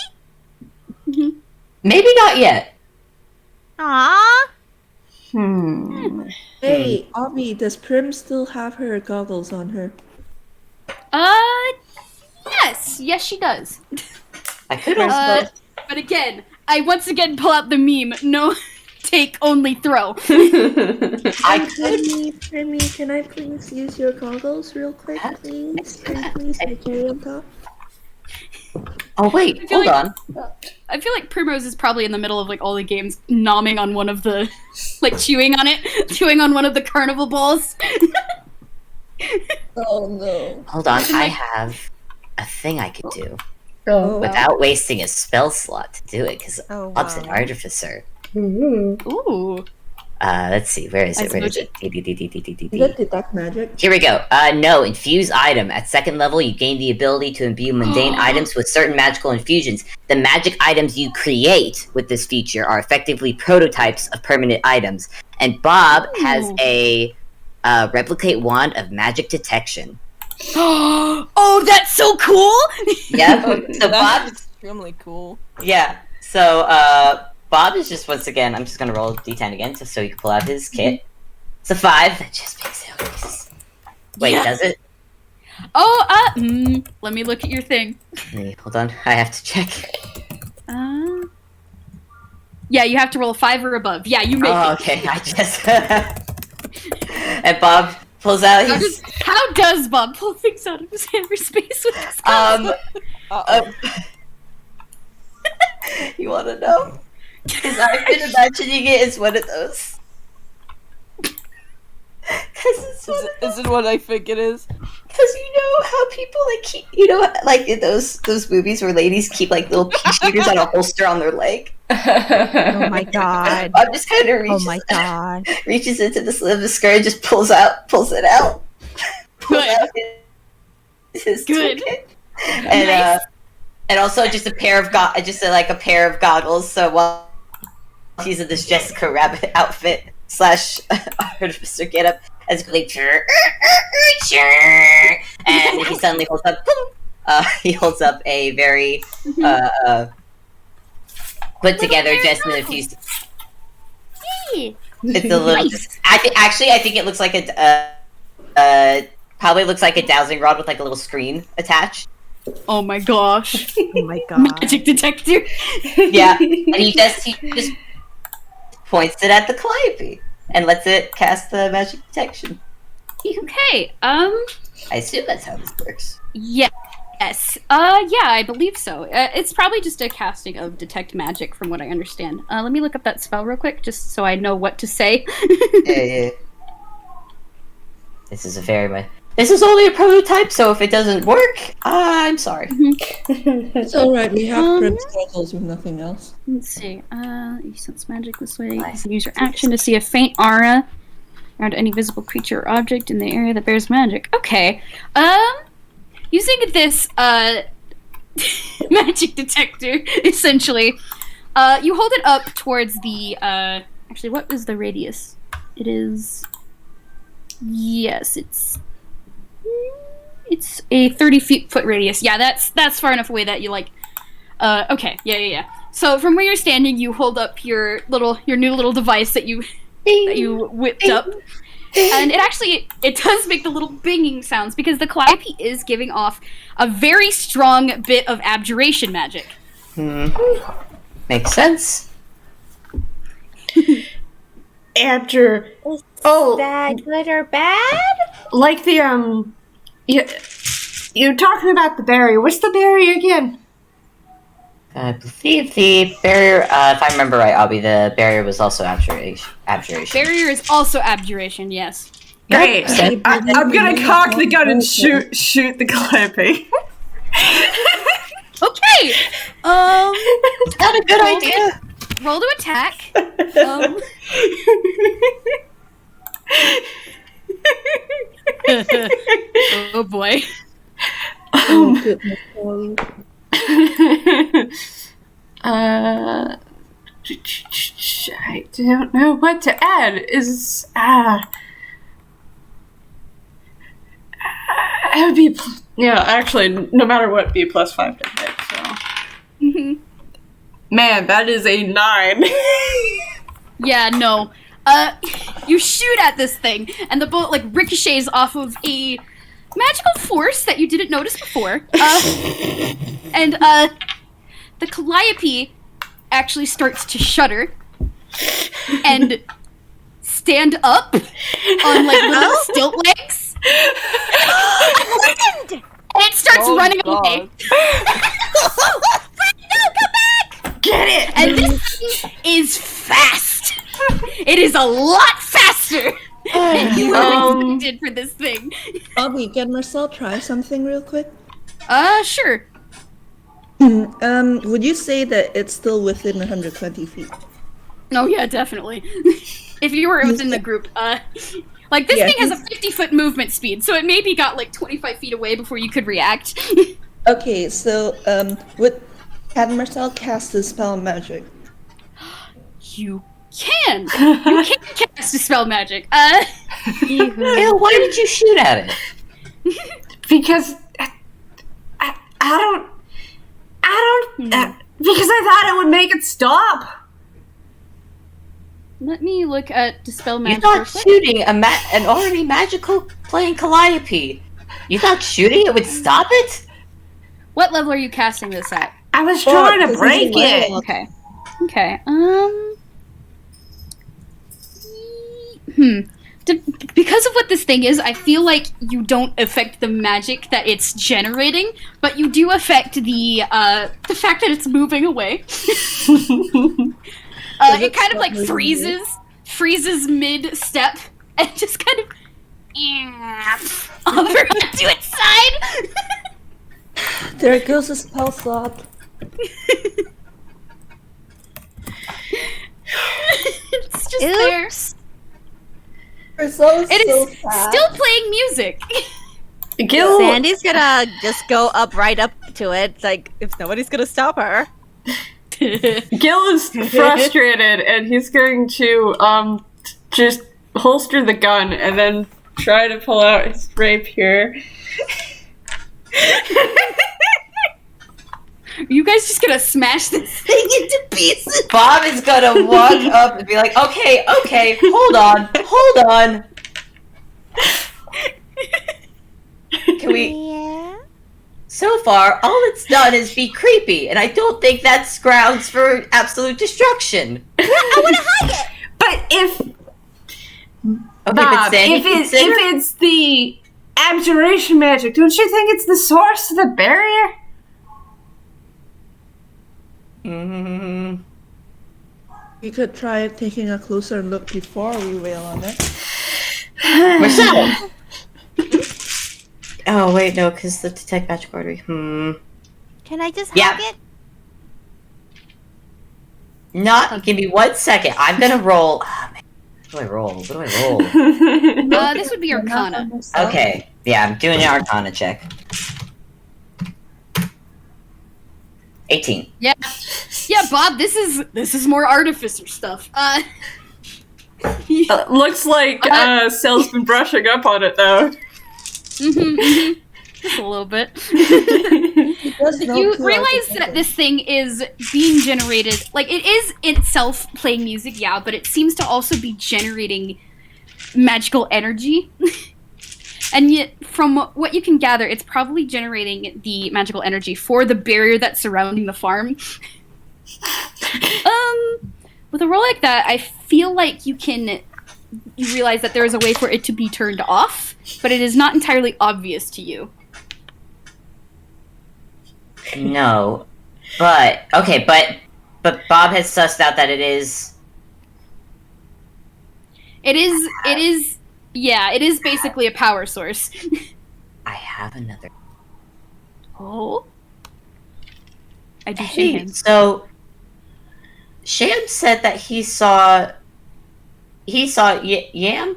Maybe not yet. Aww. Hey, Abby, does Prim still have her goggles on her? Yes, she does. I could also. But again, I once again pull out the meme. No, take, only throw. I could. Primmy, can I please use your goggles real quick, please? Can please I carry on top? Oh wait, hold on. I feel like Primrose is probably in the middle of like all the games, nomming on one of the, like chewing on one of the carnival balls. Oh no. Hold on, I have a thing I could do Oh. without wasting a spell slot to do it, because Oh, Bob's an wow. artificer. Ooh. Let's see, where is it? Where is Is it? Is that detect magic? Here we go. No, infuse item. At second level, you gain the ability to imbue mundane items with certain magical infusions. The magic items you create with this feature are effectively prototypes of permanent items. And Bob has a replicate wand of magic detection. Oh, that's so cool! Yeah. So That's Bob, extremely cool. yeah. So Bob is just once again. I'm just gonna roll d10 again, just so you can pull out his kit. It's a 5. That just makes it increases. Wait, Yeah. does it? Oh, let me look at your thing. Wait, hold on. I have to check. Yeah, you have to roll a 5 or above. Yeah, you make Oh, it. okay. I just. And Bob pulls out his. How does Bob pull things out of his hammer space with his You want to know? Because I've been imagining it as one of those. Is it what I think it is? Because you know how people like keep, like in those movies where ladies keep like little pea shooters on a holster on their leg. Oh my god. Bob just kind of Oh reaches, my god. reaches into the sleeve of the skirt and just pulls it out. Pulls out his Good. toolkit. And and also just a pair of a pair of goggles. So while he's in this Jessica Rabbit outfit / artificer getup, as like and he suddenly holds up. He holds up a very put together just in a few. It's a little. I think it looks like probably looks like a dowsing rod with like a little screen attached. Oh my gosh. Oh my god. Magic detector. Yeah, and he just points it at the Calliope and lets it cast the magic detection. Okay. I assume that's how this works. Yes. Yeah, I believe so. It's probably just a casting of detect magic, from what I understand. Let me look up that spell real quick, just so I know what to say. Yeah. This is only a prototype, so if it doesn't work, I'm sorry. It's alright, we have grim struggles with nothing else. Let's see. You sense magic this way. You can use your action to see a faint aura around any visible creature or object in the area that bears magic. Okay. Using this magic detector, essentially, you hold it up towards the. Actually, what is the radius? It is. Yes, it's a 30-foot radius. Yeah, that's far enough away that you like. Okay, yeah. So from where you're standing, you hold up your new little device that you whipped up. And it does make the little binging sounds because the Calliope is giving off a very strong bit of abjuration magic. Makes sense. Abjure. Is that good or bad? Like the you're talking about the barrier. What's the barrier again? I believe the barrier, if I remember right, Abby, the barrier was also abjuration. Barrier is also abjuration, yes. Great. I'm gonna cock the gun and shoot the Calliope. Okay. Not a good idea. Roll to attack. Oh boy. Oh, goodness. I don't know what to add. It would be actually, no matter what, be +5 to hit. So, man, that is a 9. Yeah, no. You shoot at this thing, and the bullet like ricochets off of a magical force that you didn't notice before. And the Calliope actually starts to shudder and stand up on like little stilt legs. And it starts running away. No, come back! Get it! And this thing is fast. It is a lot faster than you expected for this thing. Bobby, can Mersel try something real quick? Sure. Would you say that it's still within 120 feet? Oh yeah, definitely. If you were within the group, like this thing has a 50-foot movement speed, so it maybe got like 25 feet away before you could react. Okay, so can Mersel cast the spell magic? You can cast a spell magic. Ew, why did you shoot at it? Because I don't because I thought it would make it stop. Let me look at Dispel Magic. You're not shooting an already magical playing Calliope. You thought shooting it would stop it? What level are you casting this at? I was trying to break it. Okay. Because of what this thing is, I feel like you don't affect the magic that it's generating, but you do affect the fact that it's moving away. It kind of like freezes mid-step, and just kind of over to its side. There goes the spell slot. It's just there. It is still playing music. Gille, Sandy's gonna just go right up to it, like if nobody's gonna stop her. Gille is frustrated, and he's going to just holster the gun and then try to pull out his rapier. Are you guys just gonna smash this thing into pieces? Bob is gonna walk up and be like, okay, hold on. Can we... Yeah? so far, all it's done is be creepy, and I don't think that's grounds for absolute destruction. I want to hug it. But if Okay, Bob, but Sandy, if it's the abjuration magic, don't you think it's the source of the barrier? You could try taking a closer look before we wail on it. Mersel! Oh, wait, no, because the detect magic artery. Can I just Yeah. hug it? Not. Give me 1 second. I'm gonna roll. Oh, man. What do I roll? What do I roll? This would be Arcana. Okay. Yeah, I'm doing an Arcana check. 18. Yeah, Bob. This is more artificer stuff. Looks like Cell's been brushing up on it, though. Just a little bit. You realize that this thing is being generated, like, it is itself playing music, yeah, but it seems to also be generating magical energy. And yet, from what you can gather, it's probably generating the magical energy for the barrier that's surrounding the farm. With a roll like that, I feel like you realize that there is a way for it to be turned off, but it is not entirely obvious to you. No. But, okay, but Bob has sussed out that it is basically a power source. I have another. Oh? I do shake Hey, hands. so Sham said that he saw Yam?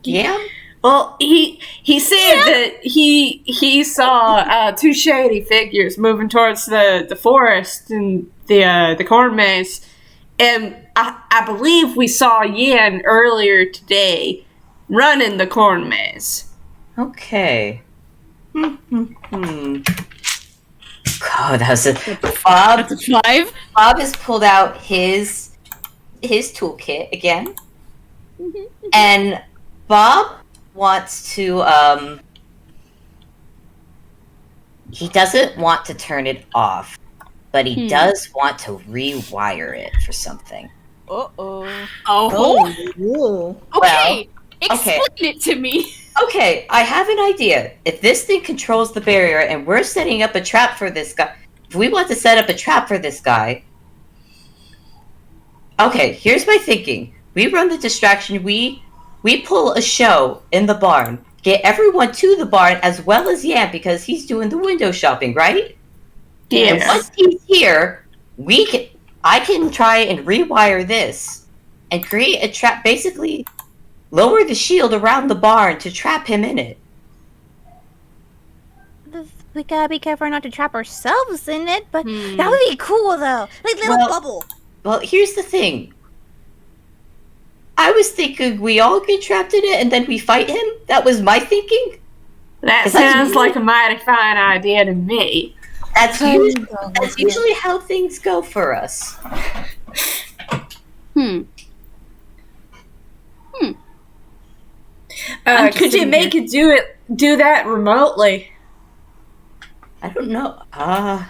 Yam? Well, he said that he saw two shady figures moving towards the forest and the corn maze, and I believe we saw Yan earlier today running the corn maze. Okay. God, that was a Bob. That's a 5. Bob has pulled out his toolkit again, and Bob wants to. He doesn't want to turn it off, but he does want to rewire it for something. Oh. Ooh. Okay. Well, Explain it to me. Okay, I have an idea. If this thing controls the barrier and we're setting up a trap for this guy, if we want to set up a trap for this guy, okay, here's my thinking. We run the distraction, we pull a show in the barn, get everyone to the barn as well as Yam because he's doing the window shopping, right? Yeah. And once he's here, I can try and rewire this and create a trap, basically lower the shield around the barn to trap him in it. We gotta be careful not to trap ourselves in it, but that would be cool though. Like little bubble. Well, here's the thing. I was thinking we all get trapped in it and then we fight him. That was my thinking. That sounds like a mighty fine idea to me. That's usually how things go for us. Could you make it do that remotely? I don't know. I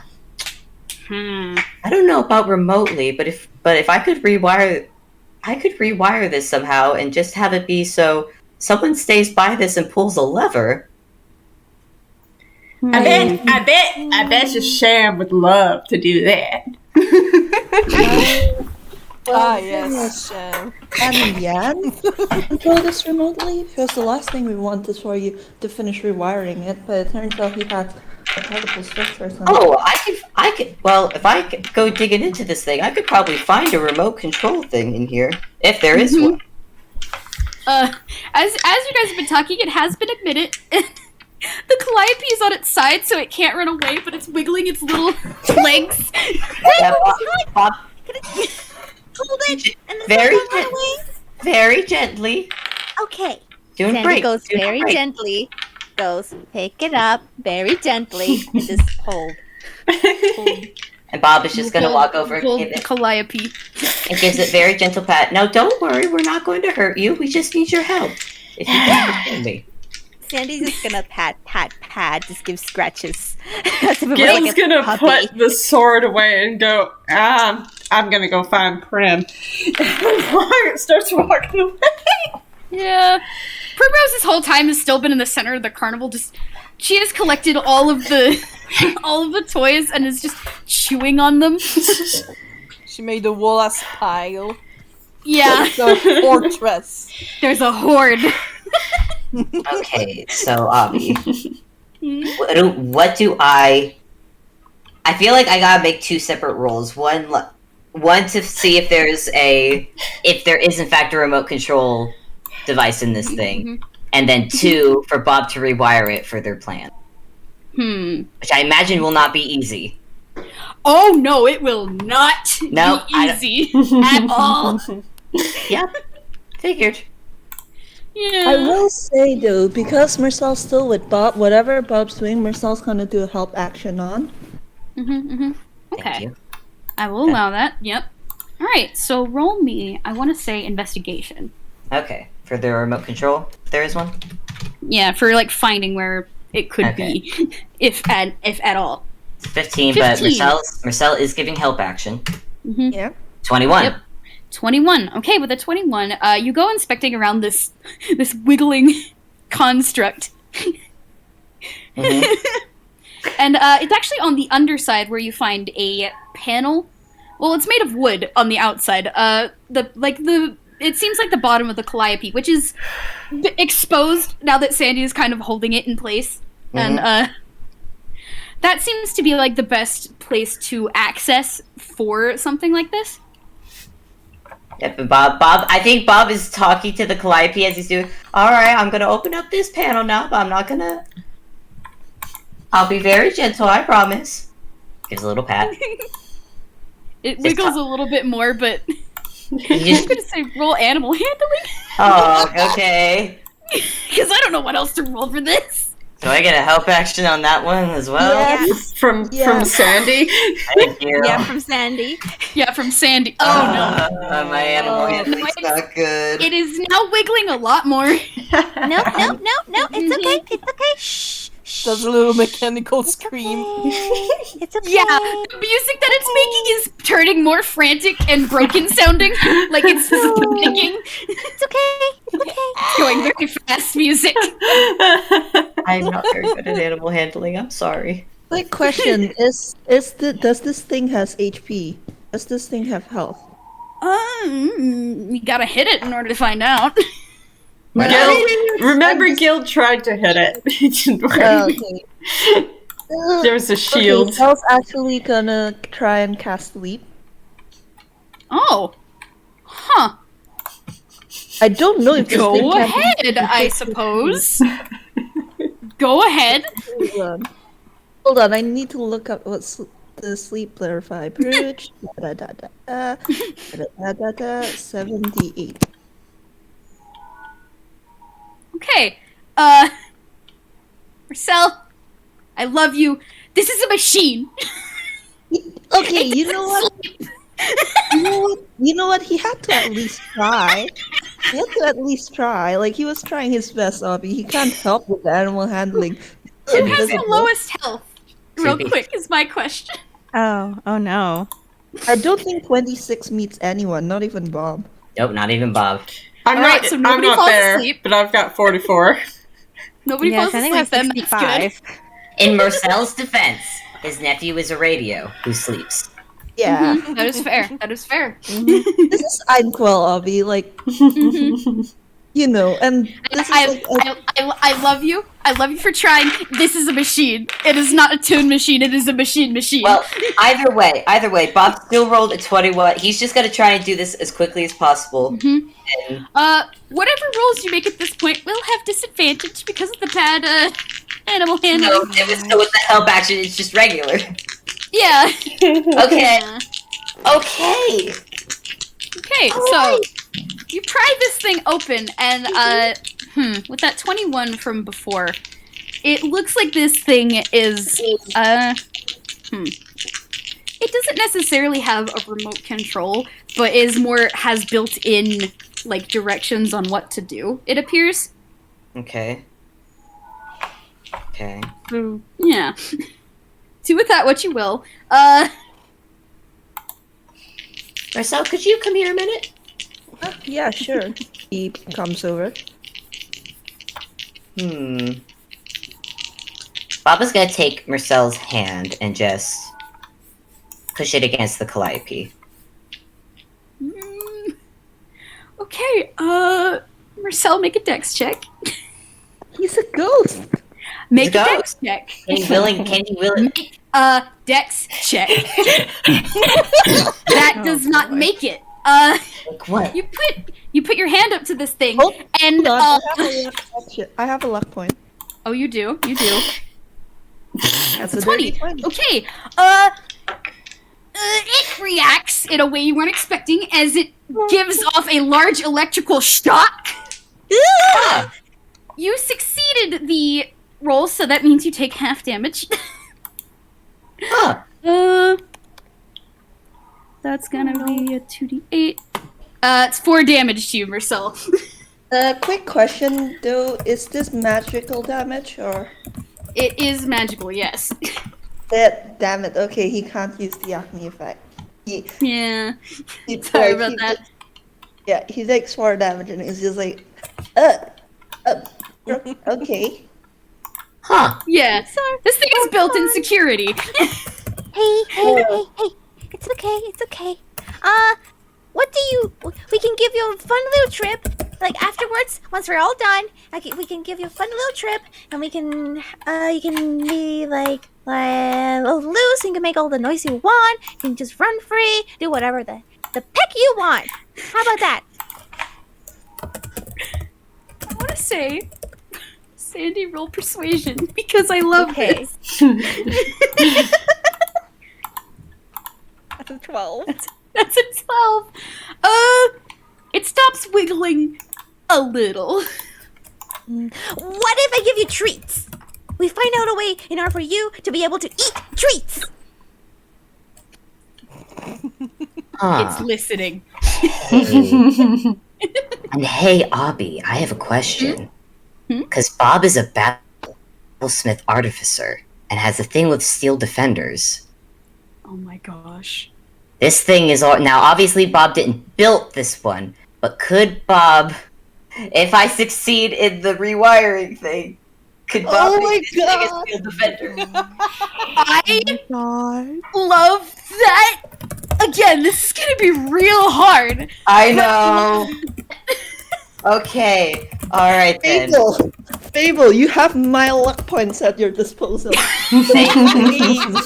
don't know about remotely, but if I could rewire this somehow and just have it be so someone stays by this and pulls a lever. I bet you Sham would love to do that. Yes, Sham. And Yan control this remotely? Because the last thing we want is for you to finish rewiring it, but it turns out he has a multiple switch or something. Oh, I could. Well, if I could go digging into this thing, I could probably find a remote control thing in here if there is one. As you guys have been talking, it has been admitted. The Calliope is on its side, so it can't run away, but it's wiggling its little legs. Yeah, Bob, Hold it and then very, run away. very gently. Okay. Doing Sandy great. goes doing very great. gently. Goes pick it up very gently and just hold. And Bob is just gonna walk over and Hold give the it, Calliope. and gives it very gentle pat. Now, don't worry, we're not going to hurt you. We just need your help. If you can understand me. Sandy's just gonna pat, just give scratches. Gil's gonna put the sword away and go, I'm gonna go find Prim. And starts walking away. Yeah. Primrose this whole time has still been in the center of the carnival. She has collected all of the toys and is just chewing on them. She made a whole ass pile. Yeah. It's a fortress. There's a horde. Okay, so Avi, what do I feel like I gotta make two separate rolls. One to see if there is in fact a remote control device in this thing, and then two for Bob to rewire it for their plan. Which I imagine will not be easy. Oh no, it will not be easy at all. Yep, figured. Yeah. I will say though, because Mersel's still with Bob, whatever Bob's doing, Mersel's gonna do a help action on. Okay. Thank you. I will allow that. Yep. All right. So roll me. I want to say investigation. Okay, for the remote control, there is one. Yeah, for like finding where it could be, if at all. 15, but Mersel is giving help action. Yeah. 21. Yep. 21. Okay, with a 21, you go inspecting around this wiggling construct. And it's actually on the underside where you find a panel. Well, it's made of wood on the outside. It seems like the bottom of the Calliope, which is exposed now that Sandy is kind of holding it in place. And that seems to be like the best place to access for something like this. Yep, Bob, I think Bob is talking to the Calliope as he's doing, alright, I'm gonna open up this panel now, but I'm not gonna... I'll be very gentle, I promise. Gives a little pat. It wiggles a little bit more, but... I'm gonna say roll animal handling. Oh, okay. Because I don't know what else to roll for this. Do I get a help action on that one as well? Yes. From Sandy. Thank you. Yeah, from Sandy. Yeah, from Sandy. Oh no. My animal handling's not good. It is now wiggling a lot more. No, it's okay. It's okay. Shh. Does a little mechanical scream. It's okay. Yeah, the music that it's making is turning more frantic and broken sounding. Like it's thinking. It's okay. It's okay. It's going very fast music. I'm not very good at animal handling, I'm sorry. Quick question: does this thing has HP? Does this thing have health? You gotta hit it in order to find out. Gil tried to hit it. It didn't work. Okay. There's a shield. Okay, Sal's actually gonna try and cast Leap. Oh. Huh. I don't know if this Go thing can ahead, I suppose. Go ahead. Hold on, I need to look up what's the sleep clarify. Purge. 78. Okay. Marcel, I love you. This is a machine. Okay, you know what? You know what? He had to at least try. Like, he was trying his best, Obi. He can't help with the animal handling. Who has the lowest health? Real quick is my question. Oh no. I don't think 26 meets anyone, not even Bob. Nope, not even Bob. I'm not there, asleep. but I've got 44. Nobody falls asleep, then that's good. In Mercel's defense, his nephew is a radio who sleeps. Yeah. That is fair. That is fair. This is Einquell, Obi, like, you know, and this I love you. I love you for trying. This is a machine. It is not a tune machine. It is a machine. Well, either way, Bob still rolled a 21. He's just gonna try and do this as quickly as possible. And whatever rolls you make at this point will have disadvantage because of the bad animal handling. no, so with the help action, it's just regular. Yeah. Okay. Yeah. Okay. Okay, so you pry this thing open, and with that 21 from before, it looks like this thing is It doesn't necessarily have a remote control, but has built-in like directions on what to do. It appears. Okay. Okay. Yeah. Do with that what you will. Marcel, could you come here a minute? Yeah, sure. He comes over. Bob is gonna take Marcel's hand and just push it against the Calliope. Okay, Marcel, make a dex check. He's a ghost. Make a He's a dex check. Can you willing? Make a dex check. That does not make it. Like what? You put your hand up to this thing, Hold and on, I have a luck point. oh, you do. That's a 20. 20. Okay. It reacts in a way you weren't expecting as it gives off a large electrical shock. You succeeded the roll, so that means you take half damage. That's gonna be a 2d8. It's 4 damage to you, Mersel. Quick question though, is this magical damage or? It is magical, yes. Damn it, okay, he can't use the acme effect. Yeah. Sorry about that. Yeah, he takes 4 damage and he's just like, okay. Huh. Yeah. This thing is built in security. Hey, it's okay. We can give you a fun little trip. Like afterwards, once we're all done, we can give you a fun little trip, and you can be like a little loose, and you can make all the noise you want. You can just run free, do whatever the peck you want. How about that? I want to say, Sandy, roll persuasion because I love this. That's a 12. That's a 12. It stops wiggling a little. What if I give you treats? We find out a way in order for you to be able to eat treats. Huh. It's listening. And hey, Abby, I have a question. Because Bob is a battlesmith artificer and has a thing with steel defenders. Oh my gosh. This thing is all now. Obviously, Bob didn't build this one, but could Bob, if I succeed in the rewiring thing, could Bob make this thing a steel defender? I love that. Again, this is gonna be real hard. I know. Okay. All right then. Fable, you have my luck points at your disposal.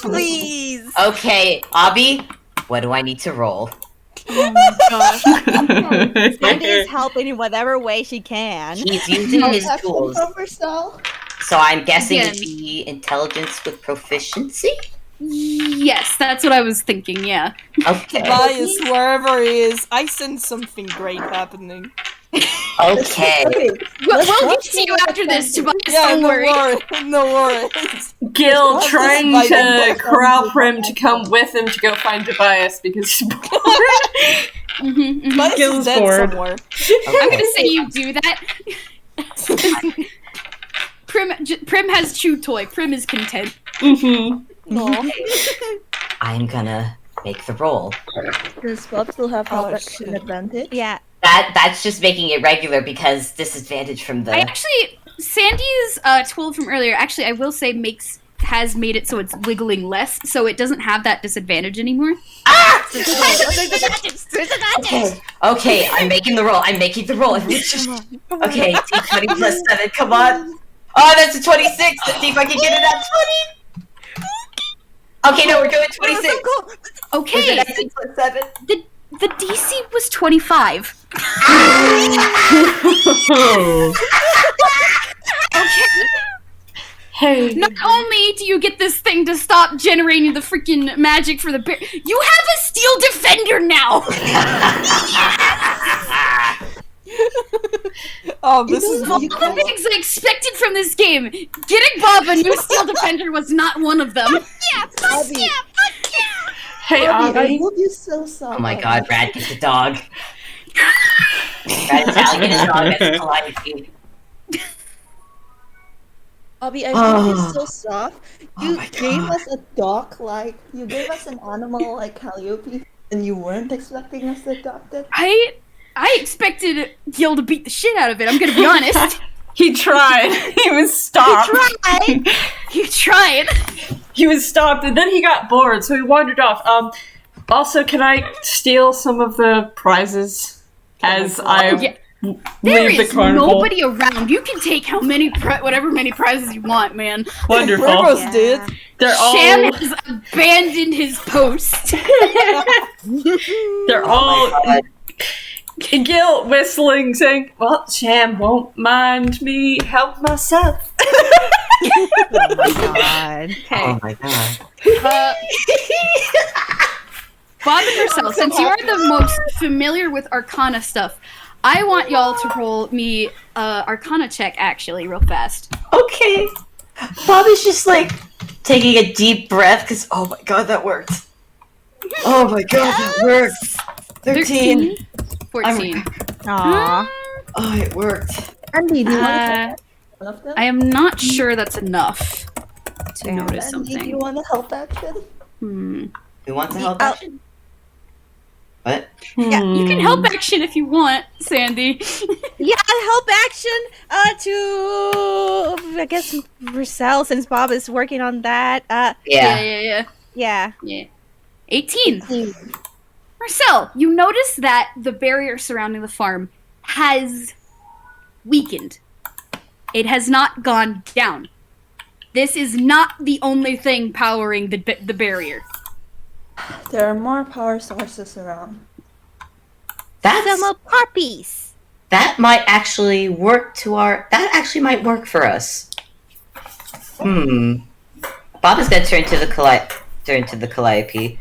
Please. Okay, Abby, what do I need to roll? Oh my gosh. Sandy is helping in whatever way she can. He's using his tools, So I'm guessing Again. it'd be intelligence with proficiency. Yes, that's what I was thinking, yeah. Okay. Bias wherever he is, I sense something great happening. Okay. We'll get to you after this, Tobias, Yeah, don't worry. no worries. Gil trying Let's to invite him. corral Prim to come with him to go find Tobias because she's Bias Gil's is dead bored. somewhere. I'm gonna say you do that. Prim has chew toy. Prim is content. I'm gonna make the roll. does Bob still have shit. an advantage? Yeah. That's just making it regular because disadvantage from the. I actually, Sandy's tool from earlier, actually, I will say has made it so it's wiggling less, so it doesn't have that disadvantage anymore. Okay, I'm making the roll. Okay, T20 plus 7, come on. Oh, that's a 26. Let's see if I can get it at 20. Okay, no, we're going 26. Okay, Is it plus 7? the DC was 25. Okay. Hey. Not only do you get this thing to stop generating the freaking magic for the bear, you have a steel defender now! Oh, this is All the things I expected from this game, getting Bob a new steel defender was not one of them. Hey, I Abby. love you so sorry. Oh my god, Brad, get the dog. Brad, Italian dog, that's Calliope. Bobby, I think you're Oh, so soft. oh You my gave god. us a dog like you gave us an animal like Calliope, and you weren't expecting us to adopt it. I expected Gil to beat the shit out of it. I'm gonna be honest. He tried. He was stopped. You tried. He was stopped, and then he got bored, so he wandered off. Also, can I steal some of the prizes as I Yeah. There leave the is carnival? nobody around. You can take how many whatever many prizes you want, man. Wonderful. Primrose did. They're Sham all. has abandoned his post. They're all. Gil whistling, saying, "Well, Sham won't mind me help myself." Oh my god. Okay. Oh my god. Bob and Mersel, since you are the most familiar with Arcana stuff, I want y'all to roll me Arcana check, actually, real fast. Okay. Bob is just like taking a deep breath because, oh my god, that worked. Oh my god, that worked. 13. 14. Aww. Oh, it worked. Andy, do you want to Uh, help one of them? I am not sure that's enough to notice Andy, do you something. want to help action? We want to help action? What? Yeah, You can help action if you want, Sandy. Yeah, help action to I guess Mersel, since Bob is working on that. Yeah. Yeah. 18. Mersel, you notice that the barrier surrounding the farm has weakened. It has not gone down. This is not the only thing powering the barrier. There are more power sources around. That's, Some puppies. that might actually work that actually might work for us. Bob is gonna turn to the Calliope.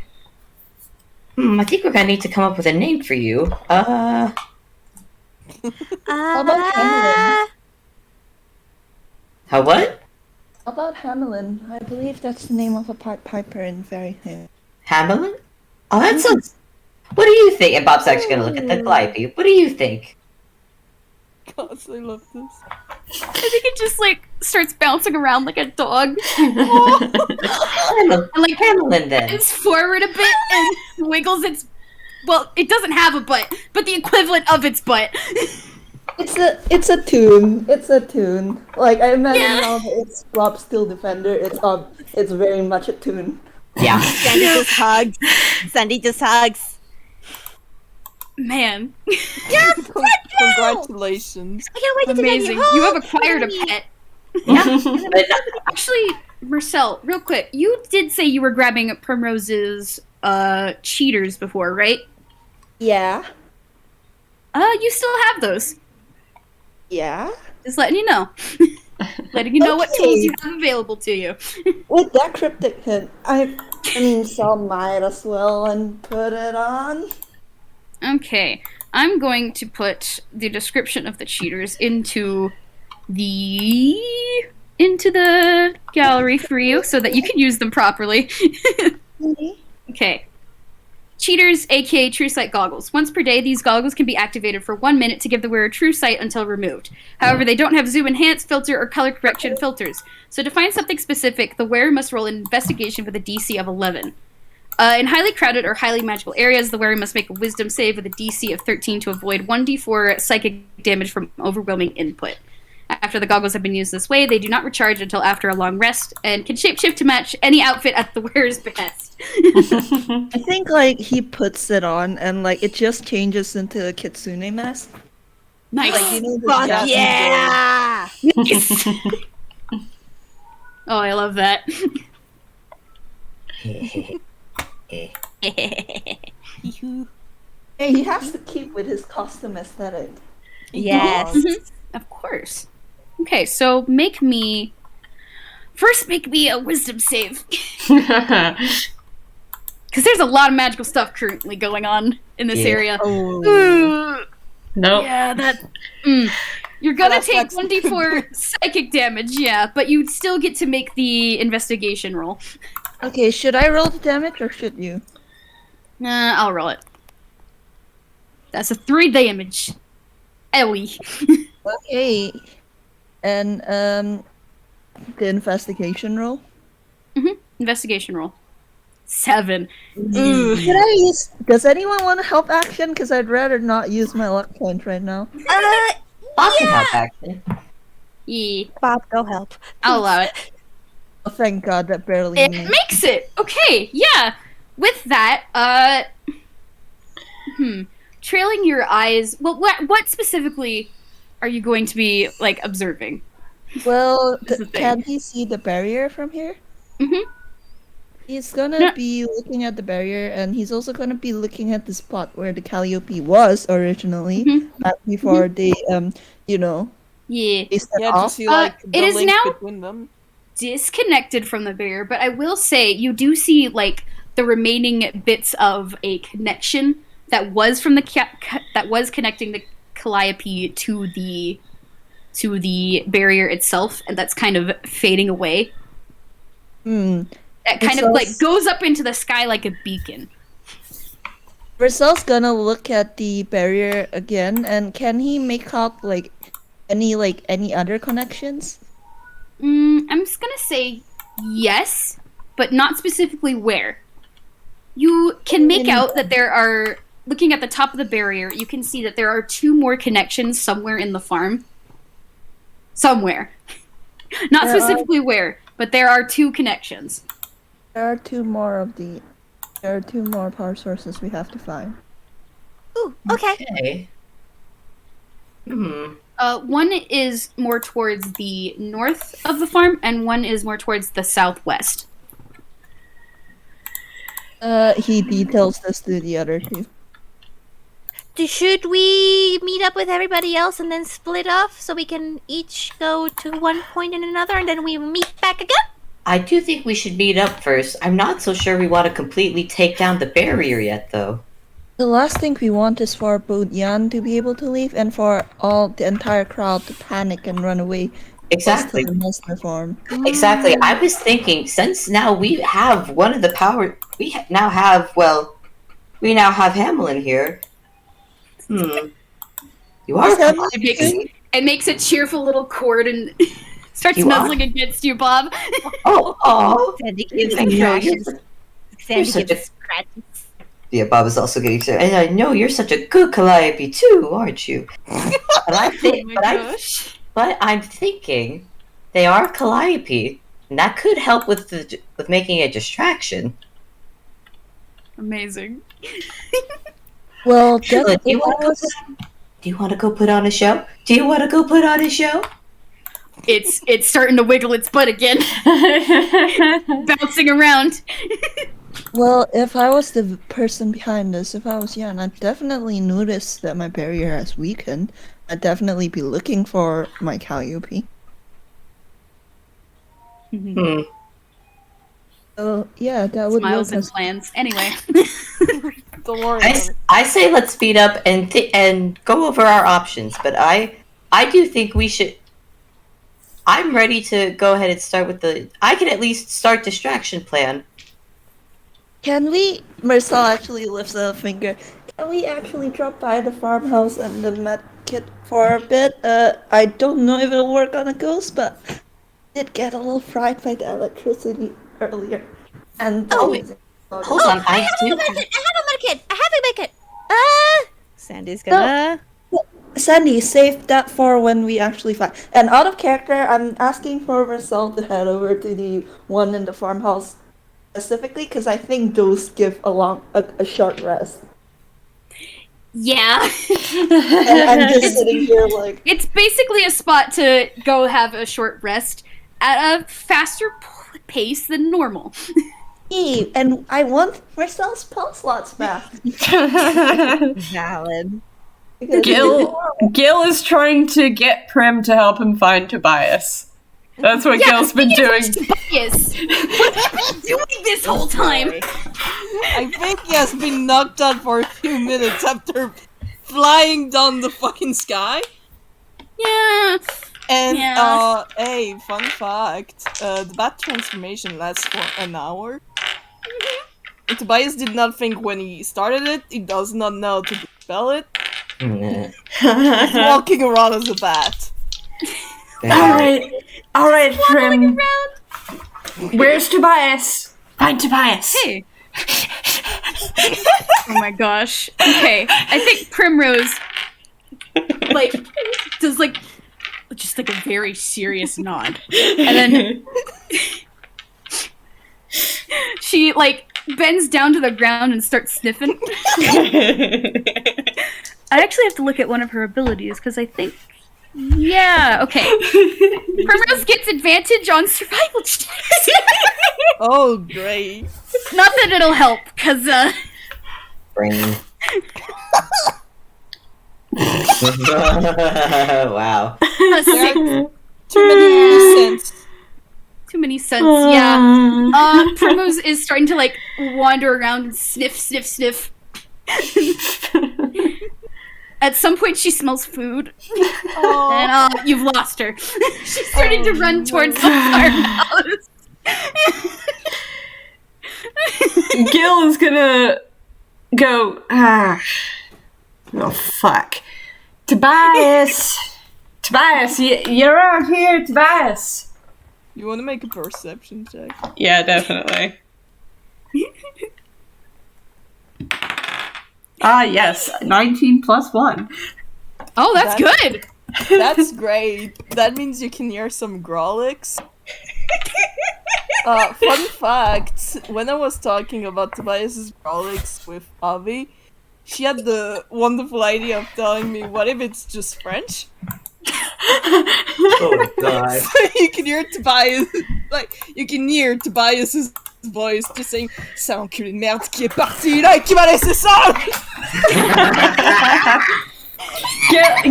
I think we're gonna need to come up with a name for you. How about Hamelin? How what? How about Hamelin? I believe that's the name of a piper in Fairy Tale. Hamelin? Oh, that sounds... What do you think? And Bob's actually gonna look at the Calliope. What do you think? Gosh, I love this. I think it just like starts bouncing around like a dog. Hamelin, like Hamelin then. It's forward a bit and wiggles its. Well, it doesn't have a butt, but the equivalent of its butt. It's a tune. It's a tune. Like I imagine Yeah. now that it's Rob Steel Defender. It's very much a tune. Yeah. Sandy just hugs. Sandy just hugs. Man, Congratulations. I can't wait to take amazing! You have acquired a pet. Yeah. But Actually, Mersel, real quick, you did say you were grabbing Primrose's cheaters before, right? Yeah. You still have those. Yeah. Just letting you know. Letting you know what tools you have available to you. With that cryptic hint, I mean, Sal might as well and put it on. Okay, I'm going to put the description of the cheaters into the gallery for you so that you can use them properly. Okay. Cheaters, aka True Sight goggles. Once per day, these goggles can be activated for 1 minute to give the wearer true sight until removed. However, they don't have zoom enhance, filter, or color correction filters. So to find something specific, the wearer must roll an investigation with a DC of 11. In highly crowded or highly magical areas, the wearer must make a wisdom save with a DC of 13 to avoid 1d4 psychic damage from overwhelming input. After the goggles have been used this way, they do not recharge until after a long rest, and can shapeshift to match any outfit at the wearer's behest. I think like he puts it on and like it just changes into a kitsune mask. Nice. Like you know the Fuck Japanese yeah! Oh, I love that. Hey, he has to keep with his costume aesthetic. Yes. Of course. Okay, so make me a wisdom save. Because there's a lot of magical stuff currently going on in this Yeah. area. Nope. Yeah, that... You're gonna That's take like- 1d4 psychic damage, yeah, but you still get to make the investigation roll. Okay, should I roll the damage or should you? I'll roll it. That's a 3 damage. Owie. Okay. And the investigation roll? Investigation roll. 7. Can I use? Does anyone want to help action? Because I'd rather not use my luck point right now. Bob can help actually. Yeah, Bob, go help. I'll allow it. Oh, thank God, that barely. It makes it! Okay, yeah. With that, trailing your eyes, well, what specifically are you going to be, like, observing? Well, This is the thing. can he see the barrier from here? Mm-hmm. He's gonna be looking at the barrier, and he's also gonna be looking at the spot where the Calliope was originally, before they, Yeah. they set Yeah, to off. see like the it is link now- between them. Disconnected from the barrier, but I will say you do see, like, the remaining bits of a connection that was from the that was connecting the Calliope to the barrier itself, and that's kind of fading away. That kind of like goes up into the sky like a beacon. Vercel's gonna look at the barrier again, and can he make out any other connections? I'm just gonna say yes, but not specifically where. You can make out that there are, looking at the top of the barrier, you can see that there are 2 more connections somewhere in the farm. Somewhere. Not specifically where, but there are 2 connections. There are 2 more power sources we have to find. Ooh, okay. Okay. One is more towards the north of the farm, and one is more towards the southwest. He details this to the other 2. Should we meet up with everybody else and then split off so we can each go to one point and another, and then we meet back again? I do think we should meet up first. I'm not so sure we want to completely take down the barrier yet, though. The last thing we want is for both Yan to be able to leave and for the entire crowd to panic and run away. Exactly. To the monster farm. Exactly. I was thinking, since now we have one of the power, we now have Hamlin here. You are It makes a cheerful little chord and starts You nuzzling against you, Bob. Oh, Sandy gives I know, Sandy such gives scratches. yeah, Bob is also getting so. And I know you're such a good Calliope too, aren't you? But I'm thinking they are Calliope, and that could help with making a distraction. Amazing. Well, Gille, do you want to go put on a show? It's starting to wiggle its butt again, bouncing around. Well, if I was the person behind this, if I was Yan, I'd definitely notice that my barrier has weakened. I'd definitely be looking for my Calliope. So yeah, that would Smiles work and as plans. Anyway. Don't worry about it. I say let's speed up and go over our options. But I do think we should. I'm ready to go ahead and start with I can at least start distraction plan. Can we? Mersel actually lifts a finger. Can we actually drop by the farmhouse and the med kit for a bit? I don't know if it'll work on a ghost, but I did get a little fried by the electricity earlier. And hold on, I have a medkit. Sandy's gonna. Sandy, save that for when we actually find. And out of character, I'm asking for Mersel to head over to the one in the farmhouse specifically because I think those give a short rest. Yeah. And I'm just sitting here like. It's basically a spot to go have a short rest at a faster pace than normal. And I want Mercel's spell slots back. Valid. Gille is trying to get Prim to help him find Tobias. That's what Gille's been doing. Tobias! What have you been doing this whole time? I think he has been knocked out for a few minutes after flying down the fucking sky. Yeah. And, Yeah. hey, fun fact, the bat transformation lasts for an hour. And Tobias did not think when he started it, he does not know to dispel it. He's walking around as a bat. Alright, All right, Prim. Around. Where's Tobias? Find Tobias. Hey. Oh my gosh. Okay, I think Primrose like does like just like a very serious nod, and then she like bends down to the ground and starts sniffing. I actually have to look at one of her abilities because I think, yeah, okay. Primrose gets advantage on survival checks. Oh, great. Not that it'll help, because, Brain. Wow. Too many cents. Too many cents, yeah. Primrose is starting to, like, wander around and sniff. At some point, she smells food. And, you've lost her. She's starting to run towards the farmhouse. Gille is gonna go, oh, fuck. Tobias! Tobias, you're out here, Tobias! You want to make a perception check? Yeah, definitely. Yes, 19 plus 1. Oh, that's good! That's great. That means you can hear some Grolix. Fun fact, when I was talking about Tobias's Grolix with Avi, she had the wonderful idea of telling me, what if it's just French? Oh god. So you can hear Tobias, Tobias's voice just saying, "C'est un enculé de merde qui est parti là et qui m'a laissé seul!"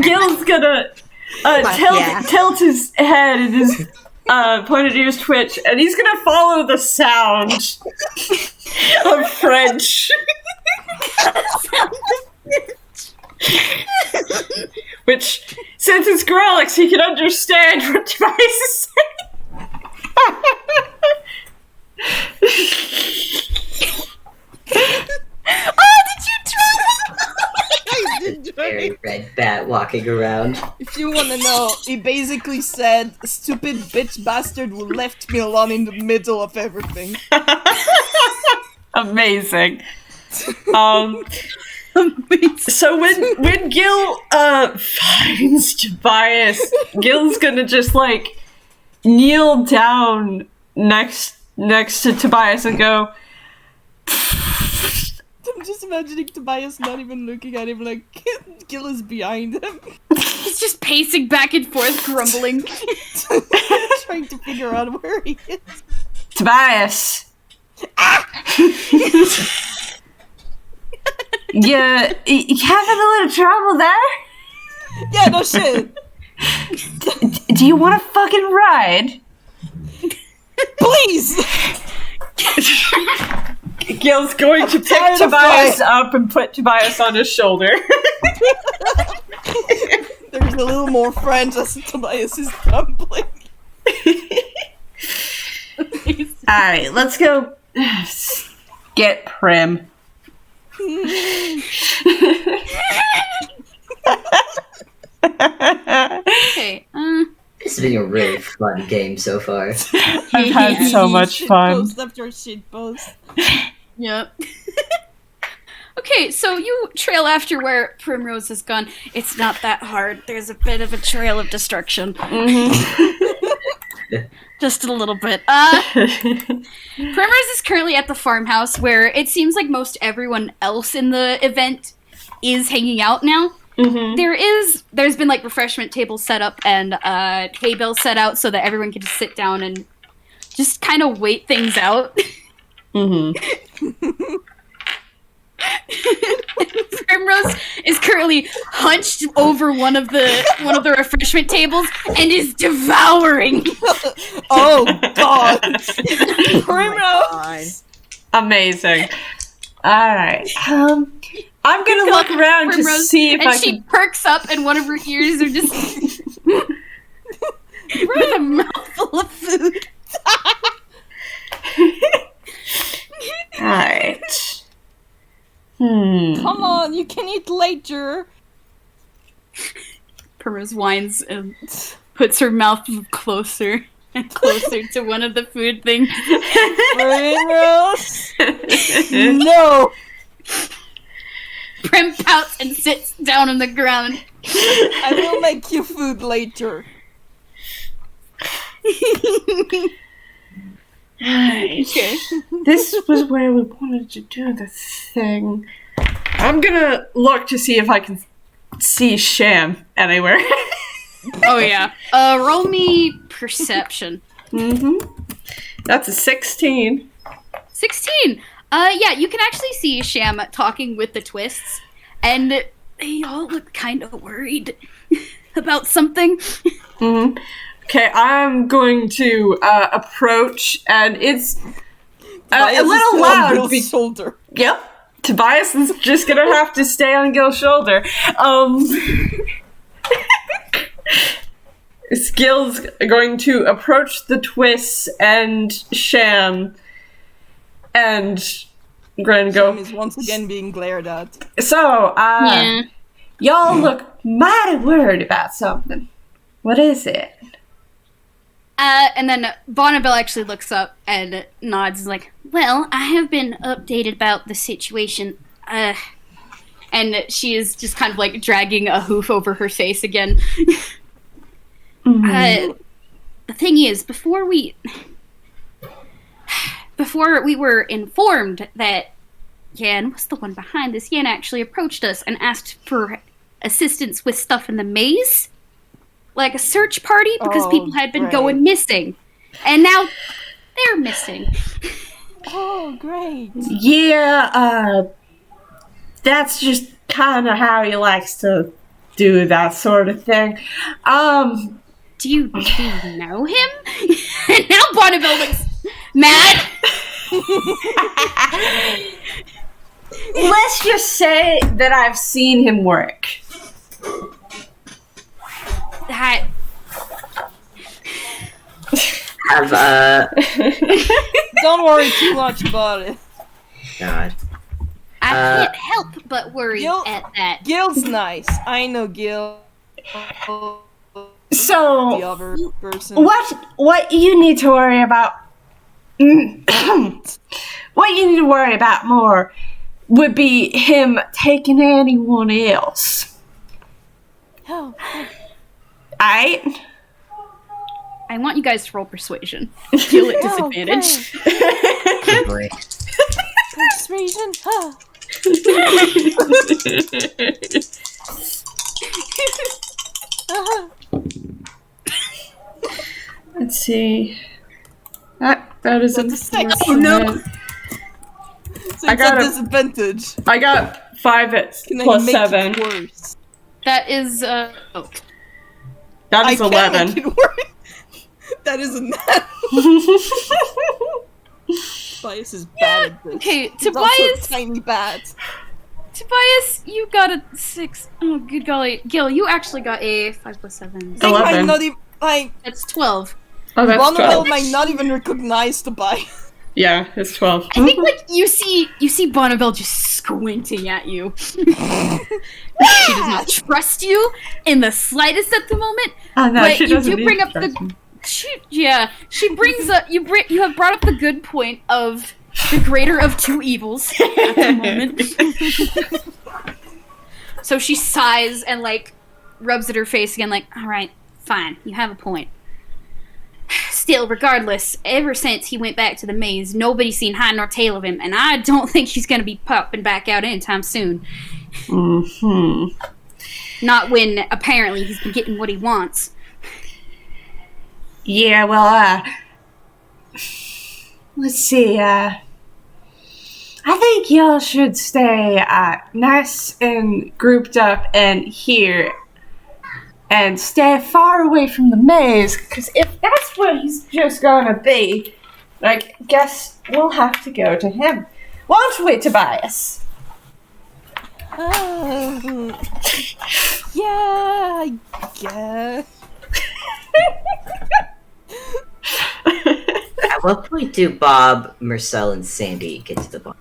Gille's gonna tilt his head and his pointed ears twitch, and he's gonna follow the sound of French. Which, since it's Grolix, he can understand what Tobias is saying. Oh, did you try? I did try. Very red bat walking around. If you want to know, he basically said, "Stupid bitch bastard who left me alone in the middle of everything." Amazing. So when Gille finds Tobias, Gille's gonna just like kneel down next to Tobias and go. I'm just imagining Tobias not even looking at him, like Gille is behind him. He's just pacing back and forth, grumbling. Trying to figure out where he is. Tobias! Yeah, you having a little trouble there? Yeah, no shit. Do you want a fucking ride? Please! Gille's going to pick Tobias up and put Tobias on his shoulder. There's a little more French as Tobias is grumbling. Alright, let's go get Prim. Okay, This has been a really fun game so far. I've had so much fun. Post after shit post. Yep. Okay, so you trail after where Primrose has gone. It's not that hard. There's a bit of a trail of destruction. Just a little bit. Primrose is currently at the farmhouse where it seems like most everyone else in the event is hanging out now. There's been like refreshment tables set up and hay bales set out so that everyone can just sit down and just kind of wait things out. Primrose is currently hunched over one of the refreshment tables and is devouring. Oh god! Primrose! Amazing. Alright. I'm gonna look around to see if I she can... perks up and one of her ears are just with a mouthful of food. Alright. Come on, you can eat later. Primrose whines and puts her mouth closer. closer to one of the food things. Primrose! No! Prim pouts and sits down on the ground. I will make you food later. Right. Okay. This was where we wanted to do the thing. I'm gonna look to see if I can see Sham anywhere. Oh yeah. Roll me perception. That's a 16. 16. Yeah, you can actually see Sham talking with the twists, and they all look kind of worried about something. Okay, I'm going to approach, and it's a little loud. Shoulder. Yep. Tobias is just gonna have to stay on Gil's shoulder. Gil's going to approach the twists and Sham, and I'm going to go. Sham is once again being glared at. So, Yeah. y'all look mighty worried about something. What is it? And then Bonnabelle actually looks up and nods and is like, well, I have been updated about the situation. And she is just kind of like dragging a hoof over her face again. The thing is, before we were informed that Yan was the one behind this, Yan actually approached us and asked for assistance with stuff in the maze. Like a search party, because people had been going missing. And now they're missing. Oh, great. Yeah, that's just kind of how he likes to do that sort of thing. Do you know him? And now Bonnabelle looks mad. Let's just say that I've seen him work. That Don't worry too much about it. God. I can't help but worry Gil- at that. Gil's nice. I know Gil. The So, other person. what you need to worry about... what you need to worry about more would be him taking anyone else. Oh. Aight? I want you guys to roll persuasion. Gil at disadvantage. Boy. Persuasion. Huh. Let's see. That is a six. Oh, no. So I it's got a a- disadvantage. I got 5 Can I plus make 7. it worse? That is, That I is can 11. make it worse. That is a net. Tobias is bad at this. okay, He's also Tobias, tiny bad. you got a 6. Oh, good golly. Gil, you actually got a 5 plus 7. They 11. might not even like That's 12. Oh, that's Bonnabelle 12. might not even recognize Tobias. Yeah, it's 12. I think, like, you see Bonnabelle just squinting at you. She does not trust you in the slightest at the moment. Oh, no, but she you doesn't do need bring to up the... trust me. She brings up... You have brought up the good point of the greater of two evils at the moment. So she sighs and, like, rubs at her face again, like, alright, fine, you have a point. Still, regardless, ever since he went back to the maze, nobody's seen hide nor tail of him, and I don't think he's gonna be popping back out anytime soon. Not when, apparently, he's been getting what he wants. Yeah, well, let's see, I think y'all should stay, nice and grouped up and here, and stay far away from the maze, because if that's what he's just gonna be, I guess we'll have to go to him. Won't we, Tobias? Yeah, I guess. At what point do Bob, Mersel, and Sandy get to the bar?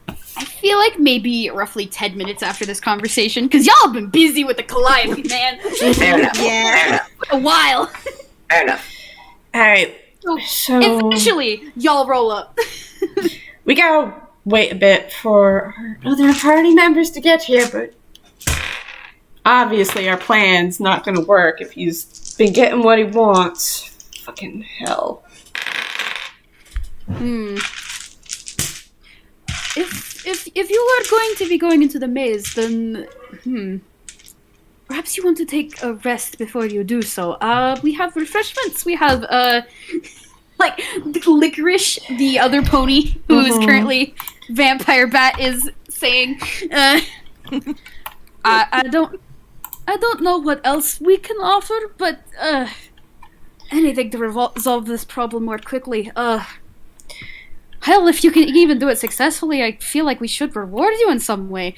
I feel like maybe roughly 10 minutes after this conversation, because y'all have been busy with the Calliope, man. Fair enough. Yeah. Fair enough. For a while. Fair enough. Alright, so... Officially, y'all roll up. We gotta wait a bit for our other party members to get here, but... Obviously, our plan's not gonna work if he's been getting what he wants. Fucking hell. If you are going to be going into the maze, then perhaps you want to take a rest before you do so. We have refreshments. We have like Licorice, the other pony who is currently Vampire Bat, is saying. I don't know what else we can offer, but anything to resolve this problem more quickly. Hell, if you can even do it successfully, I feel like we should reward you in some way.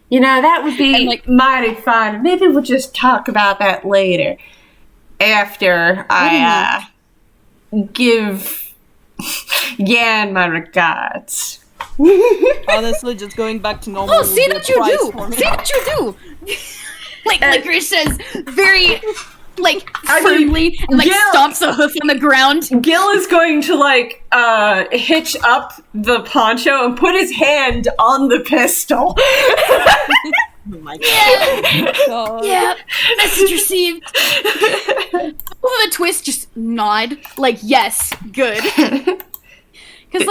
You know, that would be mighty fun. Maybe we'll just talk about that later. After I give Yan my regards. Honestly, just going back to normal. Oh, see what you do! See what you do! Like Licorice says, very, firmly, and stomps a hoof on the ground. Gille is going to, hitch up the poncho and put his hand on the pistol. Oh my god. Yeah, message received. With a twist, just nod, yes, good. Because,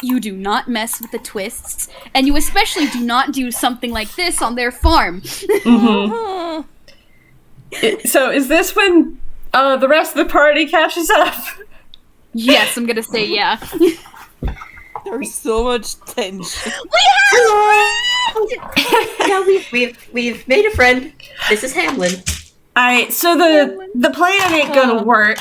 you do not mess with the twists, and you especially do not do something like this on their farm. So, is this when the rest of the party catches up? Yes, I'm gonna say yeah. There's so much tension. We've made a friend. This is Hamlin. Alright, so the plan ain't gonna work.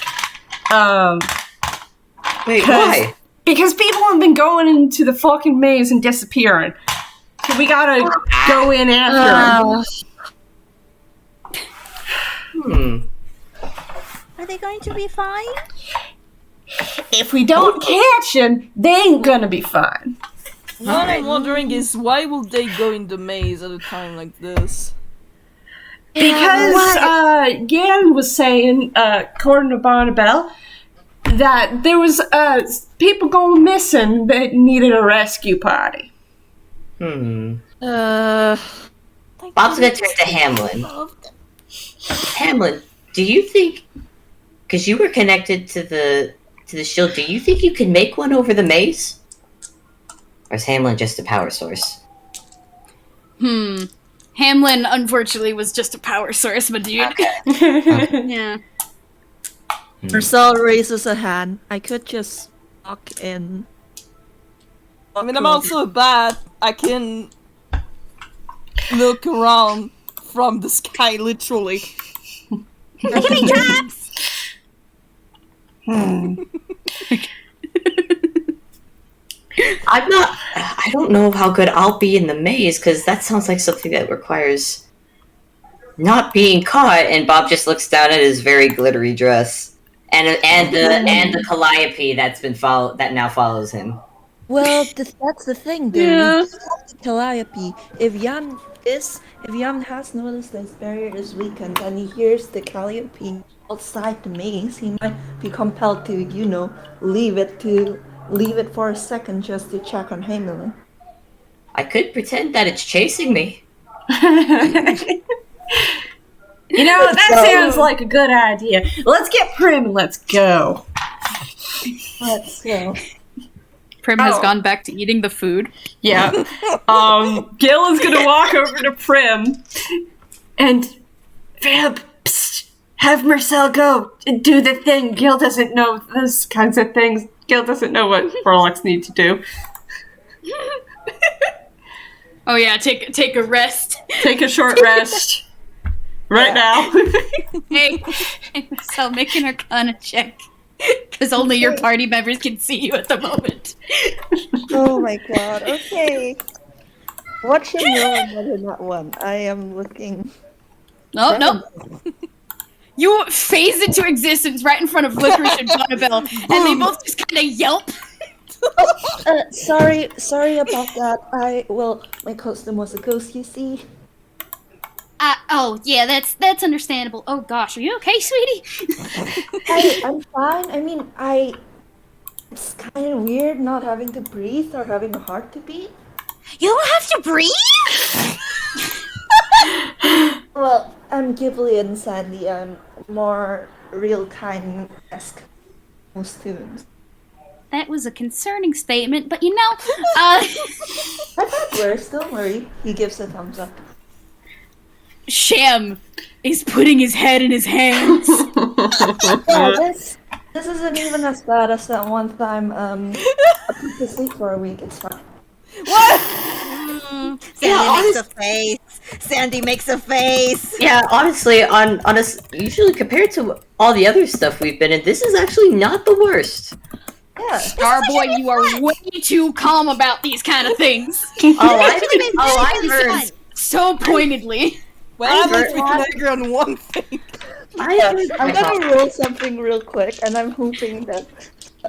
Wait, why? Because people have been going into the fucking maze and disappearing. So we gotta go in after them. Are they going to be fine? If we don't catch them, they ain't gonna be fine. What I'm wondering is, why will they go in the maze at a time like this? Because Yan was saying, according to Bonnabelle, that there was people going missing that needed a rescue party. Bob's gonna turn to Hamlin. Hamlin, do you think, because you were connected to the shield, do you think you can make one over the maze? Or is Hamlin just a power source? Hamlin, unfortunately, was just a power source, my dude. Okay. Yeah. Mersel raises a hand. I could just walk in. I mean, I'm also a bat. I can look around from the sky, literally. Look at me, traps! I don't know how good I'll be in the maze, because that sounds like something that requires not being caught, and Bob just looks down at his very glittery dress. And the Calliope that now follows him. Well, that's the thing, dude. Yeah. Calliope. If Yan has noticed this barrier is weakened and he hears the Calliope outside the maze, he might be compelled to, leave it for a second just to check on Hamlin. I could pretend that it's chasing me. That sounds like a good idea. Let's get Prim and let's go. Let's go. Prim has gone back to eating the food. Yeah. Gille is gonna walk over to Prim and Vamp, have Mersel go and do the thing. Gille doesn't know those kinds of things. Gille doesn't know what Frolics need to do. Oh yeah, take a rest. Take a short rest. Right now. Hey, so make an Arcana check. Because only your party members can see you at the moment. Oh my god, okay. What should roll another not one? I am looking. No. You phase into existence right in front of Licorice and Bonnabelle, and they both just kind of yelp. Sorry about that. My custom was a ghost, you see. Oh, yeah, that's understandable. Oh, gosh, are you okay, sweetie? I'm fine. I mean, it's kind of weird not having to breathe or having a heart to beat. You don't have to breathe? Well, I'm Ghibli and Sandy. I'm more real kind-esque most students. That was a concerning statement, but you know, I've had worse, don't worry. He gives a thumbs up. Shem is putting his head in his hands. Yeah, this isn't even as bad as that one time I put to sleep for a week. It's fine. Sandy makes a face. Yeah, honestly, on usually compared to all the other stuff we've been in, this is actually not the worst. Yeah. Starboy, you are way too calm about these kind of things. I've heard. So pointedly. Well, I'd like to be agree on one thing. I'm gonna roll something real quick, and I'm hoping that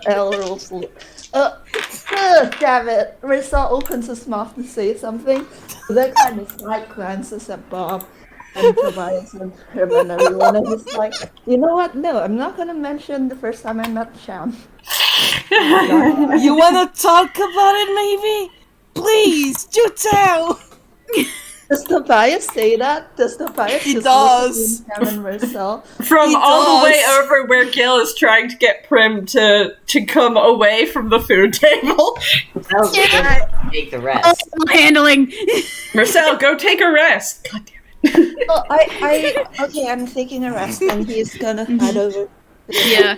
L rolls. Damn it! Mersel opens his mouth to say something, but then kind of side glances at Bob and Tobias and him and everyone, and he's like, you know what? No, I'm not gonna mention the first time I met Sham. You wanna talk about it, maybe? Please, do tell! Does Tobias say that? Does Tobias He just does. look at him and Mersel? From He all the way does. over where Gille is trying to get Prim to come away from the food table. Take the rest. Handling. Marcel, go take a rest. God damn it. Oh, okay, I'm taking a rest, and he's gonna head over. Yeah.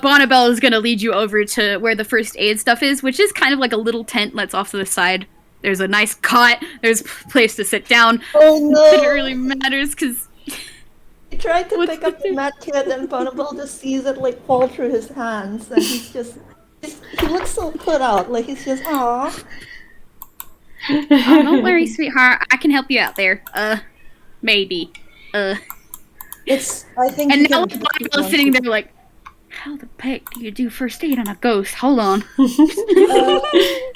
Bonnabelle is gonna lead you over to where the first aid stuff is, which is kind of like a little tent that's off to the side. There's a nice cot. There's a place to sit down. Oh no! It really matters because He tried to pick up the mat kit, and Bonnabelle just sees it like fall through his hands, and he looks so put out, like he's just aww. oh, don't worry, sweetheart. I can help you out there. Maybe. I think. And you now can- Bonnabelle's sitting there like, how the heck do you do first aid on a ghost? Hold on. I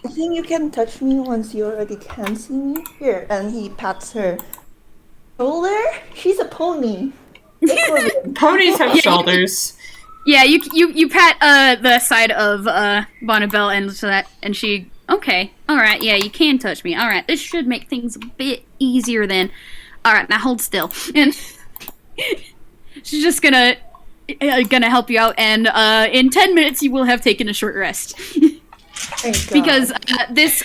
think you can touch me once you already can see me. Here, and he pats her shoulder. She's a pony. Ponies have shoulders. Yeah, you pat the side of Bonnabelle and so that, and she okay, all right, yeah, you can touch me. All right, this should make things a bit easier then. All right, now hold still, and she's just gonna help you out, and in 10 minutes you will have taken a short rest. Because this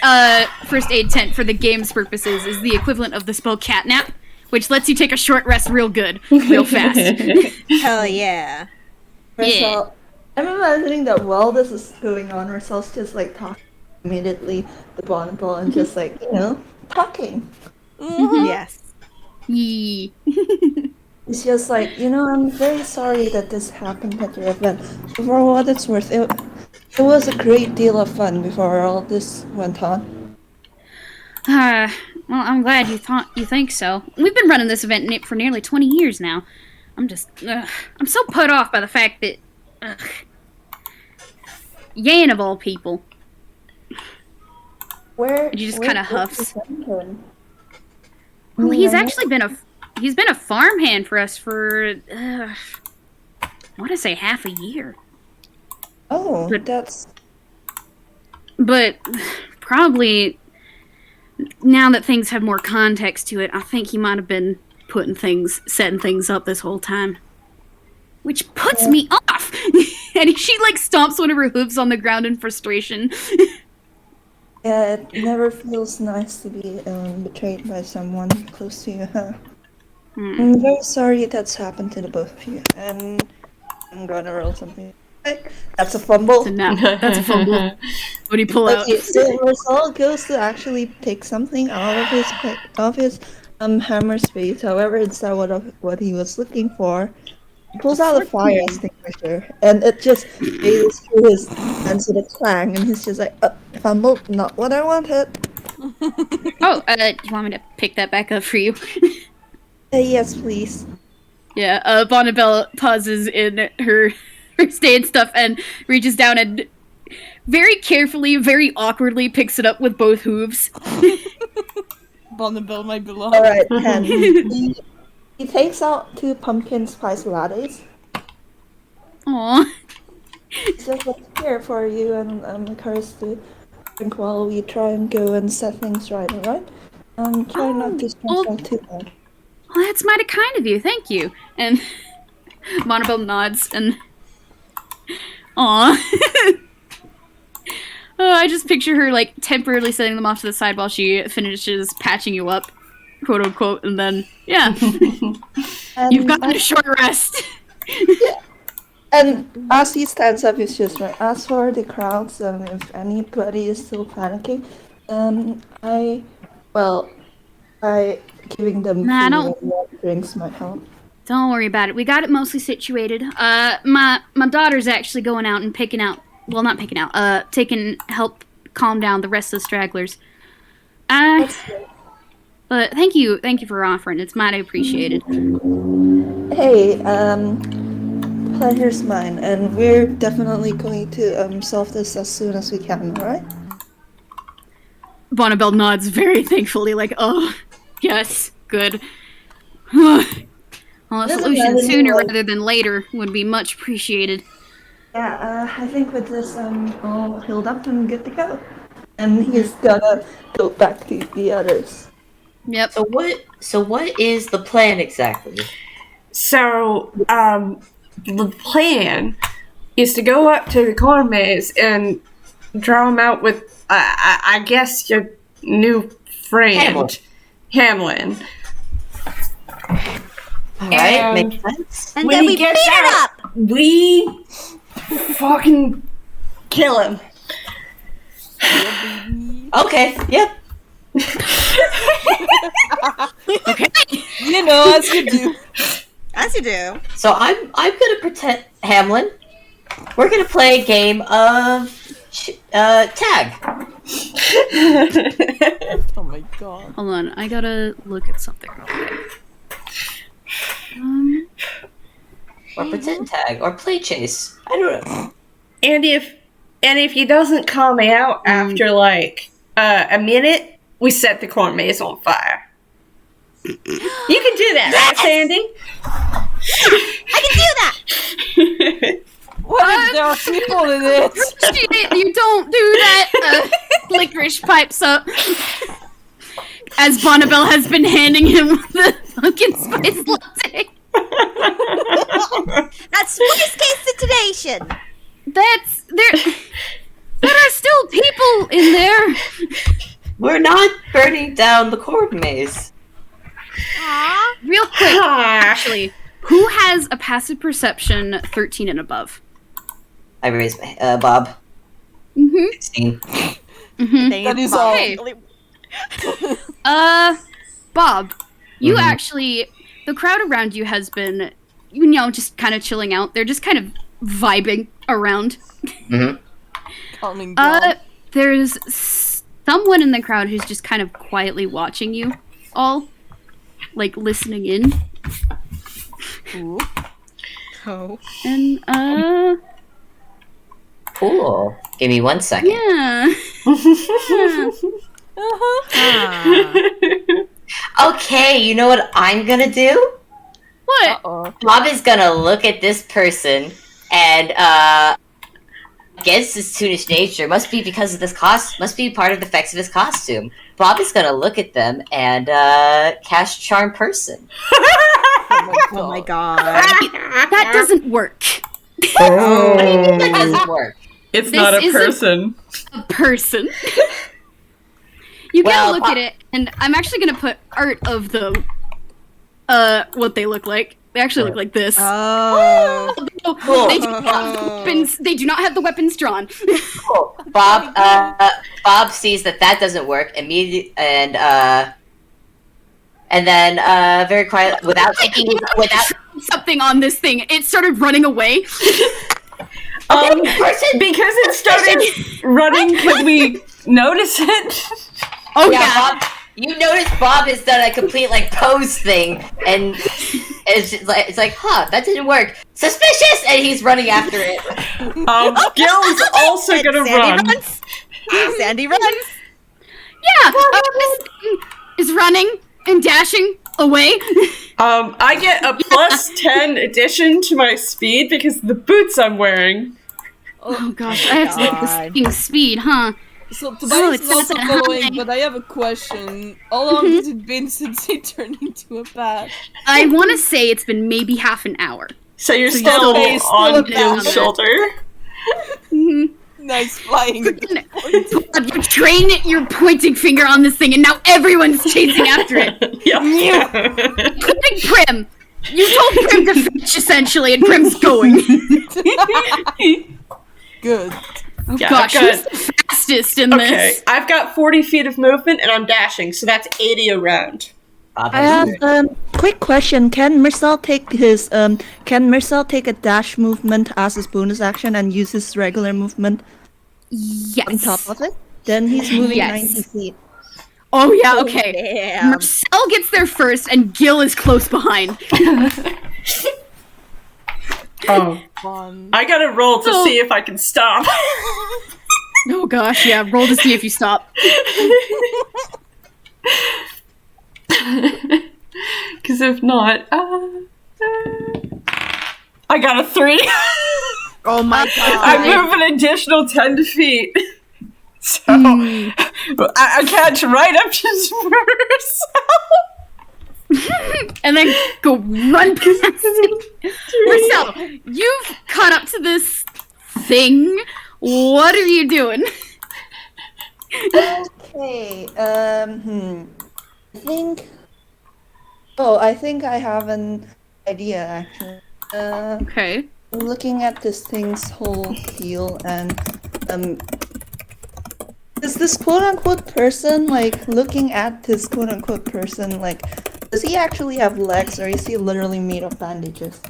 first aid tent for the game's purposes is the equivalent of the spell catnap, which lets you take a short rest real good, real fast. Hell yeah. Mersel, I'm imagining that while this is going on, Mersel's just like talking immediately to Bonnabelle and just like, talking. Yes. Yee. It's just like, I'm very sorry that this happened at your event. For what it's worth, it was a great deal of fun before all this went on. Well, I'm glad you think so. We've been running this event for nearly 20 years now. I'm so put off by the fact that, Yan of all people. He just kind of huffs. Well, he's actually been a farmhand for us for, I want to say half a year. Oh, that's... But probably, now that things have more context to it, I think he might have been setting things up this whole time. Which puts me off! And she, stomps one of her hooves on the ground in frustration. Yeah, it never feels nice to be betrayed by someone close to you, huh? I'm very sorry that's happened to the both of you, and I'm gonna roll something. That's a fumble. That's a fumble. What do you pull out? Okay, so Mersel goes to actually pick something out of his hammer space. However, it's not what he was looking for. He pulls out a fire extinguisher, and it just fades through his hands with a clang, and he's just like, fumble, not what I wanted. Oh, you want me to pick that back up for you? Yes, please. Yeah, Bonnabelle pauses in her stand stuff and reaches down and very carefully, very awkwardly picks it up with both hooves. Bonneville, my beloved. Alright, 10. He takes out 2 pumpkin spice lattes. Aw. It's just like here for you and Curse to drink while we try and go and set things right, alright? Try not to stress out too much. Well, that's mighty kind of you. Thank you. And Bonneville nods and... Aw. Oh, I just picture her, like, temporarily setting them off to the side while she finishes patching you up, quote-unquote, and then, yeah. You've gotten a short rest. Yeah. And as he stands up, he's just like, as for the crowds, if anybody is still panicking, I giving them Nah, food and water drinks might help. Don't worry about it. We got it mostly situated. My daughter's actually going out and help calm down the rest of the stragglers. But thank you for offering. It's mighty appreciated. Hey, pleasure's mine, and we're definitely going to solve this as soon as we can, alright? Bonneville nods very thankfully, like, oh, yes, good. Well, a solution sooner rather than later would be much appreciated. Yeah, I think with this, all healed up and good to go. And he's gonna go back to the others. Yep. So what is the plan exactly? So, the plan is to go up to the corn maze and draw him out with, I guess, your new friend, Hamlin. Alright, makes sense. And then we beat it up! We fucking kill him. Okay, yep. Okay. You know, as you do. As you do. So I'm gonna pretend Hamlin. We're gonna play a game of tag. Oh my god. Hold on, I gotta look at something real quick. Or pretend tag, or play chase. I don't know. And if he doesn't call me out after like a minute, we set the corn maze on fire. You can do that, right, Sandy? I can do that! What if there are people in it? You don't do that! Licorice pipes up. As Bonneville has been handing him the pumpkin spice latte. That's worst case situation! There are still people in there. We're not burning down the corn maze. Aww. Real quick, actually, who has a passive perception 13 and above? I raised my Bob. 16. That is all. Hey. Bob, you actually, the crowd around you has been, just kind of chilling out. They're just kind of vibing around. Calming down. There's someone in the crowd who's just kind of quietly watching you all, like listening in. Ooh. Oh. And, Cool. Give me 1 second. yeah. Okay, you know what I'm gonna do? What? Uh-oh. Bob is gonna look at this person and against his soonish nature, must be because of this must be part of the effects of his costume. Bob is gonna look at them and cast Charm Person. Oh my god. That doesn't work. What do you mean that doesn't work? It's This not a isn't- person. A person. You gotta Well, look at it, and I'm actually gonna put art of them. What they look like. They actually look like this. Oh. Cool. They do not have the weapons. They do not have the weapons drawn. Cool. Bob sees that doesn't work immediately, and then very quiet, without Something on this thing. It started running away. person. Because it started running, could we notice it? Oh Yeah, Bob, you notice Bob has done a complete pose thing, and it's like, huh, that didn't work. Suspicious, and he's running after it. Gil's also gonna Sandy run. runs. Sandy runs. Yeah. is running and dashing away. I get a plus 10 addition to my speed because of the boots I'm wearing. Oh gosh, I have to get this thing's speed, huh? So Tobias it's is also not following, high. but I have a question. How long has it been since he turned into a bat? I want to say it's been maybe half an hour. So you're So still you're still on a Gille's bat. shoulder? Nice flying. You're pointing finger on this thing, and now everyone's chasing after it. Yep. Including Prim. You told Prim to fetch, essentially, and Prim's going. Good. Oh Yeah, gosh, I've who's the fastest in Okay, this? I've got 40 feet of movement and I'm dashing, so that's 80 a round. I have quick question. Can Mersel take a dash movement as his bonus action and use his regular movement Yes. on top of it? Then he's moving Yes. 90 feet. Oh yeah, okay. Damn. Mersel gets there first, and Gille is close behind. Oh. Fun. I gotta roll to see if I can stop. Oh gosh, yeah. Roll to see if you stop. Because if not, I got a 3. Oh my I god. move an additional 10 feet. So I catch right up to Mersel. And then go run past it. Mersel, you've caught up to this thing. What are you doing? Okay. I think I have an idea actually. Okay. I'm looking at this thing's whole heel and is this quote-unquote person, like, looking at this quote-unquote person, like, does he actually have legs, or is he literally made of bandages?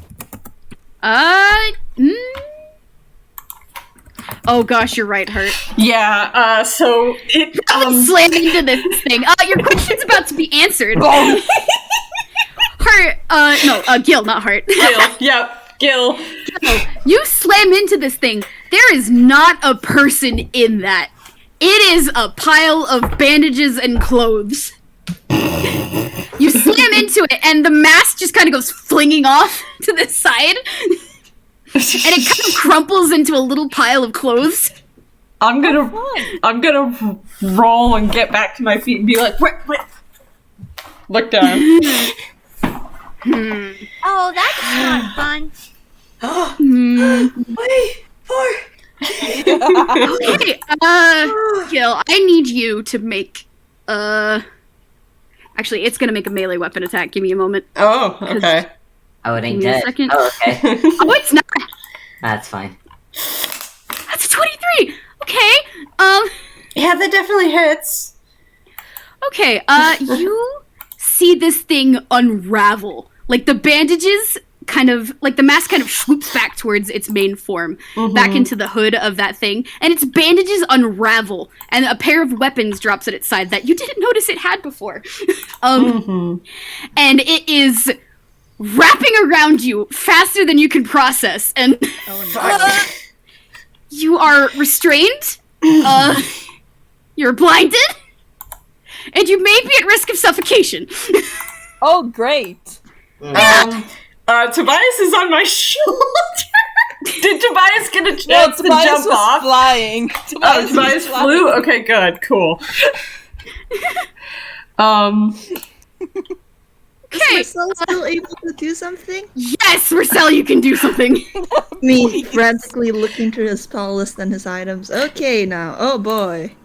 Oh gosh, you're right, Hurt. Yeah, so it Slam into this thing. Your question's about to be answered. Hurt, Gille, not Hurt. Gille. Yep, Gille. You slam into this thing. There is not a person in that. It is a pile of bandages and clothes. You slam into it, and the mask just kind of goes flinging off to the side. And it kind of crumples into a little pile of clothes. I'm gonna roll and get back to my feet and be like, wait. Look down. Oh, that's not fun. Wait for. Okay, Gille, I need you to make, actually, it's gonna make a melee weapon attack. Give me a moment. Oh, okay. Oh, it ain't Give me a dead. second. Oh, okay. Oh, it's not! That's fine. That's a 23! Okay, Yeah, that definitely hits. okay, you see this thing unravel. Like, the bandages kind of, like, the mask kind of swoops back towards its main form, back into the hood of that thing, and its bandages unravel, and a pair of weapons drops at its side that you didn't notice it had before. And it is wrapping around you faster than you can process, and you are restrained, you're blinded, and you may be at risk of suffocation. Oh, great. Tobias is on my shoulder. Did Tobias get a chance to Tobias jump was off? flying. Oh, Tobias flew? Okay, good, cool. Okay, Is Mersel still able to do something? yes, Mersel, you can do something. Me frantically looking through his spell list and his items. Okay, now. Oh boy.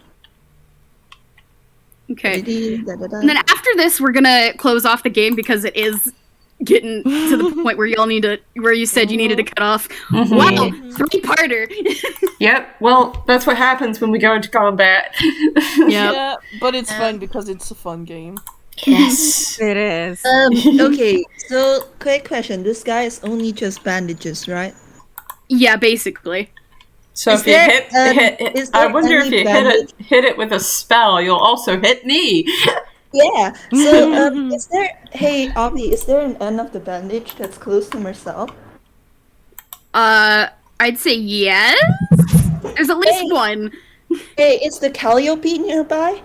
Okay. Da-da-da. And then after this, we're gonna close off the game because it is getting to the point where y'all need to, where you said you needed to cut off. Wow, 3-parter. Yep, well, that's what happens when we go into combat. Yep. Yeah, but it's fun because it's a fun game. Yes. It is. Okay, so quick question. This guy is only just bandages, right? Yeah, basically. So Is if you there, hit, is I there wonder if any you bandage? hit it with a spell, you'll also hit me. Yeah. So, is there? Hey, Avi, is there an end of the bandage that's close to Mersel? I'd say yes. There's at least one. Hey, is the Calliope nearby?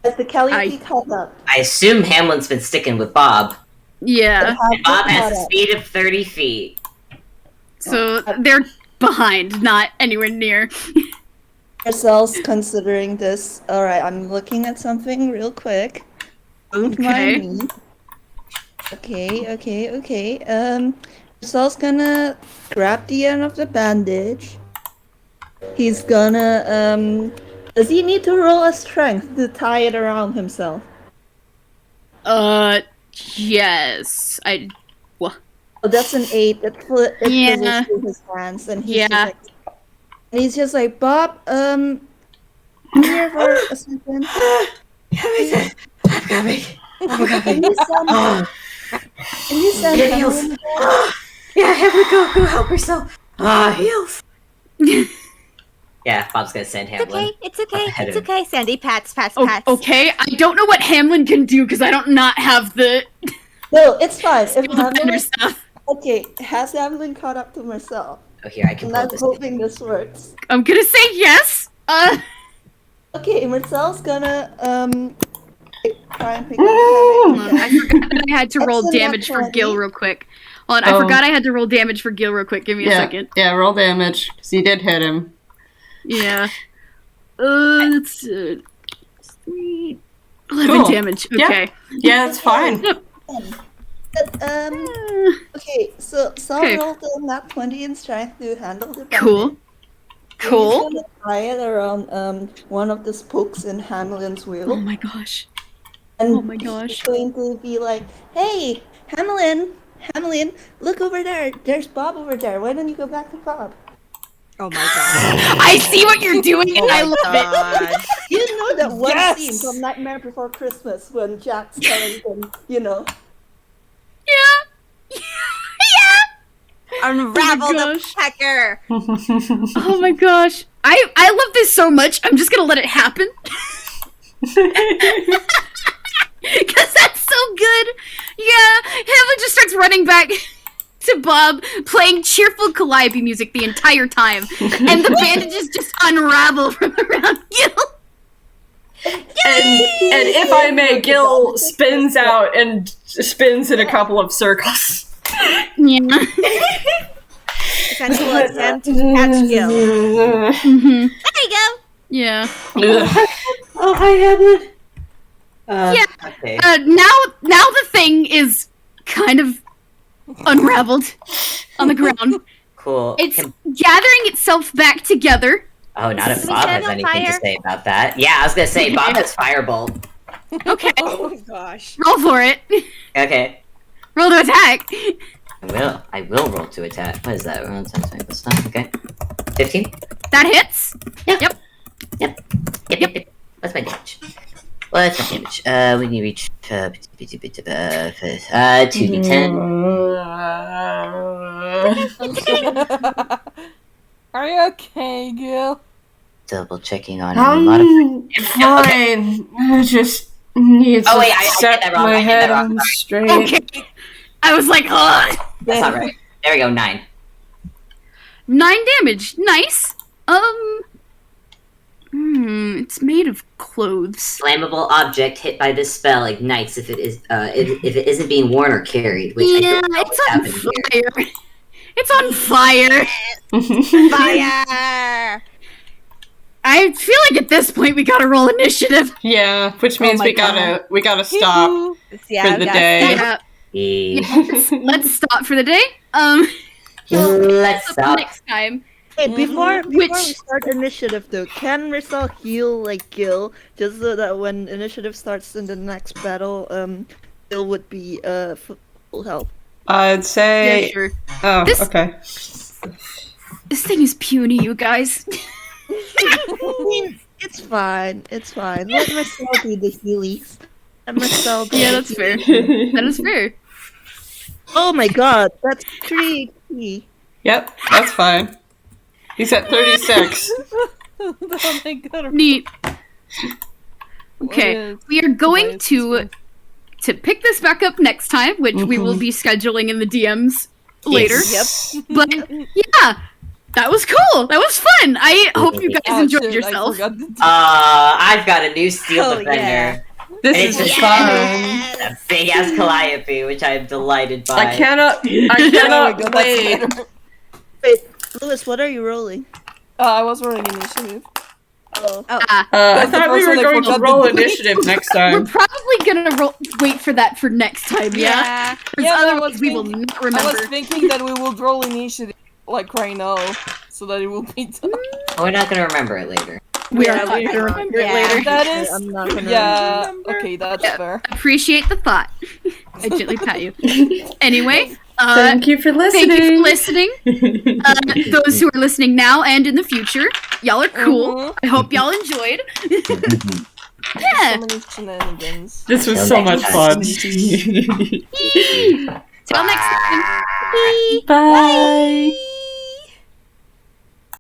Has the Calliope caught up? I assume Hamlin's been sticking with Bob. Yeah. And Bob has a speed of 30 feet. So they're behind, not anywhere near. Marcel's considering this. Alright, I'm looking at something real quick. Don't mind me. Okay. Marcel's gonna grab the end of the bandage. He's gonna, does he need to roll a strength to tie it around himself? Yes. Oh, that's an 8. It fizzles through his hands, and he's just like, Bob, come here for a second. I'm coming. Can you send Hamlin? Yeah, Hamlin, go help yourself. Heals. Yeah, Bob's gonna send Hamlin. It's okay. Sandy, pats. Okay, I don't know what Hamlin can do because I don't not have the No, it's fine. If defender Hamlin, stuff. okay, has Hamlin caught up to Marcel? Oh, here, I can And pull I'm this. hoping this works. I'm gonna say yes. Okay, Marcel's gonna try and pick up the I forgot that I had to roll Excellent damage for activity. Gil real quick. Hold on, I forgot I had to roll damage for Gil real quick. Give me a second. Yeah, roll damage, because he did hit him. Yeah. That's 3, 11 damage. Okay. Yeah, it's fine. Okay, so Sal rolled a nat 20 in strength to handle the bandage. Cool. He's gonna tie it around one of the spokes in Hamlin's wheel. Oh my gosh. And oh my gosh. He's going to be like, hey, Hamlin, look over there. There's Bob over there. Why don't you go back to Bob? Oh my god. I see what you're doing and I love it. You know that one scene from Nightmare Before Christmas when Jack's telling him, you know. Yeah. Unravel the pecker. Oh my gosh. I love this so much. I'm just gonna let it happen. Because that's so good. Yeah, Hamlin just starts running back to Bob, playing cheerful Calliope music the entire time. And the bandages just unravel from around Gil. And if I may, Gil spins out and spins in a couple of circles. Yeah. Essential attempt to catch Gil. Mm-hmm. There you go. Yeah. Oh, hi, Hamlin. Yeah. Okay. Now the thing is kind of unraveled on the ground. Cool. It's gathering itself back together. Oh, not if Can we Bob set has it on anything to fire? say about that. Yeah, I was gonna say Bob has Firebolt. Okay. Oh my gosh. Roll for it. Okay. Roll to attack. I will roll to attack. What is that? Roll 10, 20 plus 9. Okay. 15? That hits. Yep. What's my damage? What's my damage? We need to reach 2d10. Are you okay, Gil? Double checking on any modifier. Fine. I just need to wait, I set did that wrong. my I did head that wrong. on straight. Okay. I was like, ugh. That's not right. There we go, 9. 9 damage. Nice. It's made of clothes. Flammable object hit by this spell ignites if it isn't being worn or carried. Which I Yeah, don't know it's what's on happening fire. It's on fire. Fire! I feel like at this point we gotta roll initiative. Yeah, which means my we gotta stop Yeah, for the guys. day. Yeah. here. Let's stop for the day. Let's stop. Next time. Hey, before Which- we start initiative though, can Marcel heal like Gil, just so that when initiative starts in the next battle, Gil would be full health. I'd say. Yeah, sure. Oh, This- okay. This thing is puny, you guys. I mean, it's fine. Let Marcel do the healies. Let Marcel do Yeah, the that's fair. healies. That is fair. Oh my god, that's 3 HP. Yep, that's fine. He's at 36. Oh my god. Neat. Okay, we are going to pick this back up next time, which we will be scheduling in the DMs later. Yes. But yeah, That was cool. That was fun. I hope you guys Oh, enjoyed shit, yourself. I forgot the I've got a new Steel Oh, Defender. yeah. This It's is just fun. a big ass Calliope, which I am delighted by. I cannot Oh my wait. God, that's better. Wait, Lewis, what are you rolling? I was rolling initiative. Oh. I That's the thought we first were one I going to forgot roll to do. initiative next We're time. probably gonna wait for that for next time, yeah? Because Yeah, but I otherwise was we will thinking- not I remember. was thinking that we would roll initiative like right now, so that it will be done. We're not gonna remember it later. We are Yeah, not we gonna are. remember it Yeah. later. That is, I'm not gonna yeah. Okay, that's fair. Appreciate the thought. I gently pat you. Anyway, Thank you for listening. thank you for listening. Those who are listening now and in the future, y'all are cool. Mhm. I hope y'all enjoyed. So Yeah. many shenanigans. This was Till so next much time. fun. Till next time. Bye.